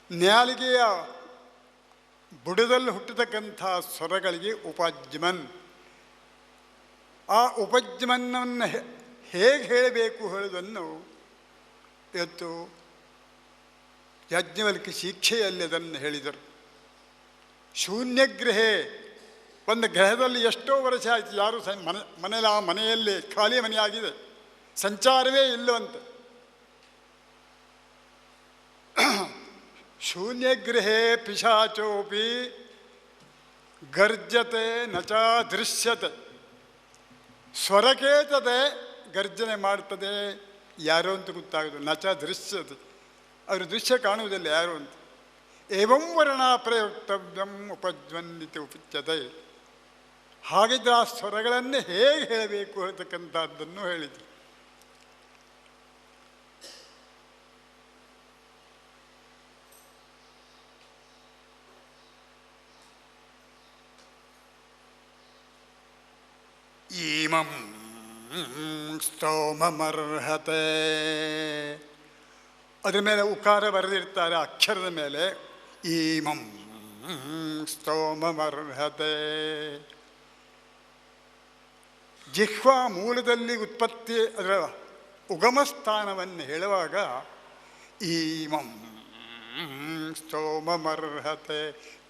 ನ್ಯಾಲಿಗೆಯ ಬುಡದಲ್ಲಿ ಹುಟ್ಟತಕ್ಕಂಥ ಸ್ವರಗಳಿಗೆ ಉಪಜ್ಮನ್. ಆ ಉಪಜ್ಮನ್ನನ್ನು ಹೇಗೆ ಹೇಳಬೇಕು ಹೇಳೋದನ್ನು ಇವತ್ತು ಯಾಜ್ಞವಲ್ಕ್ಯ ಶಿಕ್ಷೆಯಲ್ಲಿ ಅದನ್ನು ಹೇಳಿದರು. ಶೂನ್ಯಗ್ರಹೇ, ಒಂದು ಗ್ರಹದಲ್ಲಿ ಎಷ್ಟೋ ವರ್ಷ ಆಯಿತು, ಯಾರು ಮನೆಯಲ್ಲಿ ಆ ಮನೆಯಲ್ಲಿ ಖಾಲಿ ಮನೆಯಾಗಿದೆ, ಸಂಚಾರವೇ ಇಲ್ಲವಂತೆ. ಶೂನ್ಯಗ್ರಹೇ ಪಿಶಾಚೋಪಿ ಗರ್ಜತೆ ನಚ ದೃಶ್ಯತೆ. ಸ್ವರ ಕೇಳ್ತದೆ, ಗರ್ಜನೆ ಮಾಡ್ತದೆ, ಯಾರು ಅಂತ ಗೊತ್ತಾಗೋದು. ನಚ ದೃಶ್ಯತೆ, ಅವರು ದೃಶ್ಯ ಕಾಣುವುದಿಲ್ಲ ಯಾರು ಅಂತ. ಏವಂ ವರ್ಣ ಪ್ರಯುಕ್ತವ್ಯಂ ಉಪಜ್ವನ್ನಿತಿ ಉಪಚ್ಯತೆ. ಹಾಗಿದ್ರೆ ಆ ಸ್ವರಗಳನ್ನೇ ಹೇಗೆ ಹೇಳಬೇಕು ಹೇಳ್ತಕ್ಕಂಥದ್ದನ್ನು ಹೇಳಿದರು. ಈಮಂ ಸ್ತೋಮಮರ್ಹತೆ, ಅದ್ರ ಮೇಲೆ ಉಕಾರ ಬರೆದಿರ್ತಾರೆ ಅಕ್ಷರದ ಮೇಲೆ. ಈಮಂ ಸ್ತೋಮಮರ್ಹತೆ. ಜಿಹ್ವಾ ಮೂಲದಲ್ಲಿ ಉತ್ಪತ್ತಿ, ಅದರ ಉಗಮ ಸ್ಥಾನವನ್ನು ಹೇಳುವಾಗ ಈಮಂ ಸ್ತೋಮಮರ್ಹತೆ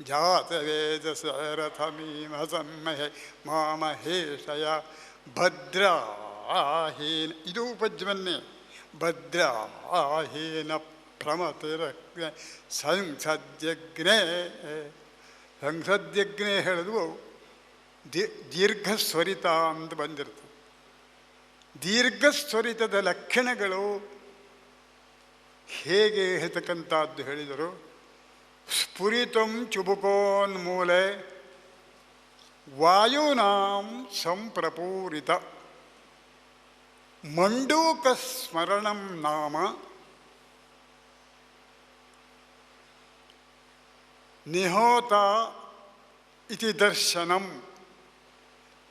ಜಾತವೇದಸರಥಮೀಮ ಸಮ್ಮಹೆ ಮಾಮಹೇಶಯ ಭದ್ರಾಹೀನ. ಇದು ಉಪಜ್ವನ್ನೇ. ಭದ್ರಾಹೀನ ಪ್ರಮತಿರಗ್ನೆ ಸಂಸದ್ಯಗ್ನೇ. ಸಂಸದ್ಯಗ್ನೇ ಹೇಳಿದ್ವು ದೀರ್ಘಸ್ವರಿತ ಅಂತ ಬಂದಿರ್ತದೆ. ದೀರ್ಘಸ್ವರಿತದ ಲಕ್ಷಣಗಳು ಹೇಗೆ ಹೇಳ್ತಕ್ಕಂಥದ್ದು ಹೇಳಿದರು. ಸ್ಫುರಿತಂ ಚುಬುಕೋನ್ಮೂಲೆ ವಾಯುನಾಂ ಸಂಪ್ರಪೂರಿತ ಮಂಡೂಕ ಸ್ಮರಣಂ ನಾಮ ನಿಹೋತ ಇತಿ ದರ್ಶನಂ.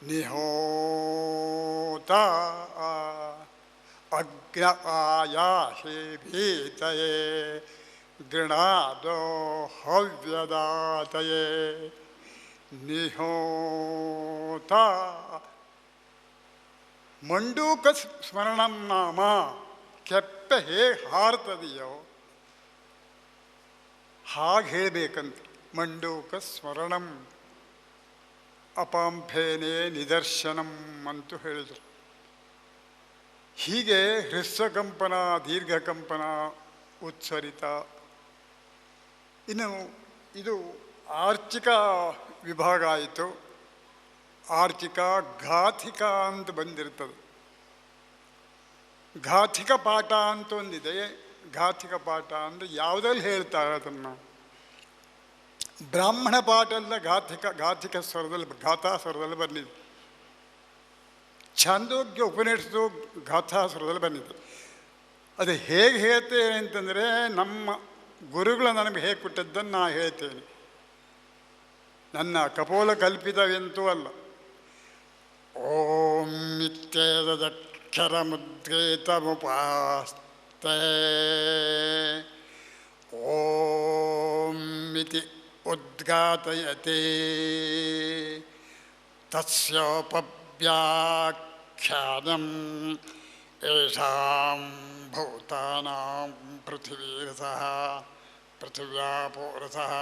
ನಿಹೋತ ಅಗ್ನ ಆಯಾಸೆ ಭೀತಯೇ ಗೃಣಾದೋ ಹವ್ಯದಾತಯೇ. ನಿಹೋತ ಮಂಡೂಕ ಸ್ಮರಣಂ ನಾಮ. ಕೆಪ್ಪೆ ಹೇಗೆ ಹಾರ್ತದೆಯೋ ಹಾಗೆ ಹೇಳಬೇಕಂತ. ಮಂಡೂಕ ಸ್ಮರಣಂ ಅಪಾಂಫೇನೇ ನಿದರ್ಶನಂ ಅಂತೂ ಹೇಳಿದರು. ಹೀಗೆ ಹ್ರಸ್ವಕಂಪನ, ದೀರ್ಘಕಂಪನ, ಉತ್ಸರಿತ. ಇನ್ನು ಇದು ಆರ್ಚಿಕ ವಿಭಾಗ ಆಯಿತು. ಆರ್ಚಿಕ ಘಾತಿಕ ಅಂತ ಬಂದಿರ್ತದೆ. ಘಾತಿಕ ಪಾಠ ಅಂತ ಒಂದಿದೆ. ಘಾತಿಕ ಪಾಠ ಅಂದರೆ ಯಾವುದ್ರಲ್ಲಿ ಹೇಳ್ತಾರೆ ಅದನ್ನು? ಬ್ರಾಹ್ಮಣ ಪಾಠ ಎಲ್ಲ ಘಾತಿಕ ಸ್ವರದಲ್ಲಿ ಗಾಥಾ ಸ್ವರದಲ್ಲಿ ಬಂದಿದೆ. ಛಾಂದೋಗ್ಯ ಉಪನಿಷತ್ತು ಗಾಥಾ ಸ್ವರದಲ್ಲಿ ಬಂದಿದೆ. ಅದು ಹೇಗೆ ಹೇಳ್ತೇನೆ ಅಂತಂದರೆ, ನಮ್ಮ ಗುರುಗಳು ನನಗೆ ಹೇಗೆ ಕೊಟ್ಟದ್ದನ್ನು ನಾ ಹೇಳ್ತೇನೆ. ನನ್ನ ಕಪೋಲ ಕಲ್ಪಿತವೆಂತೂ ಅಲ್ಲ. ಓಂ ನಿತ್ಯೇದಕ್ಷರ ಮುದ್ರೇತಮುಪಾಸ್ತೆ ಓಂ ಇತಿ ಉದ್ಘಾಟಯತೆ ತಸ್ಯೋಪವ್ಯಾಖ್ಯಾನಂ ಯೇಷಾಂ ಭೂತಾನಾಂ ಪೃಥಿವೀರಸಃ ಪೃಥಿವ್ಯಾಪೋರಸಃ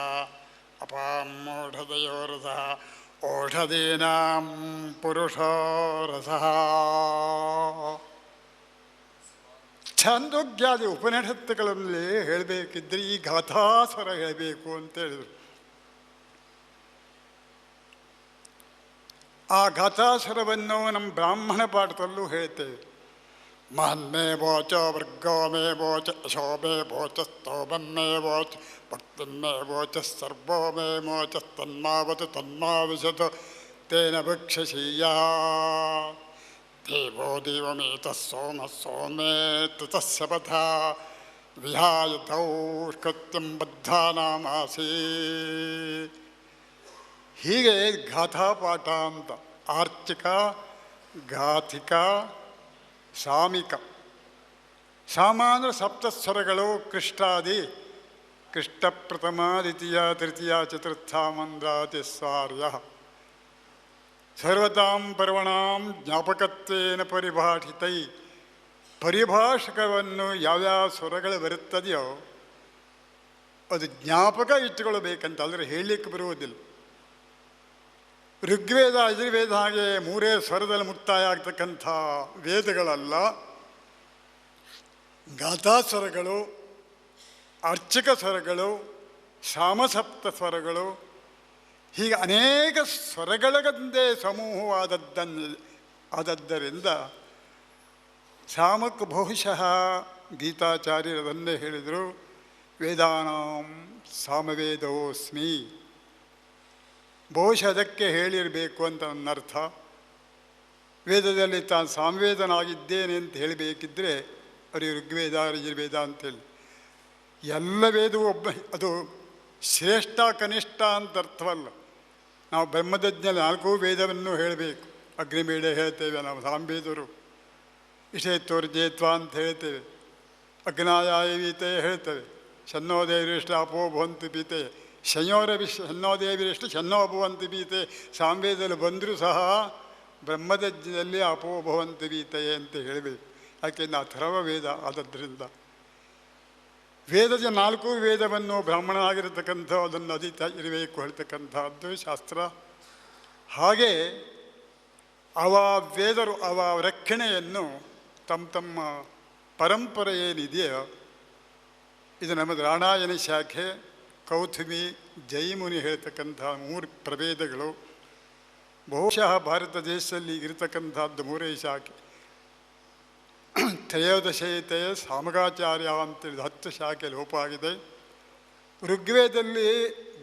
ಅಪಾಂ ಓಷಧಯೋರಸಃ ಓಷಧೀನಾಂ ಪುರುಷೋರಸಃ. ಛಾಂದೋಗ್ಯಾದಿ ಉಪನಿಷತ್ತುಗಳಲ್ಲಿ ಹೇಳಬೇಕಿದ್ರೆ ಈ ಗಾಥಾಸ್ವರ ಹೇಳಬೇಕು ಅಂತ ಹೇಳಿದರು. ಆ ಗಾಥಾಸ್ವರವನ್ನು ನಮ್ಮ ಬ್ರಾಹ್ಮಣ ಪಾಠದಲ್ಲೂ ಹೇಳ್ತೇವೆ. ಮಹನ್ಮೇ ವೋಚ ವರ್ಗೋ ಮೇ ವೋಚ ಯಶೋ ಮೇ ವೋಚ ಸ್ತೋಮಂ ಮೇ ವೋಚ ಭಕ್ತಿರ್ಮೇ ವೋಚ ಸರ್ವೋ ಮೇ ಮೋಚ ತನ್ಮಾವತು ತನ್ಮಾವಿಶತು ತೇನ ಭಕ್ಷಸೀಯ ದೇವೋ ದೇವಮೇತಃ ಸೋಮಃ ಸೋಮೇತ ತಸ್ಯ ಪಥ ವಿಹಾಯ ದೌಷ್ಕೃತ್ಯಂ ಬದ್ಧಾನಾಮಾಸೀ. ಹೀಗೆ ಗಾಥಾಪಾಠ ಅಂತ ಆರ್ಚಿಕ, ಘಾತಿಕ, ಸಾಮಿಕ. ಸಾಮ ಅಂದರೆ ಸಪ್ತಸ್ವರಗಳು. ಕೃಷ್ಟಾದಿ, ಕೃಷ್ಟ ಪ್ರಥಮ ದ್ವಿತೀಯ ತೃತೀಯ ಚತುರ್ಥ ಮಂದ್ರಾತಿ ಸ್ವಾರ್ಯ. ಸರ್ವತಾಂ ಪರ್ವಣಾಂ ಜ್ಞಾಪಕತ್ವೇನ ಪರಿಭಾಷಿತೈ. ಪರಿಭಾಷಕವನ್ನು ಯಾವ್ಯಾವ ಸ್ವರಗಳು ಬರುತ್ತದೆಯೋ ಅದು ಜ್ಞಾಪಕ ಇಟ್ಟುಕೊಳ್ಬೇಕಂತ, ಅಂದರೆ ಹೇಳಲಿಕ್ಕೆ ಬರುವುದಿಲ್ಲ. ಋಗ್ವೇದ ಯಜುರ್ವೇದ ಹಾಗೆ ಮೂರೇ ಸ್ವರದಲ್ಲಿ ಮುಕ್ತಾಯ ಆಗ್ತಕ್ಕಂಥ ವೇದಗಳಲ್ಲ. ಗಾಥಾಸ್ವರಗಳು, ಅರ್ಚಕ ಸ್ವರಗಳು, ಸಾಮಸಪ್ತ ಸ್ವರಗಳು, ಹೀಗೆ ಅನೇಕ ಸ್ವರಗಳಂದೇ ಸಮೂಹವಾದದ್ದರಿಂದ ಸಾಮಕ್ಕೆ ಬಹುಶಃ ಗೀತಾಚಾರ್ಯರನ್ನೇ ಹೇಳಿದರು, ವೇದಾನಾಂ ಸಾಮವೇದೋಸ್ಮಿ. ಬಹುಶಃ ಅದಕ್ಕೆ ಹೇಳಿರಬೇಕು ಅಂತ ನನ್ನ ಅರ್ಥ. ವೇದದಲ್ಲಿ ತಾನು ಸಾಮವೇದನಾಗಿದ್ದೇನೆ ಅಂತ ಹೇಳಬೇಕಿದ್ರೆ ಅವರಿಗೆ ಋಗ್ವೇದ ಯಜುರ್ವೇದ ಅಂತೇಳಿ. ಎಲ್ಲ ವೇದವೂ ಅದು ಶ್ರೇಷ್ಠ ಕನಿಷ್ಠ ಅಂತ ಅರ್ಥವಲ್ಲ. ನಾವು ಬ್ರಹ್ಮದಜ್ಞ 4 ವೇದವನ್ನು ಹೇಳಬೇಕು. ಅಗ್ನಿಮೇಢ ಹೇಳ್ತೇವೆ ನಾವು, ಸಾಂಬೇದರು. ಇಷೇತ್ವರ್ಜೇತ್ವ ಅಂತ ಹೇಳ್ತೇವೆ. ಅಗ್ನಾಯಾಯವೀತೆ ಹೇಳ್ತೇವೆ. ಶನ್ನೋದೇವಿರಿಷ್ಟ ಅಪೋ ಭವಂತಿ ಪೀತೆ, ಶನ್ನೋದೇವಿರಿಷ್ಟ ಶನ್ನೋ ಭವಂತಿ ಪೀತೆ. ಸಾಂವೇದದಲ್ಲಿ ಬಂದರೂ ಸಹ ಬ್ರಹ್ಮದಜ್ಞದಲ್ಲಿ ಅಪೋ ಭವಂತಿ ಪೀತೆಯೇ ಅಂತ ಹೇಳಬೇಕು. ಯಾಕೆಂದ್ರೆ ಅಥರ್ವ ವೇದ ಆದದ್ದರಿಂದ ವೇದದ 4 ವೇದವನ್ನು ಬ್ರಾಹ್ಮಣನಾಗಿರತಕ್ಕಂಥ ಅದನ್ನು ಅಧೀತ ಇರಬೇಕು ಹೇಳ್ತಕ್ಕಂಥದ್ದು ಶಾಸ್ತ್ರ. ಹಾಗೆ ಅವ ವೇದರು ಅವ ರಕ್ಷಣೆಯನ್ನು ತಮ್ಮ ಪರಂಪರೆ ಏನಿದೆಯೋ, ಇದು ನಮ್ಮದು ರಾಮಾಯಣ ಶಾಖೆ, ಕೌಥುಮಿ, ಜೈಮುನಿ ಹೇಳ್ತಕ್ಕಂಥ 3 ಪ್ರಭೇದಗಳು. ಬಹುಶಃ ಭಾರತ ದೇಶದಲ್ಲಿ ಇರತಕ್ಕಂಥದ್ದು 3 ಶಾಖೆ. ತ್ರಯೋದಶೇತೆ ಸಾಮಗಾಚಾರ್ಯ ಅಂತೇಳಿ 10 ಶಾಖೆ ಲೋಪ ಆಗಿದೆ. ಋಗ್ವೇದದಲ್ಲಿ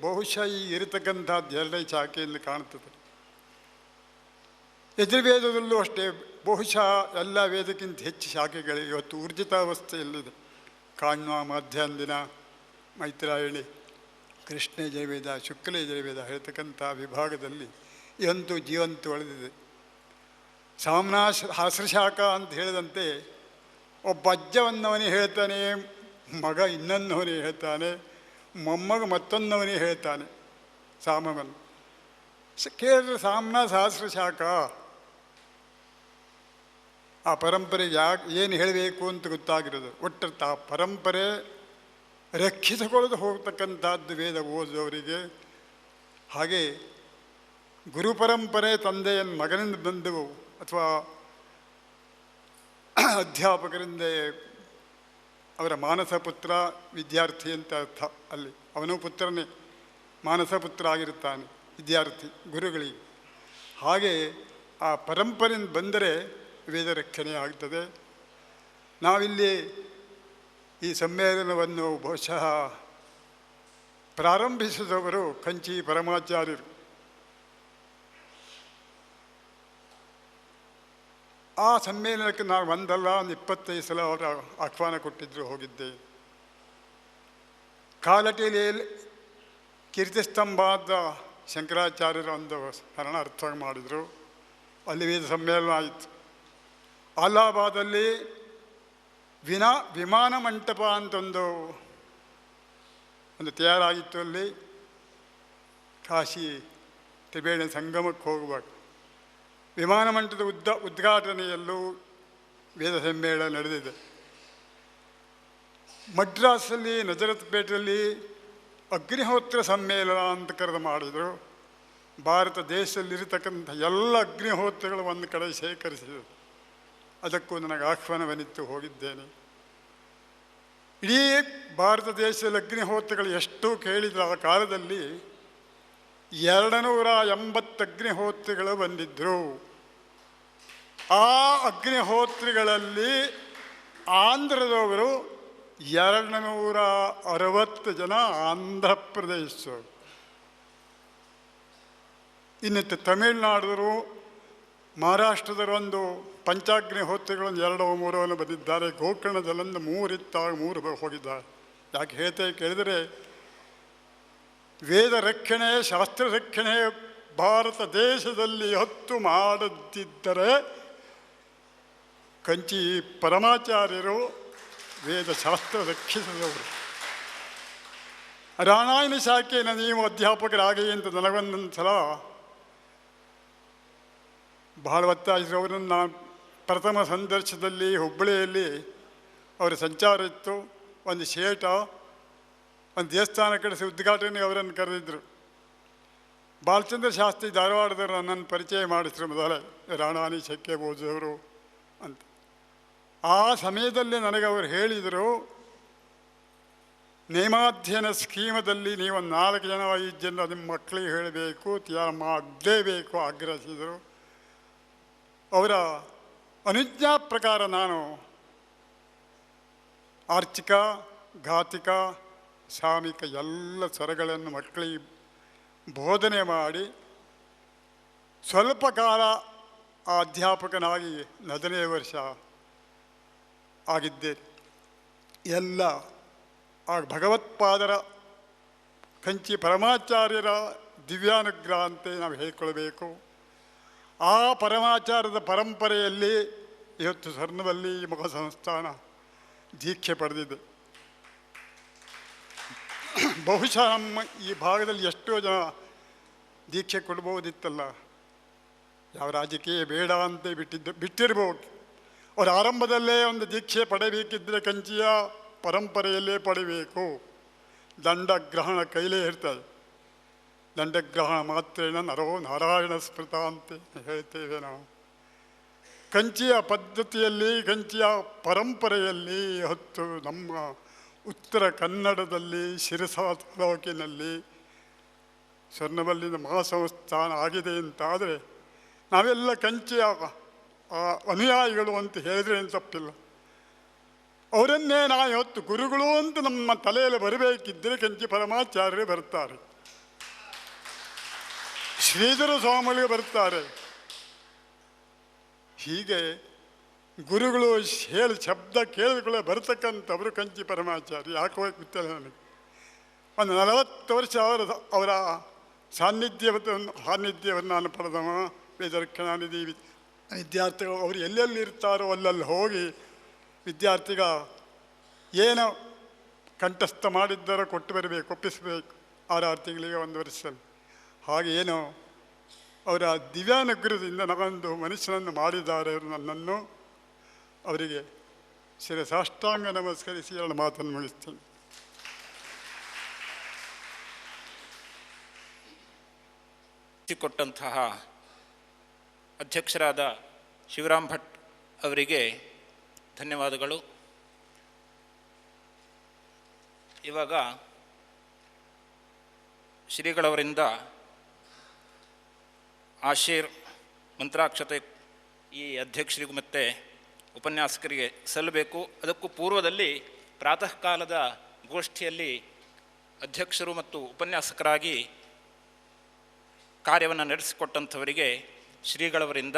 ಬಹುಶಃ ಈ ಇರತಕ್ಕಂಥದ್ದು 2 ಶಾಖೆಯಲ್ಲಿ ಕಾಣ್ತದೆ. ಯಜುರ್ವೇದದಲ್ಲೂ ಅಷ್ಟೇ ಬಹುಶಃ ಎಲ್ಲ ವೇದಕ್ಕಿಂತ ಹೆಚ್ಚು ಶಾಖೆಗಳು ಇವತ್ತು ಊರ್ಜಿತಾವಸ್ಥೆಯಲ್ಲಿದೆ. ಕಾಣ್ವ, ಮಧ್ಯಾಹ್ನ, ಮೈತ್ರಾಯಣಿ, ಕೃಷ್ಣ ಯಜುರ್ವೇದ, ಶುಕ್ಲ ಯಜುರ್ವೇದ ಹೇಳ್ತಕ್ಕಂಥ ವಿಭಾಗದಲ್ಲಿ ಇವಂತೂ ಜೀವಂತು ಉಳಿದಿದೆ. ಹಾಸ್ರಶಾಖ ಅಂತ ಹೇಳಿದಂತೆ ಒಬ್ಬ ಅಜ್ಜವನ್ನವನೇ ಹೇಳ್ತಾನೆ, ಮಗ ಇನ್ನೊಂದವನೇ ಹೇಳ್ತಾನೆ, ಮೊಮ್ಮಗ ಮತ್ತೊಂದವನೇ ಹೇಳ್ತಾನೆ ಸಾಮವನ್ನು. ಕೇಳಿದ್ರೆ ಸಾಮ್ನ ಸಹಸ್ರಶಾಖ. ಆ ಪರಂಪರೆಗೆ ಏನು ಹೇಳಬೇಕು ಅಂತ ಗೊತ್ತಾಗಿರೋದು. ಒಟ್ಟು ಆ ಪರಂಪರೆ ರಕ್ಷಿಸಿಕೊಳ್ಳದೆ ಹೋಗ್ತಕ್ಕಂಥದ್ದು ವೇದ ಓದೋರಿಗೆ. ಹಾಗೆ ಗುರು ಪರಂಪರೆ ತಂದೆಯನ್ನು ಮಗನಿಂದ ಬಂದವು ಅಥವಾ ಅಧ್ಯಾಪಕರಿಂದ ಅವರ ಮಾನಸ ಪುತ್ರ ವಿದ್ಯಾರ್ಥಿ ಅಂತ ಅರ್ಥ. ಅಲ್ಲಿ ಅವನು ಪುತ್ರನೇ ಮಾನಸ ಪುತ್ರ ಆಗಿರುತ್ತಾನೆ ವಿದ್ಯಾರ್ಥಿ ಗುರುಗಳಿಗೆ. ಹಾಗೆ ಆ ಪರಂಪರೆಯಿಂದ ಬಂದರೆ ವೇದ ರಕ್ಷಣೆ ಆಗ್ತದೆ. ನಾವಿಲ್ಲಿ ಈ ಸಮ್ಮೇಳನವನ್ನು ಬಹುಶಃ ಪ್ರಾರಂಭಿಸಿದವರು ಕಂಚಿ ಪರಮಾಚಾರ್ಯರು. ಆ ಸಮ್ಮೇಳನಕ್ಕೆ ನಾನು ಒಂದಲ್ಲ 25 ಸಲ ಅವರ ಆಹ್ವಾನ ಕೊಟ್ಟಿದ್ದರು, ಹೋಗಿದ್ದೆ. ಕಾಲಟಿಯಲ್ಲಿ ಕೀರ್ತಿಸ್ತಂಭಾದ ಶಂಕರಾಚಾರ್ಯರ ಒಂದು ಸ್ಮರಣಾರ್ಥ ಮಾಡಿದರು. ಅಲ್ಲಿ ವೇದ ಸಮ್ಮೇಳನ ಆಯಿತು. ಅಲಹಾಬಾದಲ್ಲಿ ವಿಮಾನ ಮಂಟಪ ಅಂತ ಒಂದು ತಯಾರಾಗಿತ್ತು. ಅಲ್ಲಿ ಕಾಶಿ ತ್ರಿವೇಣಿ ಸಂಗಮಕ್ಕೆ ಹೋಗುವಾಗ ವಿಮಾನ ಮಂಟಪದ ಉದ್ಘಾಟನೆಯಲ್ಲೂ ವೇದ ಸಮ್ಮೇಳನ ನಡೆದಿದೆ. ಮಡ್ರಾಸಲ್ಲಿ ನಜರತ್ಪೇಟೆಯಲ್ಲಿ ಅಗ್ನಿಹೋತ್ರ ಸಮ್ಮೇಳನ ಅಂತ ಕರೆದು ಮಾಡಿದರು. ಭಾರತ ದೇಶದಲ್ಲಿರತಕ್ಕಂಥ ಎಲ್ಲ ಅಗ್ನಿಹೋತ್ರಗಳು ಒಂದು ಕಡೆ ಶೇಖರಿಸಿದರು. ಅದಕ್ಕೂ ನನಗೆ ಆಹ್ವಾನವನ್ನಿತ್ತು, ಹೋಗಿದ್ದೇನೆ. ಇಡೀ ಭಾರತ ದೇಶದಲ್ಲಿ ಅಗ್ನಿಹೋತ್ರಗಳು ಎಷ್ಟು ಕೇಳಿದ ಆ ಕಾಲದಲ್ಲಿ 280 ಅಗ್ನಿಹೋತ್ರಿಗಳು ಬಂದಿದ್ದರು. ಆ ಅಗ್ನಿಹೋತ್ರಿಗಳಲ್ಲಿ ಆಂಧ್ರದವರು 260 ಜನ ಆಂಧ್ರ ಪ್ರದೇಶ. ಇನ್ನಿತ್ತು ತಮಿಳುನಾಡಿದರು, ಮಹಾರಾಷ್ಟ್ರದವರು ಒಂದು ಪಂಚಾಗ್ನಿಹೋತ್ರಿಗಳನ್ನು 2-3 ಬಂದಿದ್ದಾರೆ. ಗೋಕರ್ಣದಲ್ಲೊಂದು 3 ಇತ್ತಾಗ 3 ಹೋಗಿದ್ದಾರೆ. ಯಾಕೆ ಹೇಳ್ತೇವೆ ಕೇಳಿದರೆ, ವೇದ ರಕ್ಷಣೆ, ಶಾಸ್ತ್ರ ರಕ್ಷಣೆ ಭಾರತ ದೇಶದಲ್ಲಿ ಹೊತ್ತು ಮಾಡದಿದ್ದರೆ ಕಂಚಿ ಪರಮಾಚಾರ್ಯರು ವೇದಶಾಸ್ತ್ರ ರಕ್ಷಿಸಿದವರು. ರಾಮಾಯಣ ಶಾಖೆಯನ್ನು ನೀವು ಅಧ್ಯಾಪಕರಾಗಿ ಅಂತ ನನಗೊಂದೊಂದು ಸಲ ಬಹಳ ಒತ್ತಾಯಿಸಿದ್ರು. ಅವರನ್ನು ನಾನು ಪ್ರಥಮ ಸಂದರ್ಶನದಲ್ಲಿ ಹುಬ್ಬಳ್ಳಿಯಲ್ಲಿ ಅವರ ಸಂಚಾರ ಇತ್ತು. ಒಂದು ಶೇಟ ಒಂದು ದೇವಸ್ಥಾನ ಕಳಿಸಿ ಉದ್ಘಾಟನೆಗೆ ಅವರನ್ನು ಕರೆದಿದ್ದರು. ಬಾಲಚಂದ್ರ ಶಾಸ್ತ್ರಿ ಧಾರವಾಡದವರು ನನ್ನನ್ನು ಪರಿಚಯ ಮಾಡಿಸಿದ್ರು ಮೊದಲೇ, ರಾಣಾನಿ ಶೆಕ್ಕೆ ಬೋಜವರು ಅಂತ. ಆ ಸಮಯದಲ್ಲಿ ನನಗೆ ಅವರು ಹೇಳಿದರು, ನೇಮಾಧ್ಯಯನ ಸ್ಕೀಮದಲ್ಲಿ ನೀವು 4 ಜನ 5 ಜನ ನಿಮ್ಮ ಮಕ್ಕಳಿಗೆ ಹೇಳಬೇಕು, ತಯಾರು ಮಾಡಲೇಬೇಕು ಆಗ್ರಹಿಸಿದರು. ಅವರ ಅನುಜ್ಞಾ ಪ್ರಕಾರ ನಾನು ಆರ್ಚಿಕ, ಘಾತಿಕ, ಸಾಮಿಕ ಎಲ್ಲ ಸ್ವರಗಳನ್ನು ಮಕ್ಕಳಿಗೆ ಬೋಧನೆ ಮಾಡಿ ಸ್ವಲ್ಪ ಕಾಲ ಆ ಅಧ್ಯಾಪಕನಾಗಿ 15 ವರ್ಷ ಆಗಿದ್ದೇನೆ. ಎಲ್ಲ ಆ ಭಗವತ್ಪಾದರ ಕಂಚಿ ಪರಮಾಚಾರ್ಯರ ದಿವ್ಯಾನುಗ್ರಹ ಅಂತ ನಾವು ಹೇಳಿಕೊಳ್ಬೇಕು. ಆ ಪರಮಾಚಾರ್ಯದ ಪರಂಪರೆಯಲ್ಲಿ ಇವತ್ತು ಸ್ವರ್ಣವಲ್ಲಿ ಮಹಾಸಂಸ್ಥಾನ ದೀಕ್ಷೆ ಪಡೆದಿದೆ. ಬಹುಶಃ ನಮ್ಮ ಈ ಭಾಗದಲ್ಲಿ ಎಷ್ಟೋ ಜನ ದೀಕ್ಷೆ ಕೊಡ್ಬೋದಿತ್ತಲ್ಲ, ಯಾವ ರಾಜಕೀಯ ಬೇಡ ಅಂತ ಬಿಟ್ಟಿರ್ಬೋದು. ಅವರು ಆರಂಭದಲ್ಲೇ ಒಂದು ದೀಕ್ಷೆ ಪಡೆಯಬೇಕಿದ್ದರೆ ಕಂಚಿಯ ಪರಂಪರೆಯಲ್ಲೇ ಪಡಿಬೇಕು. ದಂಡಗ್ರಹಣ ಕೈಲೇ ಇರ್ತದೆ. ದಂಡಗ್ರಹಣ ಮಾತ್ರೇನ ನರೋ ನಾರಾಯಣ ಸ್ಮೃತ ಅಂತ ಹೇಳ್ತೇವೆ ನಾವು. ಕಂಚಿಯ ಪದ್ಧತಿಯಲ್ಲಿ, ಕಂಚಿಯ ಪರಂಪರೆಯಲ್ಲಿ ಹೊತ್ತು ನಮ್ಮ ಉತ್ತರ ಕನ್ನಡದಲ್ಲಿ ಶಿರಸಾ ತಾಲೂಕಿನಲ್ಲಿ ಸ್ವರ್ಣವಲ್ಲಿನ ಮಹಾಸಂಸ್ಥಾನ ಆಗಿದೆ ಅಂತಾದರೆ ನಾವೆಲ್ಲ ಕಂಚಿಯ ಅನುಯಾಯಿಗಳು ಅಂತ ಹೇಳಿದ್ರೆ ಏನು ತಪ್ಪಿಲ್ಲ. ಅವರನ್ನೇ ನಾವು ಇವತ್ತು ಗುರುಗಳು ಅಂತ ನಮ್ಮ ತಲೆಯಲ್ಲಿ ಬರಬೇಕಿದ್ದರೆ ಕಂಚಿ ಪರಮಾಚಾರ್ಯರೇ ಬರ್ತಾರೆ, ಶ್ರೀಧರ ಸ್ವಾಮಿಗಳಿಗೆ ಬರ್ತಾರೆ. ಹೀಗೆ ಗುರುಗಳು ಹೇಳಿ ಶಬ್ದ ಕೇಳಿಕೊಳ್ಳೆ ಬರ್ತಕ್ಕಂಥವರು ಕಂಚಿ ಪರಮಾಚಾರ್ಯ. ಯಾಕೋ ಗೊತ್ತಿಲ್ಲ ನನಗೆ. ಒಂದು 40 ವರ್ಷ ಅವರ ಸಾನ್ನಿಧ್ಯವನ್ನು ನಾನು ಪಡೆದವ. ವೇದರಕ್ಷಣಾನಿಧಿ ವಿದ್ಯಾರ್ಥಿಗಳು ಅವರು ಎಲ್ಲೆಲ್ಲಿ ಇರ್ತಾರೋ ಅಲ್ಲಲ್ಲಿ ಹೋಗಿ ವಿದ್ಯಾರ್ಥಿಗ ಏನು ಕಂಠಸ್ಥ ಮಾಡಿದ್ದಾರೋ ಕೊಟ್ಟು ಬರಬೇಕು, ಒಪ್ಪಿಸಬೇಕು 6 ತಿಂಗಳಿಗೆ 1 ವರ್ಷದಲ್ಲಿ. ಹಾಗೆ ಏನೋ ಅವರ ದಿವ್ಯಾನುಗ್ರಹದಿಂದ ನಾನೊಂದು ಮನುಷ್ಯನನ್ನು ಮಾಡಿದ್ದಾರೆ. ಅವರು ನನ್ನನ್ನು ಅವರಿಗೆ ಶಿರಸಾಷ್ಟಾಂಗ ನಮಸ್ಕರಿಸಿ 2 ಮಾತನ್ನು ಮುಗಿಸ್ತೀನಿ. ಕೊಟ್ಟಂತಹ ಅಧ್ಯಕ್ಷರಾದ ಶಿವರಾಮ್ ಭಟ್ ಅವರಿಗೆ ಧನ್ಯವಾದಗಳು. ಇವಾಗ ಶ್ರೀಗಳವರಿಂದ ಆಶೀರ್ ಮಂತ್ರಾಕ್ಷತೆ ಈ ಅಧ್ಯಕ್ಷರಿಗೂ ಮತ್ತು ಉಪನ್ಯಾಸಕರಿಗೆ ಸಲ್ಲಬೇಕು. ಅದಕ್ಕೂ ಪೂರ್ವದಲ್ಲಿ ಪ್ರಾತಃ ಕಾಲದ ಗೋಷ್ಠಿಯಲ್ಲಿ ಅಧ್ಯಕ್ಷರು ಮತ್ತು ಉಪನ್ಯಾಸಕರಾಗಿ ಕಾರ್ಯವನ್ನು ನಡೆಸಿಕೊಟ್ಟಂಥವರಿಗೆ ಶ್ರೀಗಳವರಿಂದ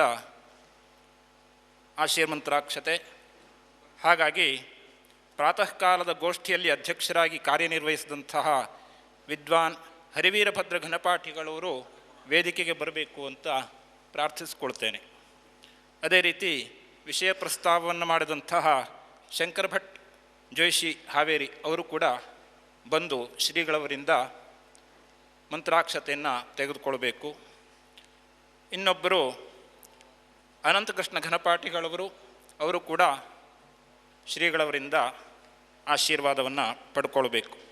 ಆಶೀರ್ಮಂತ್ರಾಕ್ಷತೆ. ಹಾಗಾಗಿ ಪ್ರಾತಃ ಕಾಲದ ಗೋಷ್ಠಿಯಲ್ಲಿ ಅಧ್ಯಕ್ಷರಾಗಿ ಕಾರ್ಯನಿರ್ವಹಿಸಿದಂತಹ ವಿದ್ವಾನ್ ಹರಿವೀರಭದ್ರ ಘನಪಾಠಿಗಳವರು ವೇದಿಕೆಗೆ ಬರಬೇಕು ಅಂತ ಪ್ರಾರ್ಥಿಸಿಕೊಳ್ತೇನೆ. ಅದೇ ರೀತಿ ವಿಷಯ ಪ್ರಸ್ತಾವವನ್ನು ಮಾಡಿದಂತಹ ಶಂಕರ ಭಟ್ ಜೋಶಿ ಹಾವೇರಿ ಅವರು ಕೂಡ ಬಂದು ಶ್ರೀಗಳವರಿಂದ ಮಂತ್ರಾಕ್ಷತೆಯನ್ನು ತೆಗೆದುಕೊಳ್ಬೇಕು. ಇನ್ನೊಬ್ಬರು ಅನಂತಕೃಷ್ಣ ಘನಪಾಠಿಗಳವರು, ಅವರು ಕೂಡ ಶ್ರೀಗಳವರಿಂದ ಆಶೀರ್ವಾದವನ್ನು ಪಡ್ಕೊಳ್ಬೇಕು.